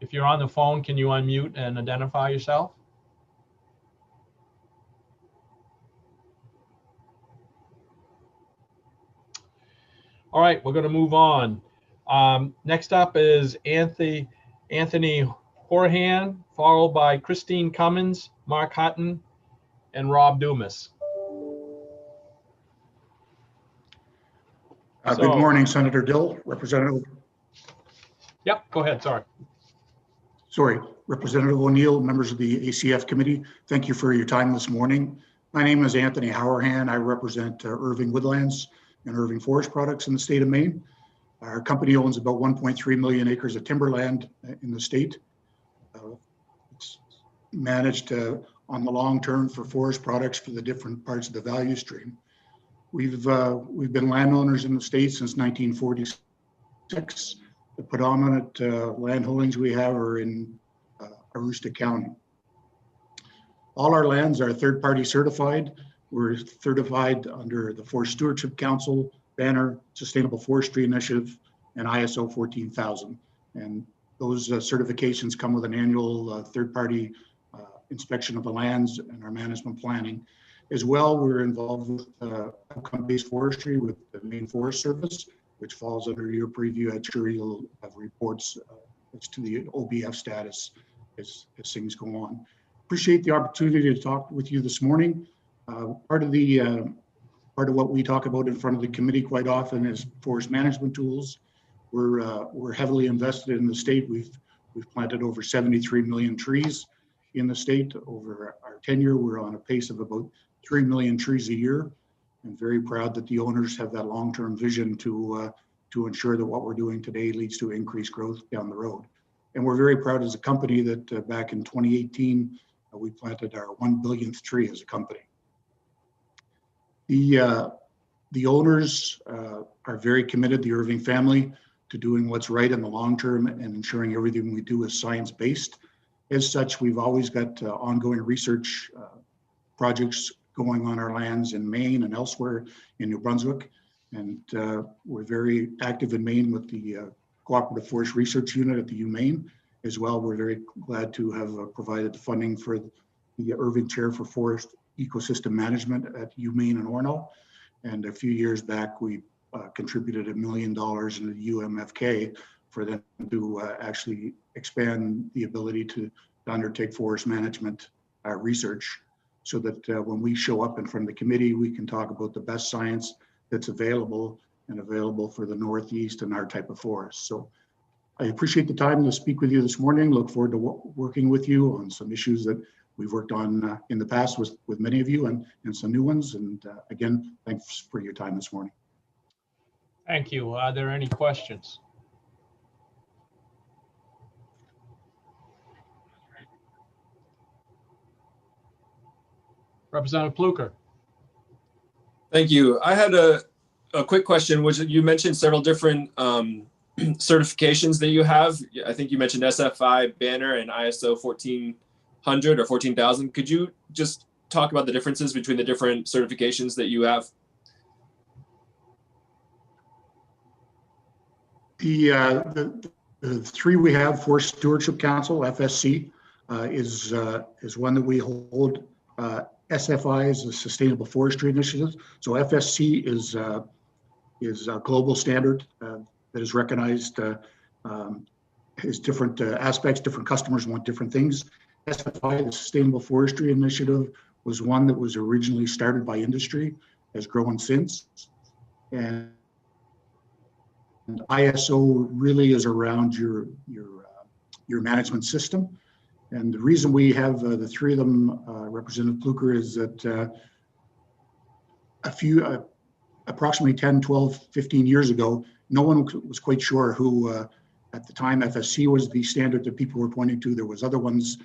If you're on the phone, can you unmute and identify yourself? All right, we're going to move on. Next up is Anthony Horahan, followed by Christine Cummins, Mark Hutton, and Rob Dumas. Good morning, Senator Dill, Representative. Yep, go ahead, Sorry, Representative O'Neill, members of the ACF committee. Thank you for your time this morning. My name is Anthony Howerhan. I represent Irving Woodlands and Irving Forest Products in the state of Maine. Our company owns about 1.3 million acres of timberland in the state. It's managed on the long term for forest products for the different parts of the value stream. We've been landowners in the state since 1946. The predominant land holdings we have are in Aroostook County. All our lands are third-party certified. We're certified under the Forest Stewardship Council banner, Sustainable Forestry Initiative, and ISO 14000. And those certifications come with an annual third-party inspection of the lands and our management planning. As well, we're involved with outcome-based forestry with the Maine Forest Service, which falls under your preview. I'm sure you'll have reports as to the OBF status as things go on. Appreciate the opportunity to talk with you this morning. Part of what we talk about in front of the committee quite often is forest management tools. We're heavily invested in the state. We've planted over 73 million trees in the state. Over our tenure, we're on a pace of about 3 million trees a year. I'm very proud that the owners have that long-term vision to ensure that what we're doing today leads to increased growth down the road. And we're very proud as a company that back in 2018, we planted our 1 billionth tree as a company. The owners are very committed, the Irving family, to doing what's right in the long term and ensuring everything we do is science-based. As such, we've always got ongoing research projects going on our lands in Maine and elsewhere in New Brunswick. And we're very active in Maine with the Cooperative Forest Research Unit at the UMaine. As well, we're very glad to have provided the funding for the Irving Chair for Forest Ecosystem Management at UMaine and Orono. And a few years back, we contributed $1 million into the UMFK for them to actually expand the ability to undertake forest management research. so that when we show up in front of the committee, we can talk about the best science that's available and available for the Northeast and our type of forest. So I appreciate the time to speak with you this morning. Look forward to working with you on some issues that we've worked on in the past with many of you and some new ones. And again, thanks for your time this morning. Thank you. Are there any questions? Representative Pluker. Thank you. I had a quick question, which you mentioned several different certifications that you have. I think you mentioned SFI banner and ISO 1400 or 14,000. Could you just talk about the differences between the different certifications that you have? The three we have: Forest Stewardship Council, FSC, is one that we hold. SFI is a Sustainable Forestry Initiative. So FSC is a global standard that is recognized as different aspects. Different customers want different things. SFI, the Sustainable Forestry Initiative, was one that was originally started by industry, has grown since, and ISO really is around your management system. And the reason we have the three of them, Representative Pluker, is that approximately 10, 12, 15 years ago, no one was quite sure who, at the time, FSC was the standard that people were pointing to. There was other ones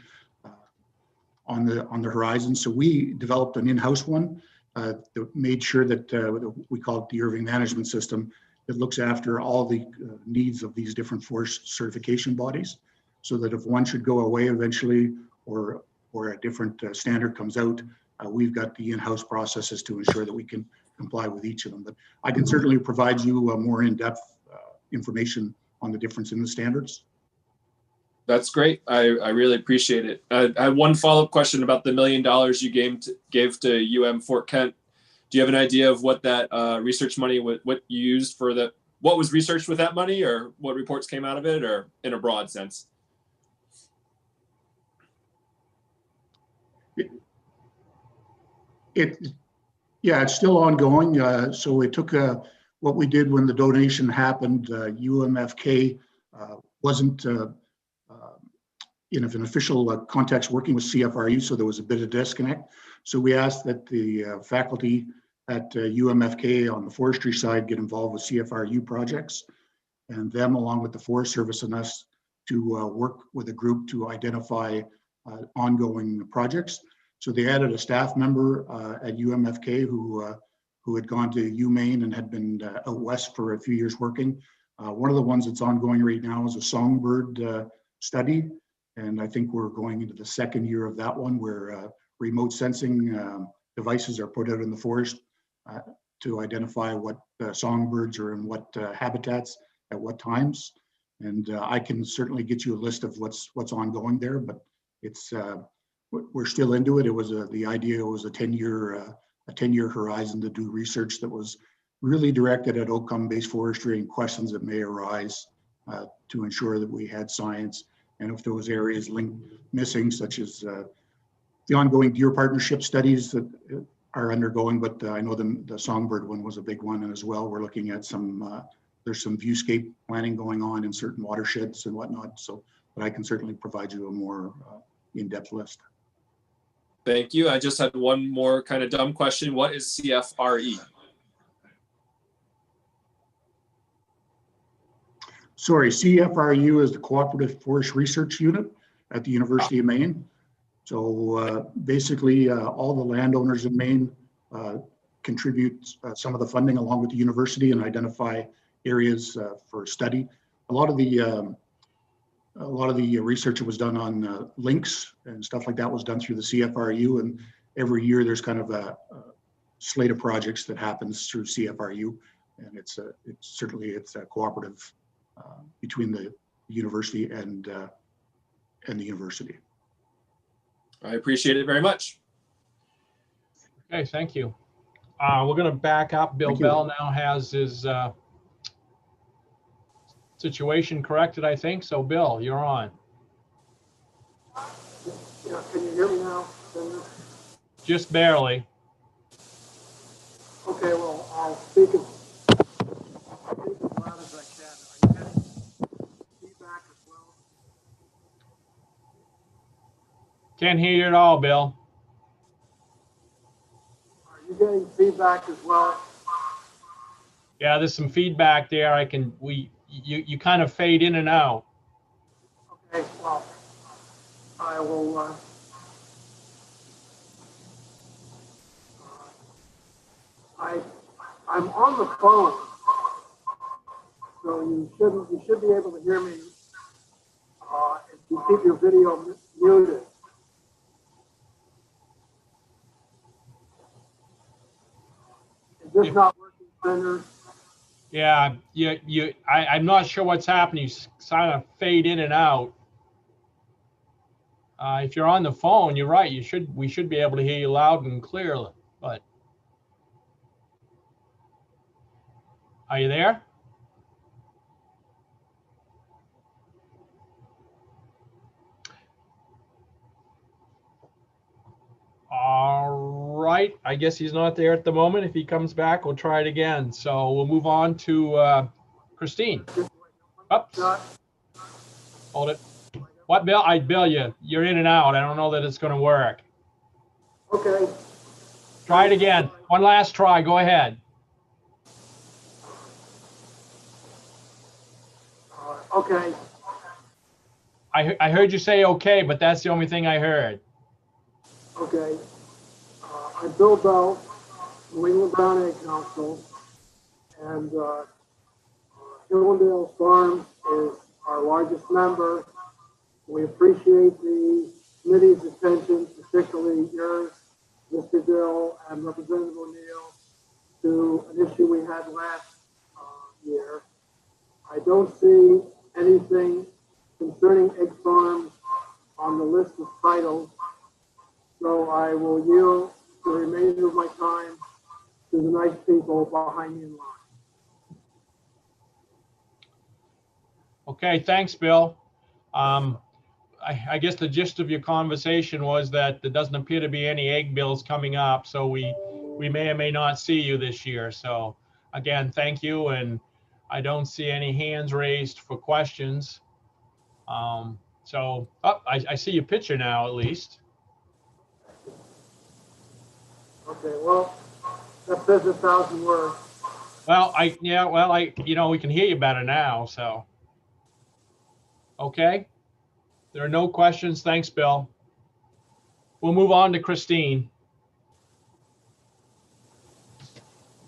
on the horizon. So we developed an in-house one that made sure that we call it the Irving Management System, that looks after all the needs of these different forest certification bodies, so that if one should go away eventually or a different standard comes out, we've got the in-house processes to ensure that we can comply with each of them. But I can certainly provide you more in-depth information on the difference in the standards. That's great. I really appreciate it. I have one follow-up question about the $1 million you gave to Fort Kent. Do you have an idea of what that research money, what you used for what was researched with that money, or what reports came out of it, or in a broad sense? It's still ongoing. So it took what we did when the donation happened. UMFK wasn't in an official context working with CFRU, so there was a bit of disconnect. So we asked that the faculty at UMFK on the forestry side get involved with CFRU projects, and them, along with the Forest Service and us, to work with a group to identify ongoing projects. So they added a staff member at UMFK who had gone to UMaine and had been out west for a few years working. One of the ones that's ongoing right now is a songbird study, and I think we're going into the second year of that one, where remote sensing devices are put out in the forest to identify what songbirds are in what habitats at what times. And I can certainly get you a list of what's ongoing there, but it's we're still into it. It was the idea was a 10-year horizon to do research that was really directed at outcome-based forestry and questions that may arise to ensure that we had science. And if there was areas missing, such as the ongoing deer partnership studies that are undergoing, but I know the songbird one was a big one as well. We're looking at there's some viewscape planning going on in certain watersheds and whatnot. So, but I can certainly provide you a more in-depth list. Thank you. I just had one more kind of dumb question. What is CFRE? Sorry, CFRU is the Cooperative Forest Research Unit at the University of Maine. So basically, all the landowners in Maine contribute some of the funding along with the university and identify areas for study. A lot of the research that was done on links and stuff like that was done through the CFRU, and every year there's kind of a slate of projects that happens through CFRU, and it's certainly a cooperative between the university and the university. I appreciate it very much. Okay, thank you. We're going to back up. Bill Bell now has his situation corrected, I think. So, Bill, you're on. Yeah, can you hear me now? Just barely. Okay, well, I'll speak as loud as I can. Are you getting feedback as well? Can't hear you at all, Bill. Are you getting feedback as well? Yeah, there's some feedback there. You kind of fade in and out. Okay, well, I will, I'm on the phone, so you should be able to hear me if you keep your video muted. Is this not working, Senator? Yeah, I'm not sure what's happening. You kind of fade in and out. If you're on the phone, you're right. We should be able to hear you loud and clear. But are you there? All right. I guess he's not there at the moment. If he comes back, we'll try it again. So we'll move on to Christine. Oops. Hold it. What, Bill? Bill, you're in and out. I don't know that it's going to work. Okay. Try it again. One last try. Go ahead. Okay. I heard you say okay, but that's the only thing I heard. Okay. I'm Bill Bell, New England Brown Egg Council, and Hillendale Farms is our largest member. We appreciate the committee's attention, particularly yours, Mr. Dill, and Representative O'Neill, to an issue we had last year. I don't see anything concerning egg farms on the list of titles, so I will yield the remainder of my time to the nice people behind me in line. Okay, thanks, Bill. I guess the gist of your conversation was that there doesn't appear to be any egg bills coming up, so we may or may not see you this year. So again, thank you, and I don't see any hands raised for questions. I see your picture now, at least. Okay, well, that says 1,000 words. Well, we can hear you better now, so. Okay, there are no questions. Thanks, Bill. We'll move on to Christine.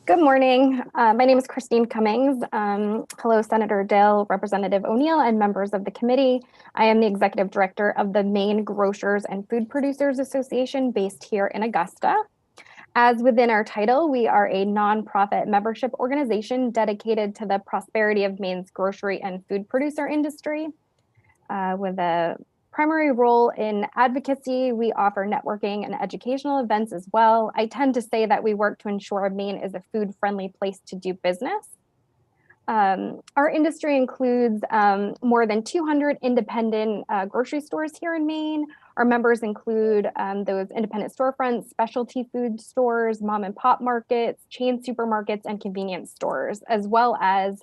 Good morning. My name is Christine Cummings. Hello, Senator Dill, Representative O'Neill, and members of the committee. I am the executive director of the Maine Grocers and Food Producers Association based here in Augusta. As within our title, we are a nonprofit membership organization dedicated to the prosperity of Maine's grocery and food producer industry. With a primary role in advocacy, we offer networking and educational events as well. I tend to say that we work to ensure Maine is a food-friendly place to do business. Our industry includes more than 200 independent grocery stores here in Maine. Our members include those independent storefronts, specialty food stores, mom and pop markets, chain supermarkets, and convenience stores, as well as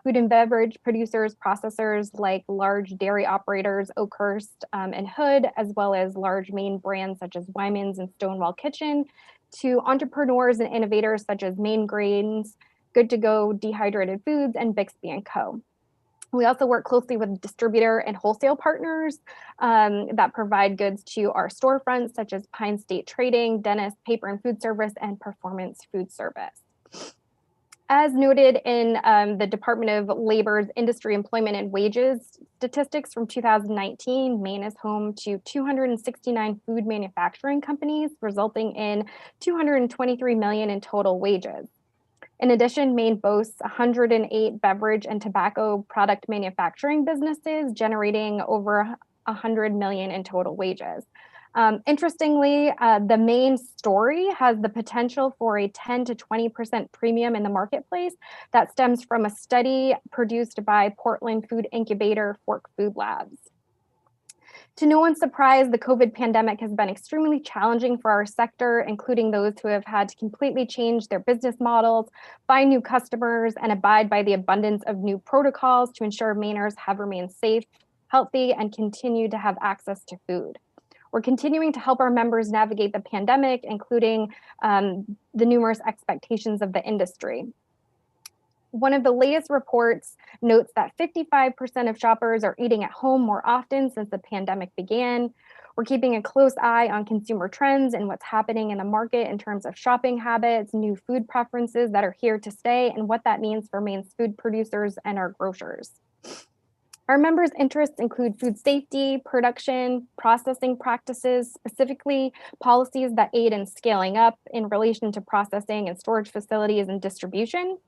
food and beverage producers, processors like large dairy operators, Oakhurst and Hood, as well as large Maine brands such as Wyman's and Stonewall Kitchen, to entrepreneurs and innovators such as Maine Grains, Good to Go Dehydrated Foods, and Bixby & Co. We also work closely with distributor and wholesale partners that provide goods to our storefronts, such as Pine State Trading, Dennis Paper and Food Service, and Performance Food Service. As noted in the Department of Labor's Industry Employment and Wages statistics from 2019, Maine is home to 269 food manufacturing companies, resulting in $223 million in total wages. In addition, Maine boasts 108 beverage and tobacco product manufacturing businesses, generating over $100 million in total wages. Interestingly, the Maine story has the potential for a 10 to 20% premium in the marketplace that stems from a study produced by Portland food incubator Fork Food Labs. To no one's surprise, the COVID pandemic has been extremely challenging for our sector, including those who have had to completely change their business models, find new customers, and abide by the abundance of new protocols to ensure Mainers have remained safe, healthy, and continue to have access to food. We're continuing to help our members navigate the pandemic, including the numerous expectations of the industry. One of the latest reports notes that 55% of shoppers are eating at home more often since the pandemic began. We're keeping a close eye on consumer trends and what's happening in the market in terms of shopping habits, new food preferences that are here to stay, and what that means for Maine's food producers and our grocers. Our members' interests include food safety, production, processing practices, specifically policies that aid in scaling up in relation to processing and storage facilities and distribution.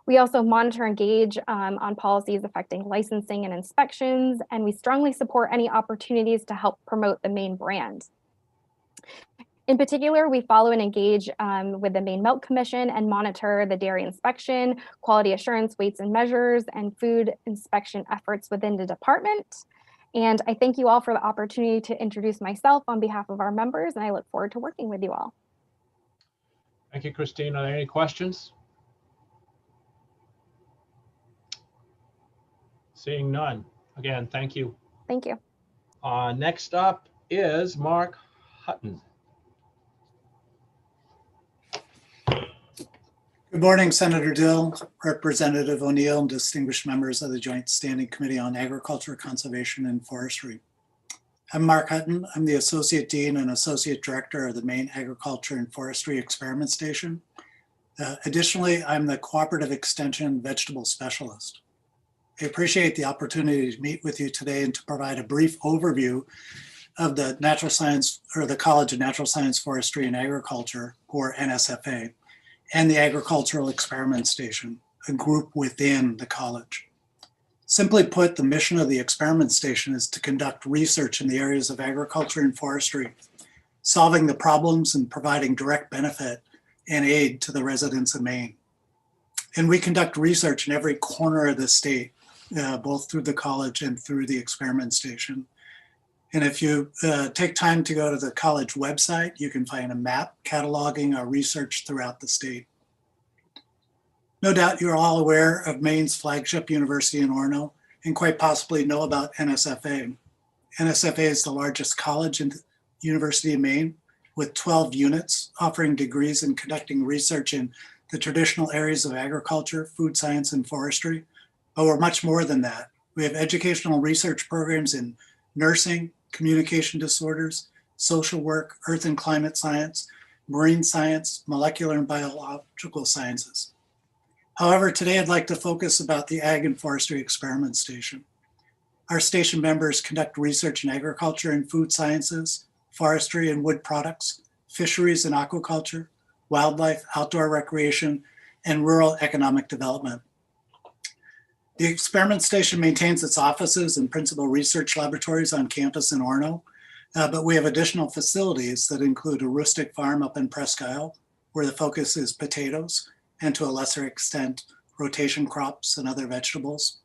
We also monitor and engage on policies affecting licensing and inspections, and we strongly support any opportunities to help promote the Maine brand. In particular, we follow and engage with the Maine Milk Commission and monitor the dairy inspection, quality assurance, weights and measures, and food inspection efforts within the department. And I thank you all for the opportunity to introduce myself on behalf of our members, and I look forward to working with you all. Thank you, Christine. Are there any questions? Seeing none. Again, thank you. Thank you. Next up is Mark Hutton. Good morning, Senator Dill, Representative O'Neill, and distinguished members of the Joint Standing Committee on Agriculture, Conservation, and Forestry. I'm Mark Hutton. I'm the Associate Dean and Associate Director of the Maine Agriculture and Forestry Experiment Station. Additionally, I'm the Cooperative Extension Vegetable Specialist. I appreciate the opportunity to meet with you today and to provide a brief overview of the Natural Science, or the College of Natural Science, Forestry, and Agriculture, or NSFA, and the Agricultural Experiment Station, a group within the college. Simply put, the mission of the Experiment Station is to conduct research in the areas of agriculture and forestry, solving the problems and providing direct benefit and aid to the residents of Maine. And we conduct research in every corner of the state, both through the college and through the Experiment Station. And if you take time to go to the college website, you can find a map cataloging our research throughout the state. No doubt you're all aware of Maine's flagship university in Orono, and quite possibly know about NSFA. NSFA is the largest college in the University of Maine, with 12 units offering degrees and conducting research in the traditional areas of agriculture, food science, and forestry. But we're much more than that. We have educational research programs in nursing, communication disorders, social work, earth and climate science, marine science, molecular and biological sciences. However, today I'd like to focus about the Ag and Forestry Experiment Station. Our station members conduct research in agriculture and food sciences, forestry and wood products, fisheries and aquaculture, wildlife, outdoor recreation, and rural economic development. The Experiment Station maintains its offices and principal research laboratories on campus in Orono, but we have additional facilities that include a rustic farm up in Presque Isle, where the focus is potatoes, and to a lesser extent, rotation crops and other vegetables.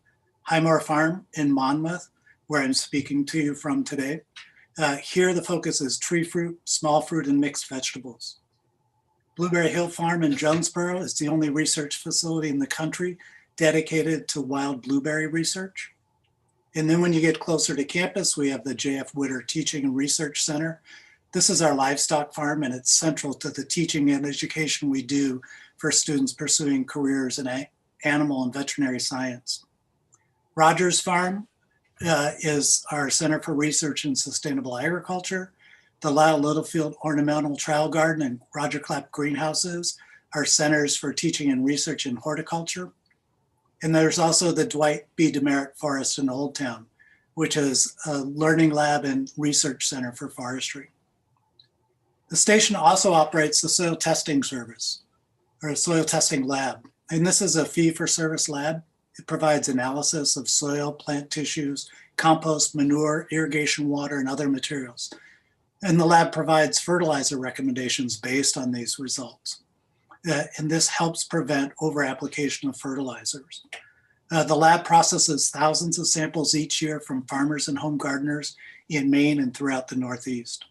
Highmore Farm in Monmouth, where I'm speaking to you from today. Here the focus is tree fruit, small fruit, and mixed vegetables. Blueberry Hill Farm in Jonesboro is the only research facility in the country dedicated to wild blueberry research. And then when you get closer to campus, we have the J.F. Witter Teaching and Research Center. This is our livestock farm, and it's central to the teaching and education we do for students pursuing careers in animal and veterinary science. Rogers Farm is our Center for Research in Sustainable Agriculture. The Lyle Littlefield Ornamental Trial Garden and Roger Clapp Greenhouses are centers for teaching and research in horticulture. And there's also the Dwight B. Demerit Forest in Old Town, which is a learning lab and research center for forestry. The station also operates the soil testing service, or a soil testing lab. And this is a fee-for-service lab. It provides analysis of soil, plant tissues, compost, manure, irrigation water, and other materials. And the lab provides fertilizer recommendations based on these results. And this helps prevent over-application of fertilizers. The lab processes thousands of samples each year from farmers and home gardeners in Maine and throughout the Northeast.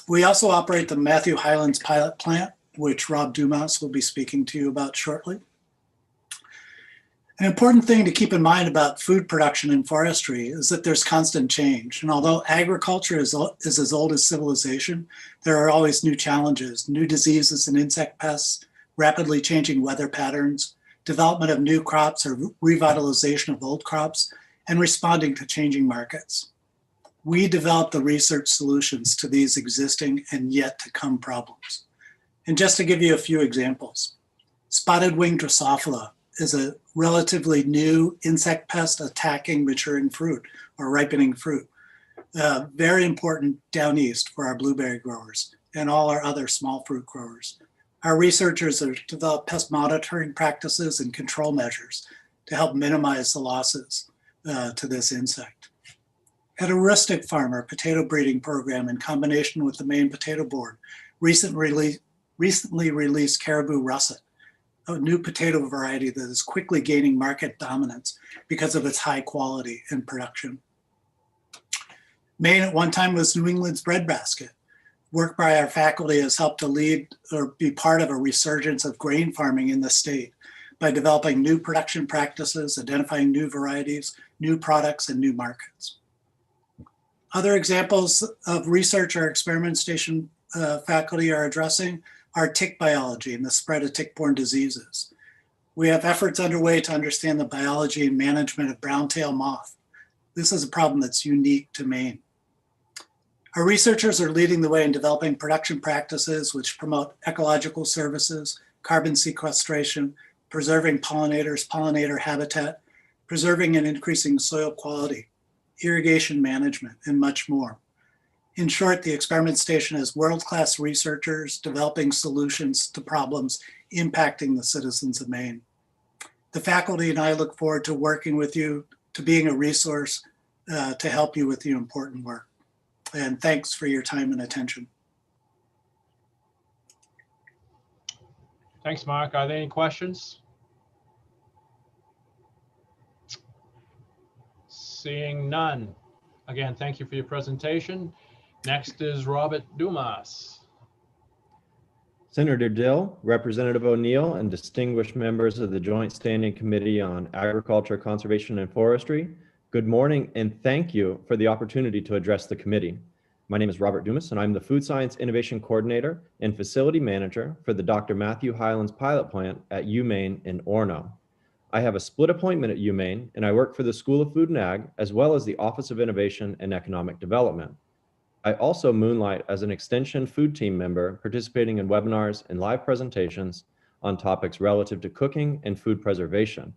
We also operate the Matthew Highlands pilot plant, which Rob Dumas will be speaking to you about shortly. An important thing to keep in mind about food production and forestry is that there's constant change. And although agriculture is as old as civilization, there are always new challenges, new diseases and insect pests, rapidly changing weather patterns, development of new crops or revitalization of old crops, and responding to changing markets. We develop the research solutions to these existing and yet to come problems. And just to give you a few examples, spotted wing Drosophila is a relatively new insect pest attacking maturing fruit or ripening fruit. Very important down east for our blueberry growers and all our other small fruit growers. Our researchers have developed pest monitoring practices and control measures to help minimize the losses to this insect. At a rustic farmer potato breeding program in combination with the Maine Potato Board, recently released Caribou Russet, a new potato variety that is quickly gaining market dominance because of its high quality and production. Maine at one time was New England's breadbasket. Work by our faculty has helped to lead or be part of a resurgence of grain farming in the state by developing new production practices, identifying new varieties, new products, and new markets. Other examples of research our experimentation faculty are addressing are tick biology and the spread of tick-borne diseases. We have efforts underway to understand the biology and management of brown-tail moth. This is a problem that's unique to Maine. Our researchers are leading the way in developing production practices which promote ecological services, carbon sequestration, preserving pollinators, pollinator habitat, preserving and increasing soil quality, irrigation management, and much more. In short, the experiment station has world-class researchers developing solutions to problems impacting the citizens of Maine. The faculty and I look forward to working with you, to being a resource to help you with your important work. And thanks for your time and attention. Thanks, Mark. Are there any questions? Seeing none. Again, thank you for your presentation. Next is Robert Dumas. Senator Dill, Representative O'Neill, and distinguished members of the Joint Standing Committee on Agriculture, Conservation, and Forestry, good morning and thank you for the opportunity to address the committee. My name is Robert Dumas and I'm the Food Science Innovation Coordinator and Facility Manager for the Dr. Matthew Highlands Pilot Plant at UMaine in Orono. I have a split appointment at UMaine and I work for the School of Food and Ag as well as the Office of Innovation and Economic Development. I also moonlight as an extension food team member, participating in webinars and live presentations on topics relative to cooking and food preservation.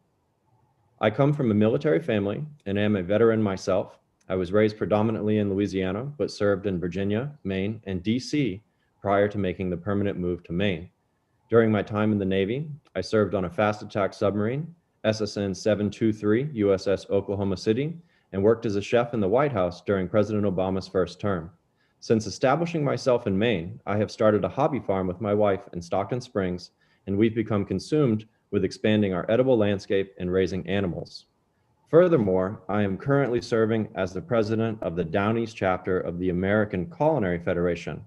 I come from a military family and am a veteran myself. I was raised predominantly in Louisiana, but served in Virginia, Maine, and DC prior to making the permanent move to Maine. During my time in the Navy, I served on a fast attack submarine, SSN 723 USS Oklahoma City, and worked as a chef in the White House during President Obama's first term. Since establishing myself in Maine, I have started a hobby farm with my wife in Stockton Springs, and we've become consumed with expanding our edible landscape and raising animals. Furthermore, I am currently serving as the president of the Down East chapter of the American Culinary Federation.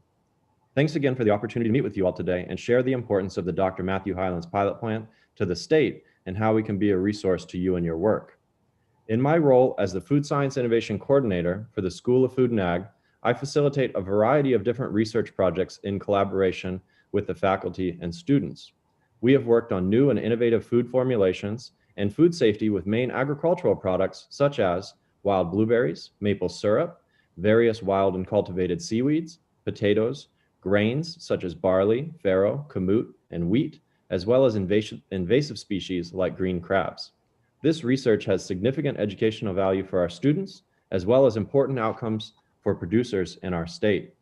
Thanks again for the opportunity to meet with you all today and share the importance of the Dr. Matthew Highlands Pilot Plant to the state and how we can be a resource to you and your work. In my role as the Food Science Innovation Coordinator for the School of Food and Ag, I facilitate a variety of different research projects in collaboration with the faculty and students. We have worked on new and innovative food formulations and food safety with Maine agricultural products such as wild blueberries, maple syrup, various wild and cultivated seaweeds, potatoes, grains such as barley, farro, kamut, and wheat, as well as invasive species like green crabs. This research has significant educational value for our students, as well as important outcomes for producers in our state.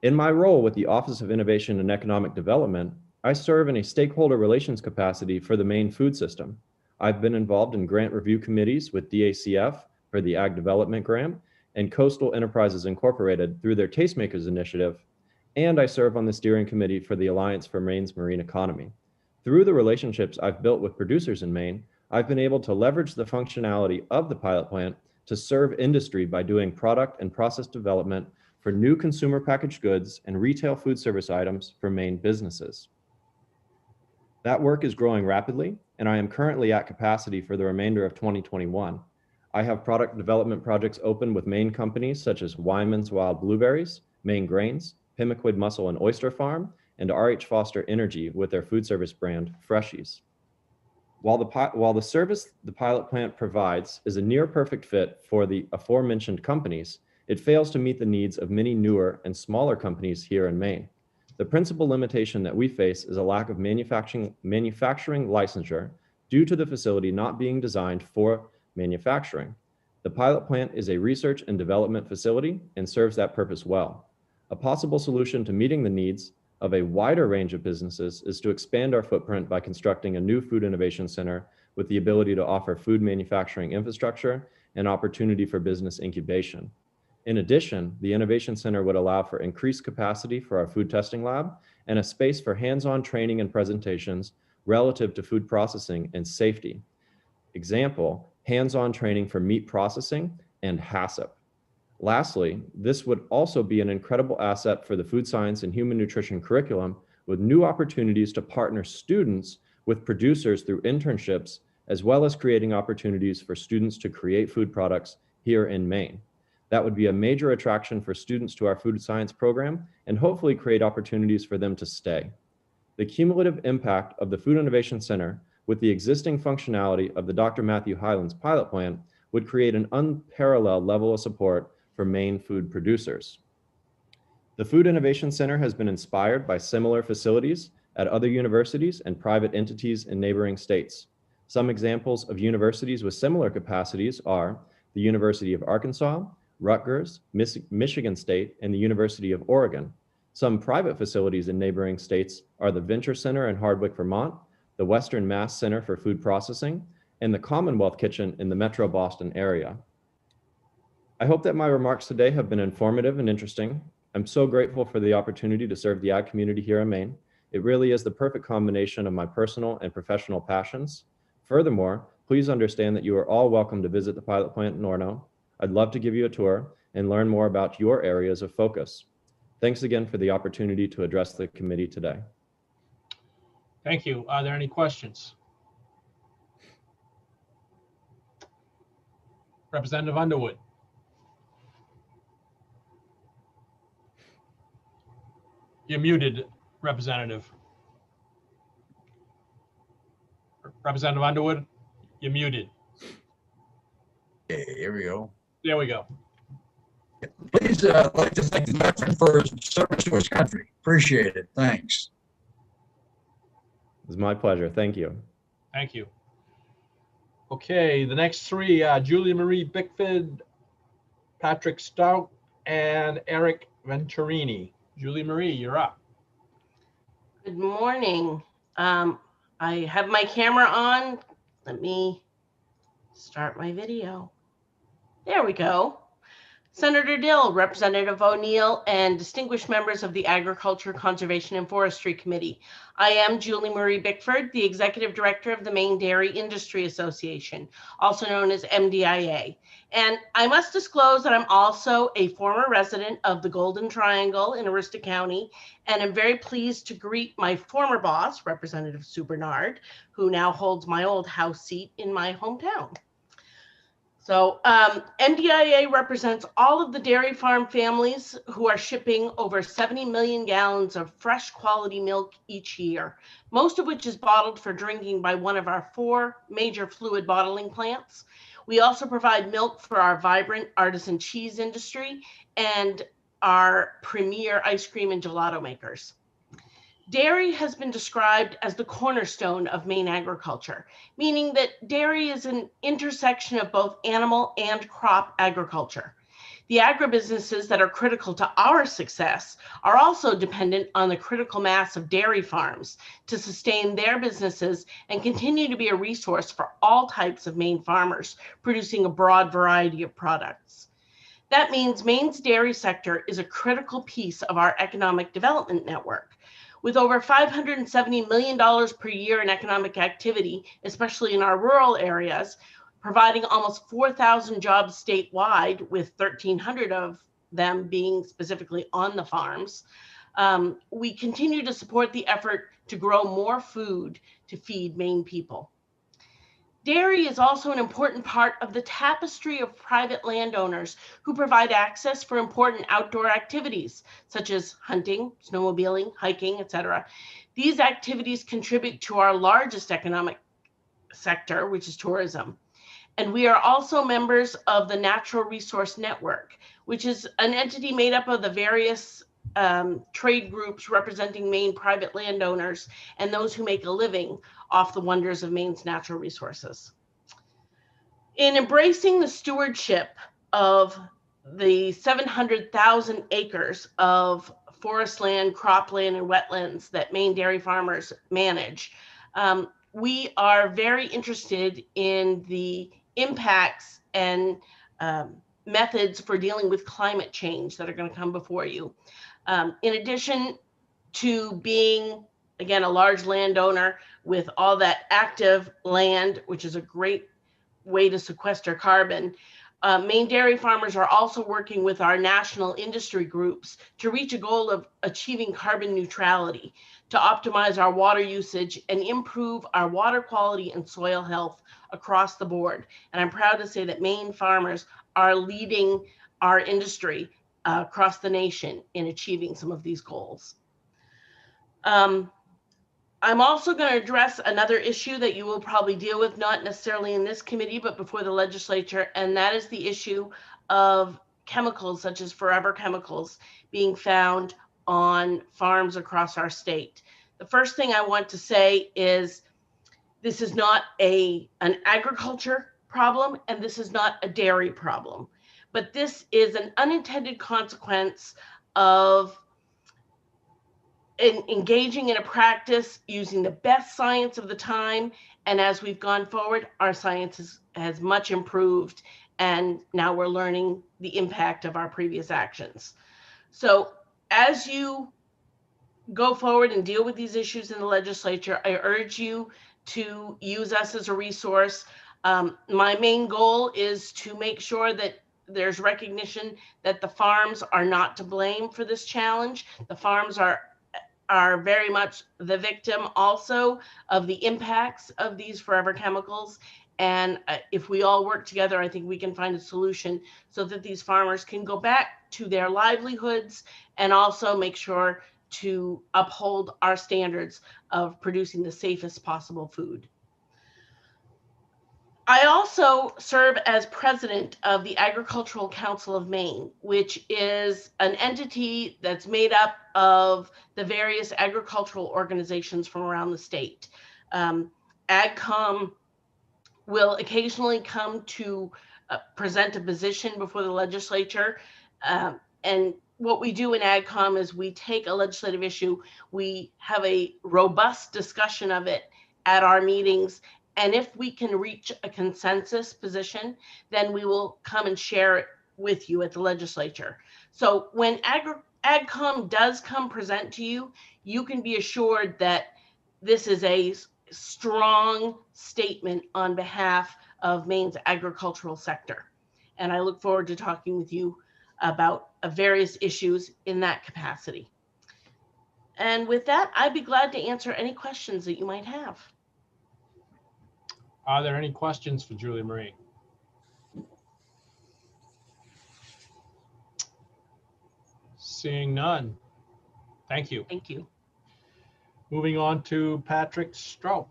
In my role with the Office of Innovation and Economic Development, I serve in a stakeholder relations capacity for the Maine food system. I've been involved in grant review committees with the ACF for the Ag Development Grant and Coastal Enterprises Incorporated through their Tastemakers Initiative, and I serve on the steering committee for the Alliance for Maine's Marine Economy. Through the relationships I've built with producers in Maine, I've been able to leverage the functionality of the pilot plant to serve industry by doing product and process development for new consumer packaged goods and retail food service items for Maine businesses. That work is growing rapidly, and I am currently at capacity for the remainder of 2021. I have product development projects open with Maine companies such as Wyman's Wild Blueberries, Maine Grains, Pimlico Mussel and Oyster Farm, and R.H. Foster Energy with their food service brand, Freshies. While the service the pilot plant provides is a near perfect fit for the aforementioned companies, it fails to meet the needs of many newer and smaller companies here in Maine. The principal limitation that we face is a lack of manufacturing licensure due to the facility not being designed for manufacturing. The pilot plant is a research and development facility and serves that purpose well. A possible solution to meeting the needs of a wider range of businesses is to expand our footprint by constructing a new food innovation center with the ability to offer food manufacturing infrastructure and opportunity for business incubation. In addition, the Innovation Center would allow for increased capacity for our food testing lab and a space for hands-on training and presentations relative to food processing and safety. Example, hands-on training for meat processing and HACCP. Lastly, this would also be an incredible asset for the food science and human nutrition curriculum with new opportunities to partner students with producers through internships, as well as creating opportunities for students to create food products here in Maine. That would be a major attraction for students to our food science program and hopefully create opportunities for them to stay. The cumulative impact of the Food Innovation Center with the existing functionality of the Dr. Matthew Hyland's pilot plant would create an unparalleled level of support for Maine food producers. The Food Innovation Center has been inspired by similar facilities at other universities and private entities in neighboring states. Some examples of universities with similar capacities are the University of Arkansas, Rutgers, Michigan State, and the University of Oregon. Some private facilities in neighboring states are the Venture Center in Hardwick, Vermont, the Western Mass Center for Food Processing, and the Commonwealth Kitchen in the Metro Boston area. I hope that my remarks today have been informative and interesting. I'm so grateful for the opportunity to serve the ag community here in Maine. It really is the perfect combination of my personal and professional passions. Furthermore, please understand that you are all welcome to visit the pilot plant in Orono. I'd love to give you a tour and learn more about your areas of focus. Thanks again for the opportunity to address the committee today. Thank you. Are there any questions? Representative Underwood. You're muted, Representative. Representative Underwood, you're muted. Okay, here we go. There we go. Please, I'd like to thank the veteran for his service to his country. Appreciate it. Thanks. It's my pleasure. Thank you. Thank you. Okay, the next three, Julia Marie Bickford, Patrick Stout, and Eric Venturini. Julie Marie, you're up. Good morning. I have my camera on. Let me start my video. There we go. Senator Dill, Representative O'Neill, and distinguished members of the Agriculture, Conservation, and Forestry Committee. I am Julie Marie Bickford, the Executive Director of the Maine Dairy Industry Association, also known as MDIA. And I must disclose that I'm also a former resident of the Golden Triangle in Aroostook County, and I'm very pleased to greet my former boss, Representative Sue Bernard, who now holds my old house seat in my hometown. So MDIA represents all of the dairy farm families who are shipping over 70 million gallons of fresh quality milk each year, most of which is bottled for drinking by one of our 4 major fluid bottling plants. We also provide milk for our vibrant artisan cheese industry and our premier ice cream and gelato makers. Dairy has been described as the cornerstone of Maine agriculture, meaning that dairy is an intersection of both animal and crop agriculture. The agribusinesses that are critical to our success are also dependent on the critical mass of dairy farms to sustain their businesses and continue to be a resource for all types of Maine farmers, producing a broad variety of products. That means Maine's dairy sector is a critical piece of our economic development network. With over $570 million per year in economic activity, especially in our rural areas, providing almost 4,000 jobs statewide, with 1,300 of them being specifically on the farms. We continue to support the effort to grow more food to feed Maine people. Dairy is also an important part of the tapestry of private landowners who provide access for important outdoor activities, such as hunting, snowmobiling, hiking, etc. These activities contribute to our largest economic sector, which is tourism. And we are also members of the Natural Resource Network, which is an entity made up of the various trade groups representing Maine private landowners and those who make a living off the wonders of Maine's natural resources. In embracing the stewardship of the 700,000 acres of forest land, cropland, and wetlands that Maine dairy farmers manage, we are very interested in the impacts and methods for dealing with climate change that are going to come before you. In addition to being, again, a large landowner with all that active land, which is a great way to sequester carbon, Maine dairy farmers are also working with our national industry groups to reach a goal of achieving carbon neutrality, to optimize our water usage and improve our water quality and soil health across the board. And I'm proud to say that Maine farmers are leading our industry across the nation in achieving some of these goals. I'm also going to address another issue that you will probably deal with, not necessarily in this committee, but before the legislature, and that is the issue of chemicals such as forever chemicals being found on farms across our state. The first thing I want to say is this is not an agriculture problem, and this is not a dairy problem, but this is an unintended consequence of engaging in a practice using the best science of the time. And as we've gone forward, our science has much improved, and now we're learning the impact of our previous actions. So as you go forward and deal with these issues in the legislature, I urge you to use us as a resource. My main goal is to make sure that there's recognition that the farms are not to blame for this challenge. The farms are very much the victim also of the impacts of these forever chemicals. And if we all work together, I think we can find a solution so that these farmers can go back to their livelihoods and also make sure to uphold our standards of producing the safest possible food. I also serve as president of the Agricultural Council of Maine, which is an entity that's made up of the various agricultural organizations from around the state. AgCom will occasionally come to present a position before the legislature. And what we do in AgCom is we take a legislative issue, we have a robust discussion of it at our meetings, and if we can reach a consensus position, then we will come and share it with you at the legislature. So when AgCom does come present to you, you can be assured that this is a strong statement on behalf of Maine's agricultural sector. And I look forward to talking with you about various issues in that capacity. And with that, I'd be glad to answer any questions that you might have. Are there any questions for Julie Marie? Seeing none. Thank you. Thank you. Moving on to Patrick Stroh.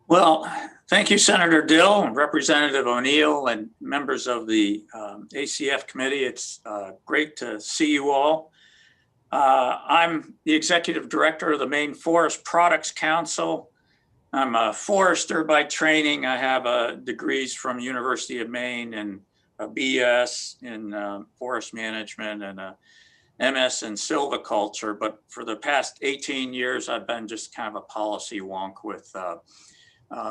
Well, thank you, Senator Dill, Representative O'Neill, and members of the ACF committee. It's great to see you all. I'm the executive director of the Maine Forest Products Council. I'm a forester by training. I have degrees from University of Maine and a BS in forest management and a MS in silviculture. But for the past 18 years, I've been just kind of a policy wonk with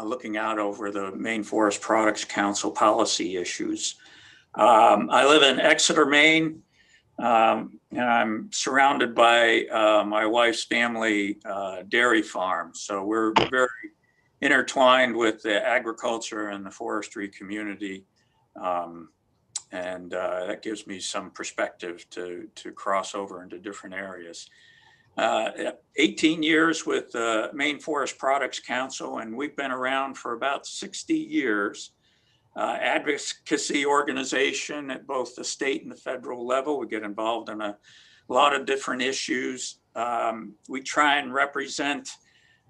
looking out over the Maine Forest Products Council policy issues. I live in Exeter, Maine, and I'm surrounded by my wife's family dairy farm. So we're very intertwined with the agriculture and the forestry community. And that gives me some perspective to cross over into different areas. 18 years with the Maine Forest Products Council, and we've been around for about 60 years. Advocacy organization at both the state and the federal level. We get involved in a lot of different issues. We try and represent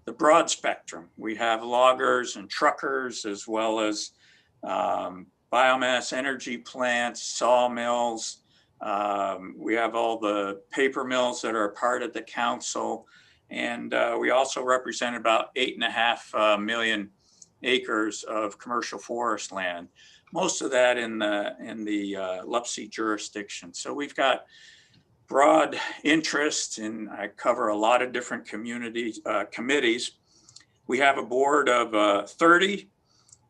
the broad spectrum. We have loggers and truckers, as well as biomass energy plants, sawmills. We have all the paper mills that are a part of the council. And we also represent about 8.5 million acres of commercial forest land, most of that in the LUPC jurisdiction. So we've got broad interest, and I cover a lot of different communities, committees. We have a board of 30,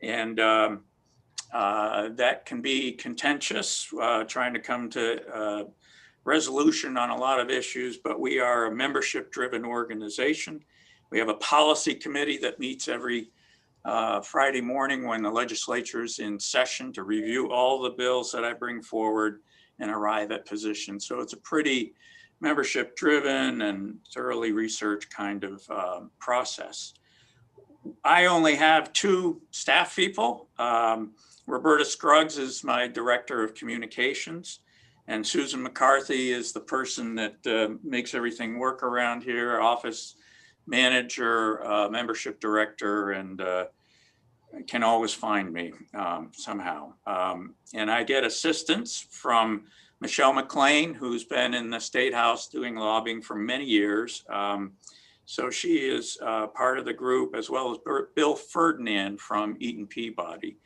and that can be contentious, trying to come to resolution on a lot of issues, but we are a membership-driven organization. We have a policy committee that meets every Friday morning when the legislature is in session to review all the bills that I bring forward and arrive at positions. So it's a pretty membership driven and thoroughly researched kind of process. I only have 2 staff people. Roberta Scruggs is my director of communications, and Susan McCarthy is the person that makes everything work around here, office manager, membership director, and can always find me somehow. And I get assistance from Michelle McLean, who's been in the State House doing lobbying for many years. So she is part of the group, as well as Bill Ferdinand from Eaton Peabody.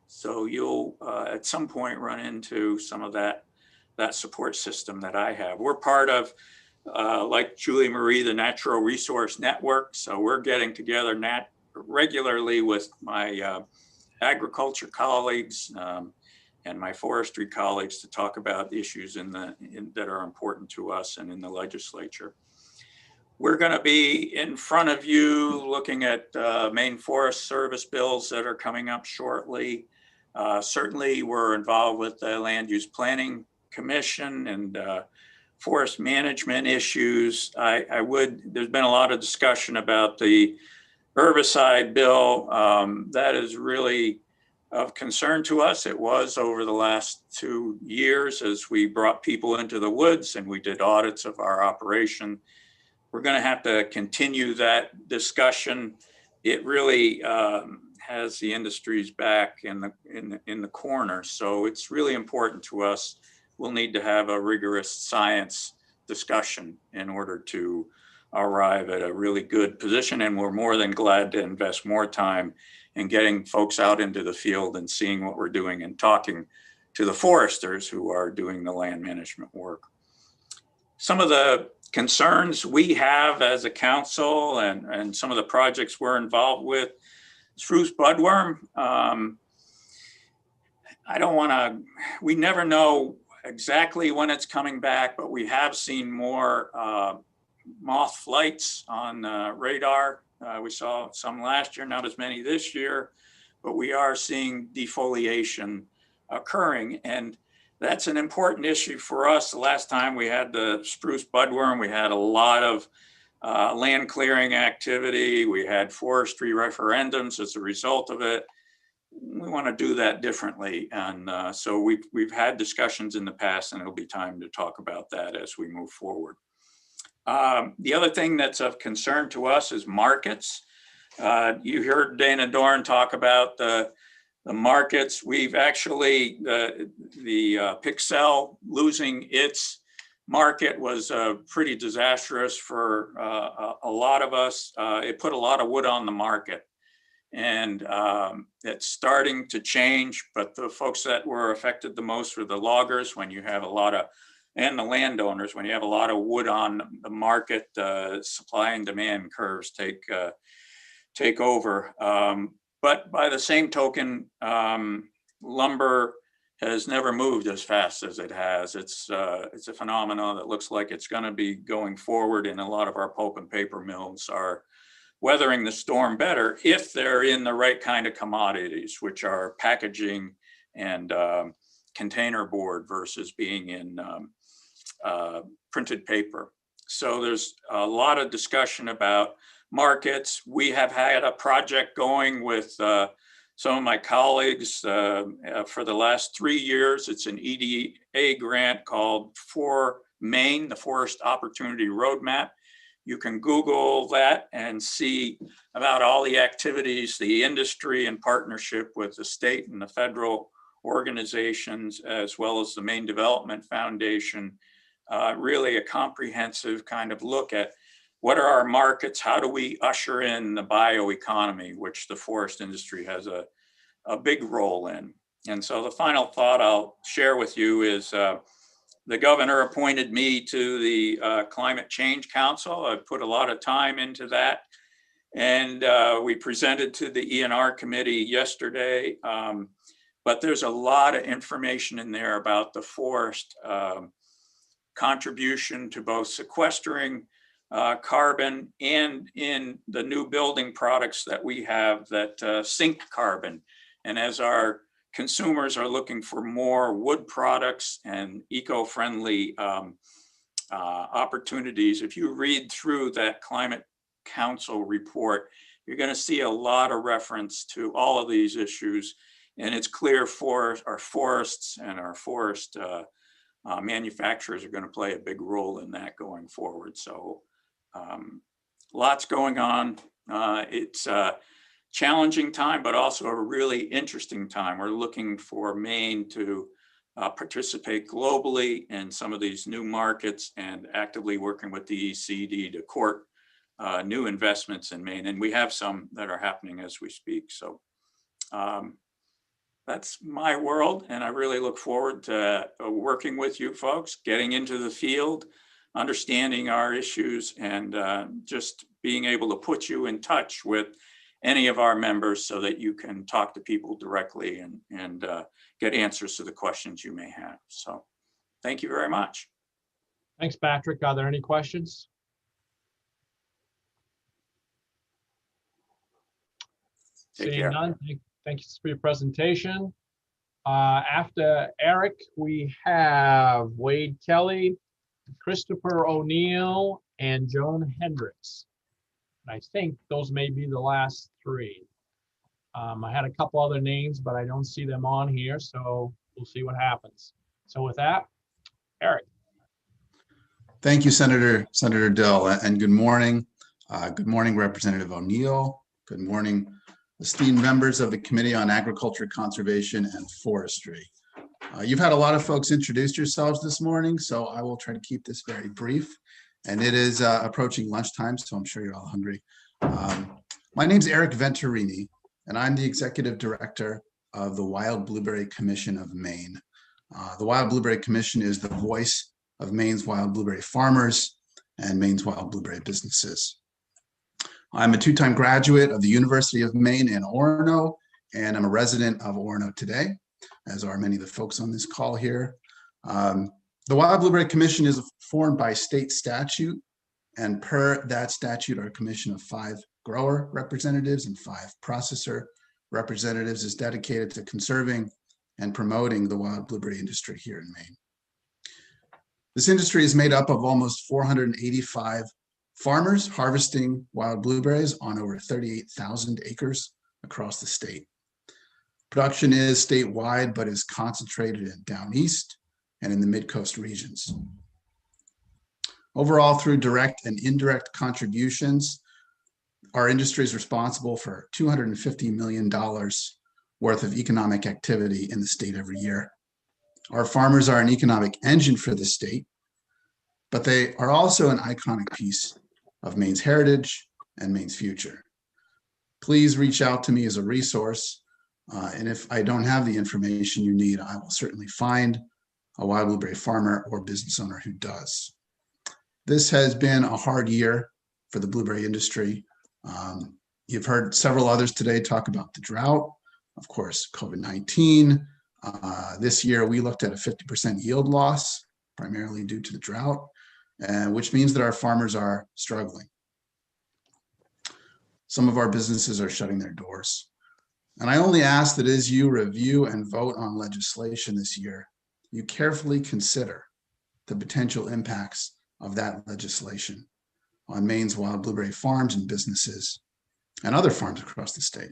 So you'll at some point run into some of that support system that I have. We're part of, like Julie Marie, the Natural Resource Network. So we're getting together regularly with my agriculture colleagues and my forestry colleagues to talk about issues that are important to us and in the legislature. We're going to be in front of you looking at Maine Forest Service bills that are coming up shortly. Certainly, we're involved with the Land Use Planning Commission and forest management issues. There's been a lot of discussion about the herbicide bill. That is really of concern to us. It was over the last 2 years as we brought people into the woods and we did audits of our operation. We're going to have to continue that discussion. It really has the industry's back in the corner. So it's really important to us. We'll need to have a rigorous science discussion in order to arrive at a really good position. And we're more than glad to invest more time in getting folks out into the field and seeing what we're doing and talking to the foresters who are doing the land management work. Some of the concerns we have as a council and some of the projects we're involved with, spruce budworm. We never know exactly when it's coming back, but we have seen more moth flights on radar. We saw some last year, not as many this year, but we are seeing defoliation occurring. And that's an important issue for us. The last time we had the spruce budworm, we had a lot of land clearing activity. We had forestry referendums as a result of it. We want to do that differently. And so we've had discussions in the past, and it'll be time to talk about that as we move forward. The other thing that's of concern to us is markets. You heard Dana Dorn talk about the markets. We've actually, the Pixel losing its market was pretty disastrous for a lot of us. It put a lot of wood on the market. And it's starting to change, but the folks that were affected the most were the loggers. When you have a lot of, and the landowners, when you have a lot of wood on the market, supply and demand curves take over. But by the same token, lumber has never moved as fast as it has. It's a phenomenon that looks like it's going to be going forward, and a lot of our pulp and paper mills are weathering the storm better if they're in the right kind of commodities, which are packaging and container board versus being in printed paper. So there's a lot of discussion about markets. We have had a project going with some of my colleagues for the last 3 years. It's an EDA grant called For Maine, the Forest Opportunity Roadmap. You can Google that and see about all the activities, the industry in partnership with the state and the federal organizations, as well as the Maine Development Foundation. Really a comprehensive kind of look at what are our markets, how do we usher in the bioeconomy, which the forest industry has a big role in. And so the final thought I'll share with you is the governor appointed me to the Climate Change Council. I put a lot of time into that. And we presented to the ENR committee yesterday. But there's a lot of information in there about the forest contribution to both sequestering carbon and in the new building products that we have that sink carbon. And as our consumers are looking for more wood products and eco-friendly opportunities, if you read through that Climate Council report, you're going to see a lot of reference to all of these issues. And it's clear for our forests and our forest manufacturers are going to play a big role in that going forward. So lots going on. It's a challenging time, but also a really interesting time. We're looking for Maine to participate globally in some of these new markets and actively working with the ECD to court new investments in Maine. And we have some that are happening as we speak. So that's my world, and I really look forward to working with you folks, getting into the field, understanding our issues, and just being able to put you in touch with any of our members so that you can talk to people directly and get answers to the questions you may have. So thank you very much. Thanks, Patrick. Are there any questions? Take Seeing care. none, thank you for your presentation. After Eric, we have Wade Kelly, Christopher O'Neill, and Joan Hendricks. And I think those may be the last three. I had a couple other names, but I don't see them on here, so we'll see what happens. So with that, Eric. Thank you, Senator Dill, and good morning. Good morning, Representative O'Neill. Good morning, esteemed members of the Committee on Agriculture, Conservation, and Forestry. You've had a lot of folks introduce yourselves this morning, so I will try to keep this very brief. And it is approaching lunchtime, so I'm sure you're all hungry. My name's Eric Venturini, and I'm the Executive Director of the Wild Blueberry Commission of Maine. The Wild Blueberry Commission is the voice of Maine's wild blueberry farmers and Maine's wild blueberry businesses. I'm a two-time graduate of the University of Maine in Orono, and I'm a resident of Orono today, as are many of the folks on this call here. The Wild Blueberry Commission is formed by state statute, and per that statute, our commission of 5 grower representatives and 5 processor representatives is dedicated to conserving and promoting the wild blueberry industry here in Maine. This industry is made up of almost 485 farmers harvesting wild blueberries on over 38,000 acres across the state. Production is statewide, but is concentrated in down east and in the mid-coast regions. Overall, through direct and indirect contributions, our industry is responsible for $250 million worth of economic activity in the state every year. Our farmers are an economic engine for the state, but they are also an iconic piece of Maine's heritage and Maine's future. Please reach out to me as a resource, and if I don't have the information you need, I will certainly find a wild blueberry farmer or business owner who does. This has been a hard year for the blueberry industry. You've heard several others today talk about the drought, of course, COVID-19. This year, we looked at a 50% yield loss, primarily due to the drought, which means that our farmers are struggling. Some of our businesses are shutting their doors. And I only ask that as you review and vote on legislation this year, you carefully consider the potential impacts of that legislation on Maine's wild blueberry farms and businesses and other farms across the state.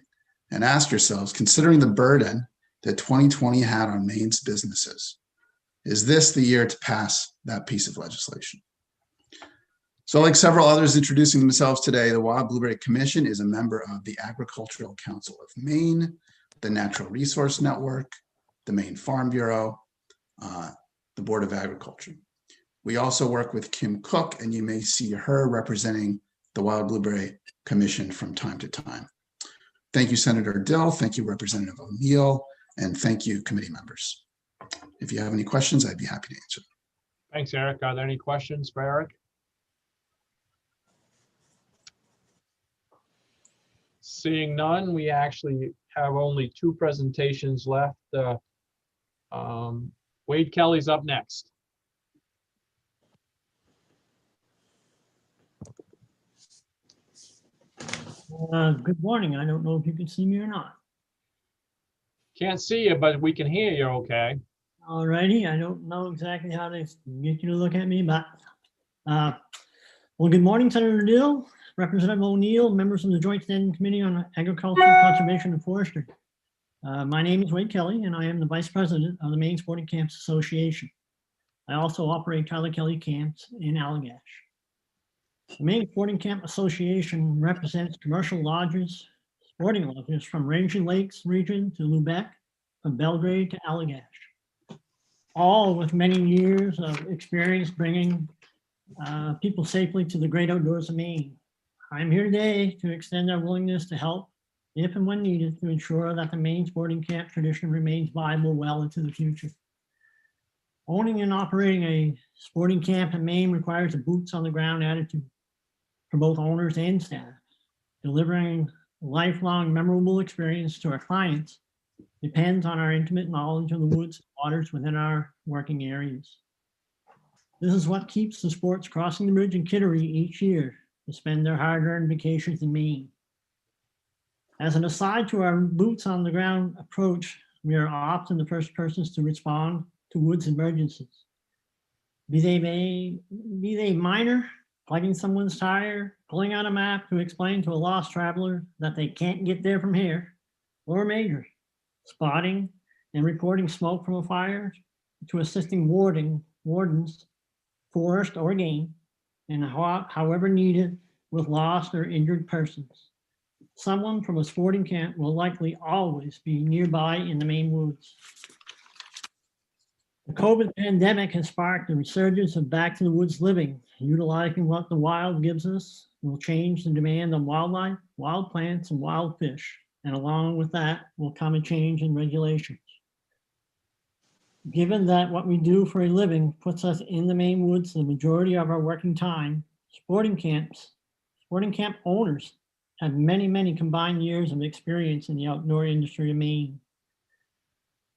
And ask yourselves, considering the burden that 2020 had on Maine's businesses, is this the year to pass that piece of legislation? So like several others introducing themselves today, the Wild Blueberry Commission is a member of the Agricultural Council of Maine, the Natural Resource Network, the Maine Farm Bureau, the Board of Agriculture. We also work with Kim Cook, and you may see her representing the Wild Blueberry Commission from time to time. Thank you, Senator Dill. Thank you, Representative O'Neill, and thank you, committee members. If you have any questions, I'd be happy to answer them. Thanks, Eric. Are there any questions for Eric? Seeing none, we actually have only 2 presentations left. Wade Kelly's up next. Good morning. I don't know if you can see me or not. Can't see you, but we can hear you okay. All righty. I don't know exactly how to get you to look at me, but well, good morning, Senator Dill, Representative O'Neill, members of the Joint Standing Committee on Agriculture, Conservation, and Forestry. My name is Wade Kelly, and I am the Vice President of the Maine Sporting Camps Association. I also operate Tyler Kelly Camps in Allagash. The Maine Sporting Camp Association represents commercial lodges, sporting lodges from Rangeley Lakes region to Lubec, from Belgrade to Allagash, all with many years of experience bringing people safely to the great outdoors of Maine. I'm here today to extend our willingness to help if and when needed to ensure that the Maine sporting camp tradition remains viable well into the future. Owning and operating a sporting camp in Maine requires a boots on the ground attitude for both owners and staff. Delivering a lifelong memorable experience to our clients depends on our intimate knowledge of the woods and waters within our working areas. This is what keeps the sports crossing the bridge in Kittery each year to spend their hard-earned vacations in Maine. As an aside to our boots on the ground approach, we are often the first persons to respond to woods emergencies. Be they minor, plugging someone's tire, pulling out a map to explain to a lost traveler that they can't get there from here, or major, spotting and reporting smoke from a fire, to assisting wardens, forest or game, and however needed with lost or injured persons. Someone from a sporting camp will likely always be nearby in the Maine woods. The COVID pandemic has sparked a resurgence of back to the woods living. Utilizing what the wild gives us will change the demand on wildlife, wild plants, and wild fish. And along with that will come a change in regulations. Given that what we do for a living puts us in the Maine woods the majority of our working time, sporting camp owners have many, many combined years of experience in the outdoor industry of Maine.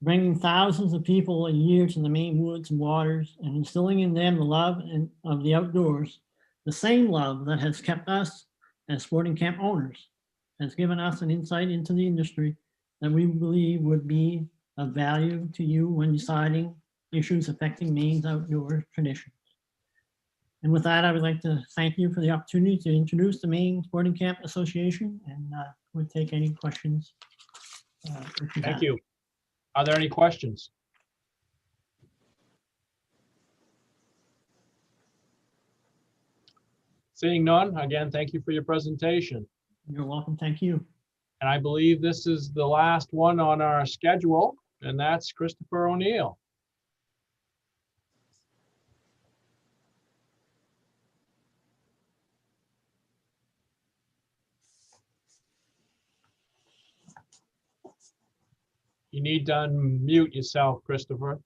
Bringing thousands of people a year to the Maine woods and waters and instilling in them the love of the outdoors, the same love that has kept us as sporting camp owners, has given us an insight into the industry that we believe would be of value to you when deciding issues affecting Maine's outdoor traditions. And with that, I would like to thank you for the opportunity to introduce the Maine Sporting Camp Association, and would take any questions. Thank you. Are there any questions? Seeing none, again, thank you for your presentation. You're welcome. Thank you. And I believe this is the last one on our schedule, and that's Christopher O'Neill. You need to unmute yourself, Christopher.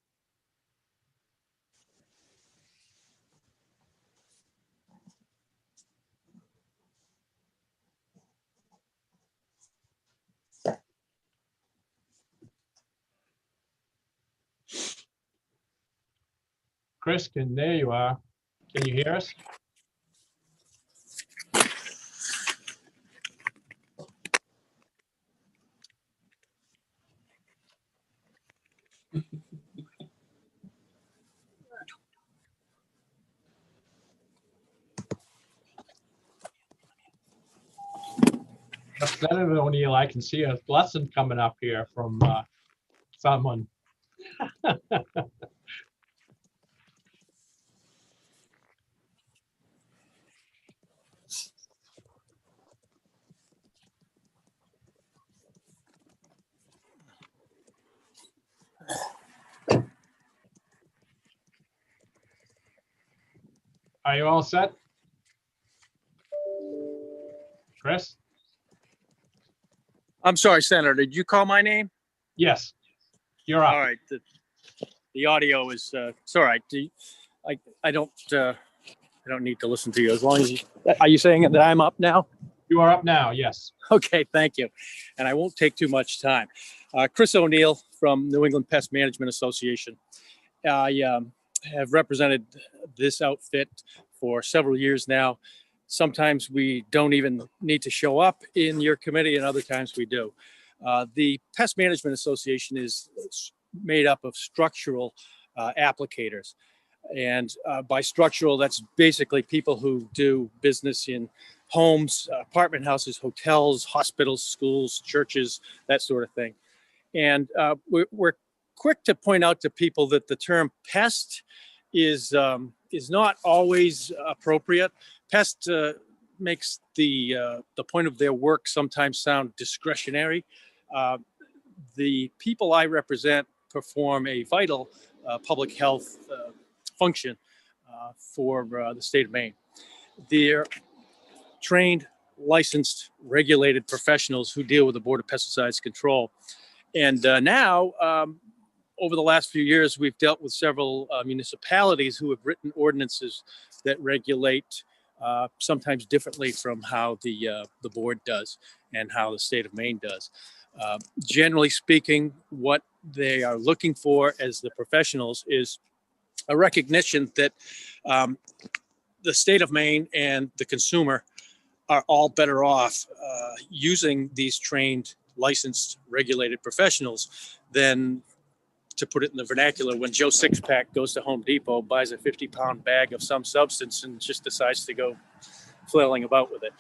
Chris, there you are. Can you hear us? Senator O'Neill, I can see a lesson coming up here from someone. Are you all set? Chris? I'm sorry, Senator, did you call my name? Yes, you're up. All right, the audio is, it's all right. I don't need to listen to you as long as you, are you saying that I'm up now? You are up now, yes. Okay, thank you. And I won't take too much time. Chris O'Neill from New England Pest Management Association. I have represented this outfit for several years now. Sometimes we don't even need to show up in your committee, and other times we do. The Pest Management Association is made up of structural applicators. And by structural, that's basically people who do business in homes, apartment houses, hotels, hospitals, schools, churches, that sort of thing. And we're quick to point out to people that the term pest is not always appropriate. Pest makes the point of their work sometimes sound discretionary. The people I represent perform a vital public health function for the state of Maine. They're trained, licensed, regulated professionals who deal with the Board of Pesticides Control. And now, over the last few years, we've dealt with several municipalities who have written ordinances that regulate sometimes differently from how the board does and how the state of Maine does. Generally speaking, what they are looking for as the professionals is a recognition that the state of Maine and the consumer are all better off using these trained, licensed, regulated professionals than, to put it in the vernacular, when Joe Sixpack goes to Home Depot, buys a 50-pound bag of some substance and just decides to go flailing about with it.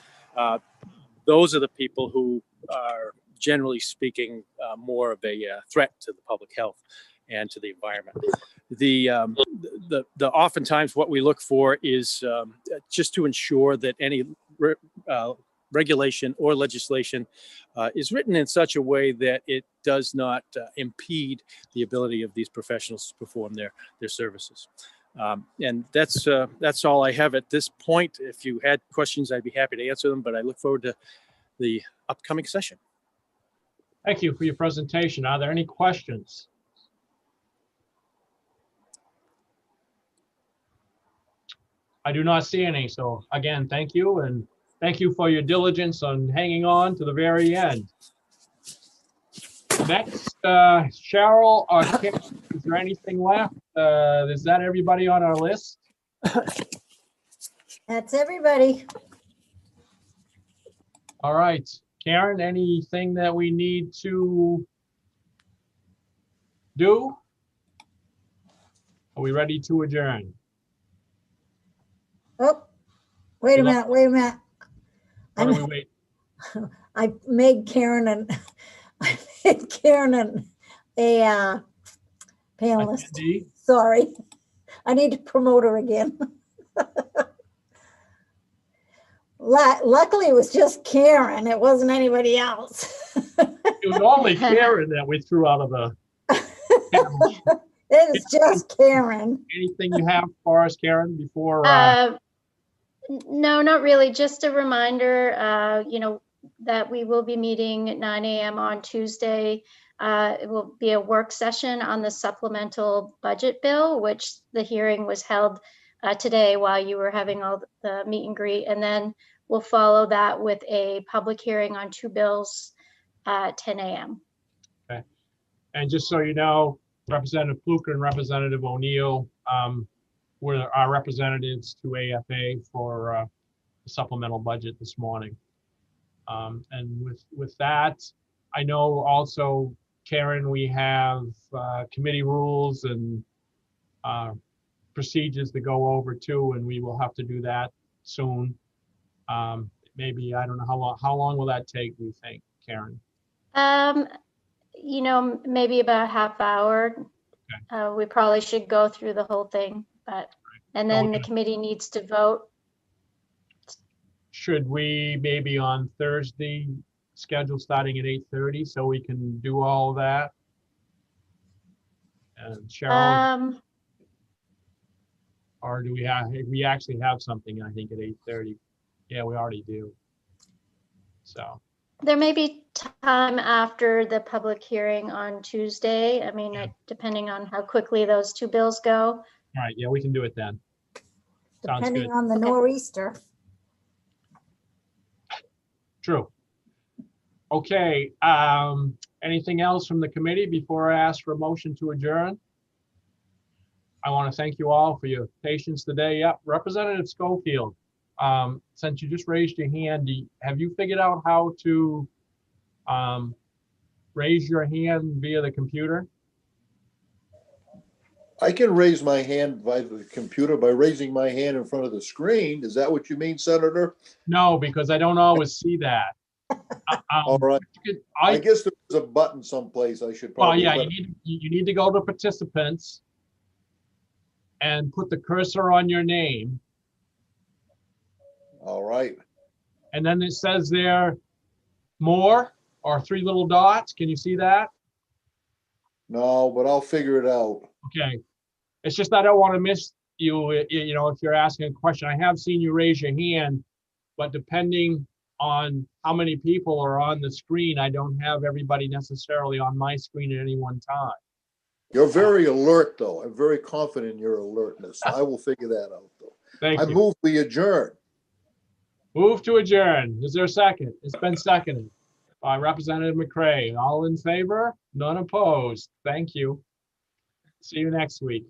Those are the people who are, generally speaking, more of a threat to the public health and to the environment. The oftentimes what we look for is just to ensure that any regulation or legislation is written in such a way that it does not impede the ability of these professionals to perform their services. And that's all I have at this point. If you had questions, I'd be happy to answer them, but I look forward to the upcoming session. Thank you for your presentation. Are there any questions? I do not see any. So again, thank you. And thank you for your diligence on hanging on to the very end. Next, Cheryl or Kim, is there anything left? Is that everybody on our list? That's everybody. All right. Karen, anything that we need to do? Are we ready to adjourn? Oh, wait a minute, wait a minute. What do we wait? I made Karen and a panelist. Sorry, I need to promote her again. Luckily, it was just Karen. It wasn't anybody else. It was only Karen that we threw out of the. It is just Karen. Anything you have for us, Karen, before? No, not really. Just a reminder, that we will be meeting at 9 a.m. on Tuesday. It will be a work session on the supplemental budget bill, which the hearing was held today while you were having all the meet and greet. And then we'll follow that with a public hearing on two bills at 10 a.m. Okay. And just so you know, Representative Fluker and Representative O'Neill were our representatives to AFA for the supplemental budget this morning. And with that, I know also, Karen, we have committee rules and procedures to go over too, and we will have to do that soon. maybe, I don't know how long will that take, do you think, Karen? You know, maybe about a half hour. We probably should go through the whole thing, but, and then the committee needs to vote. Should we maybe on Thursday schedule starting at 8:30 so we can do all that? And Cheryl, or do we actually have something, I think, at 8:30? Yeah, we already do. So. There may be time after the public hearing on Tuesday. I mean, depending on how quickly those two bills go. All right, yeah, we can do it then. Sounds Depending good. on the nor'easter. True. Okay, anything else from the committee before I ask for a motion to adjourn? I want to thank you all for your patience today. Yep, Representative Schofield, since you just raised your hand, have you figured out how to raise your hand via the computer? I can raise my hand by the computer by raising my hand in front of the screen. Is that what you mean, Senator? No, because I don't always see that. All right. I guess there's a button someplace I should probably. Well, yeah, you need to go to participants and put the cursor on your name. All right. And then it says there, more, or 3 little dots. Can you see that? No, but I'll figure it out. Okay. It's just I don't want to miss you, you know, if you're asking a question. I have seen you raise your hand, but depending on how many people are on the screen, I don't have everybody necessarily on my screen at any one time. You're very alert, though. I'm very confident in your alertness. I will figure that out, though. Thank you. I move we adjourn. Move to adjourn. Is there a second? It's been seconded by Representative McCray. All in favor? None opposed. Thank you. See you next week.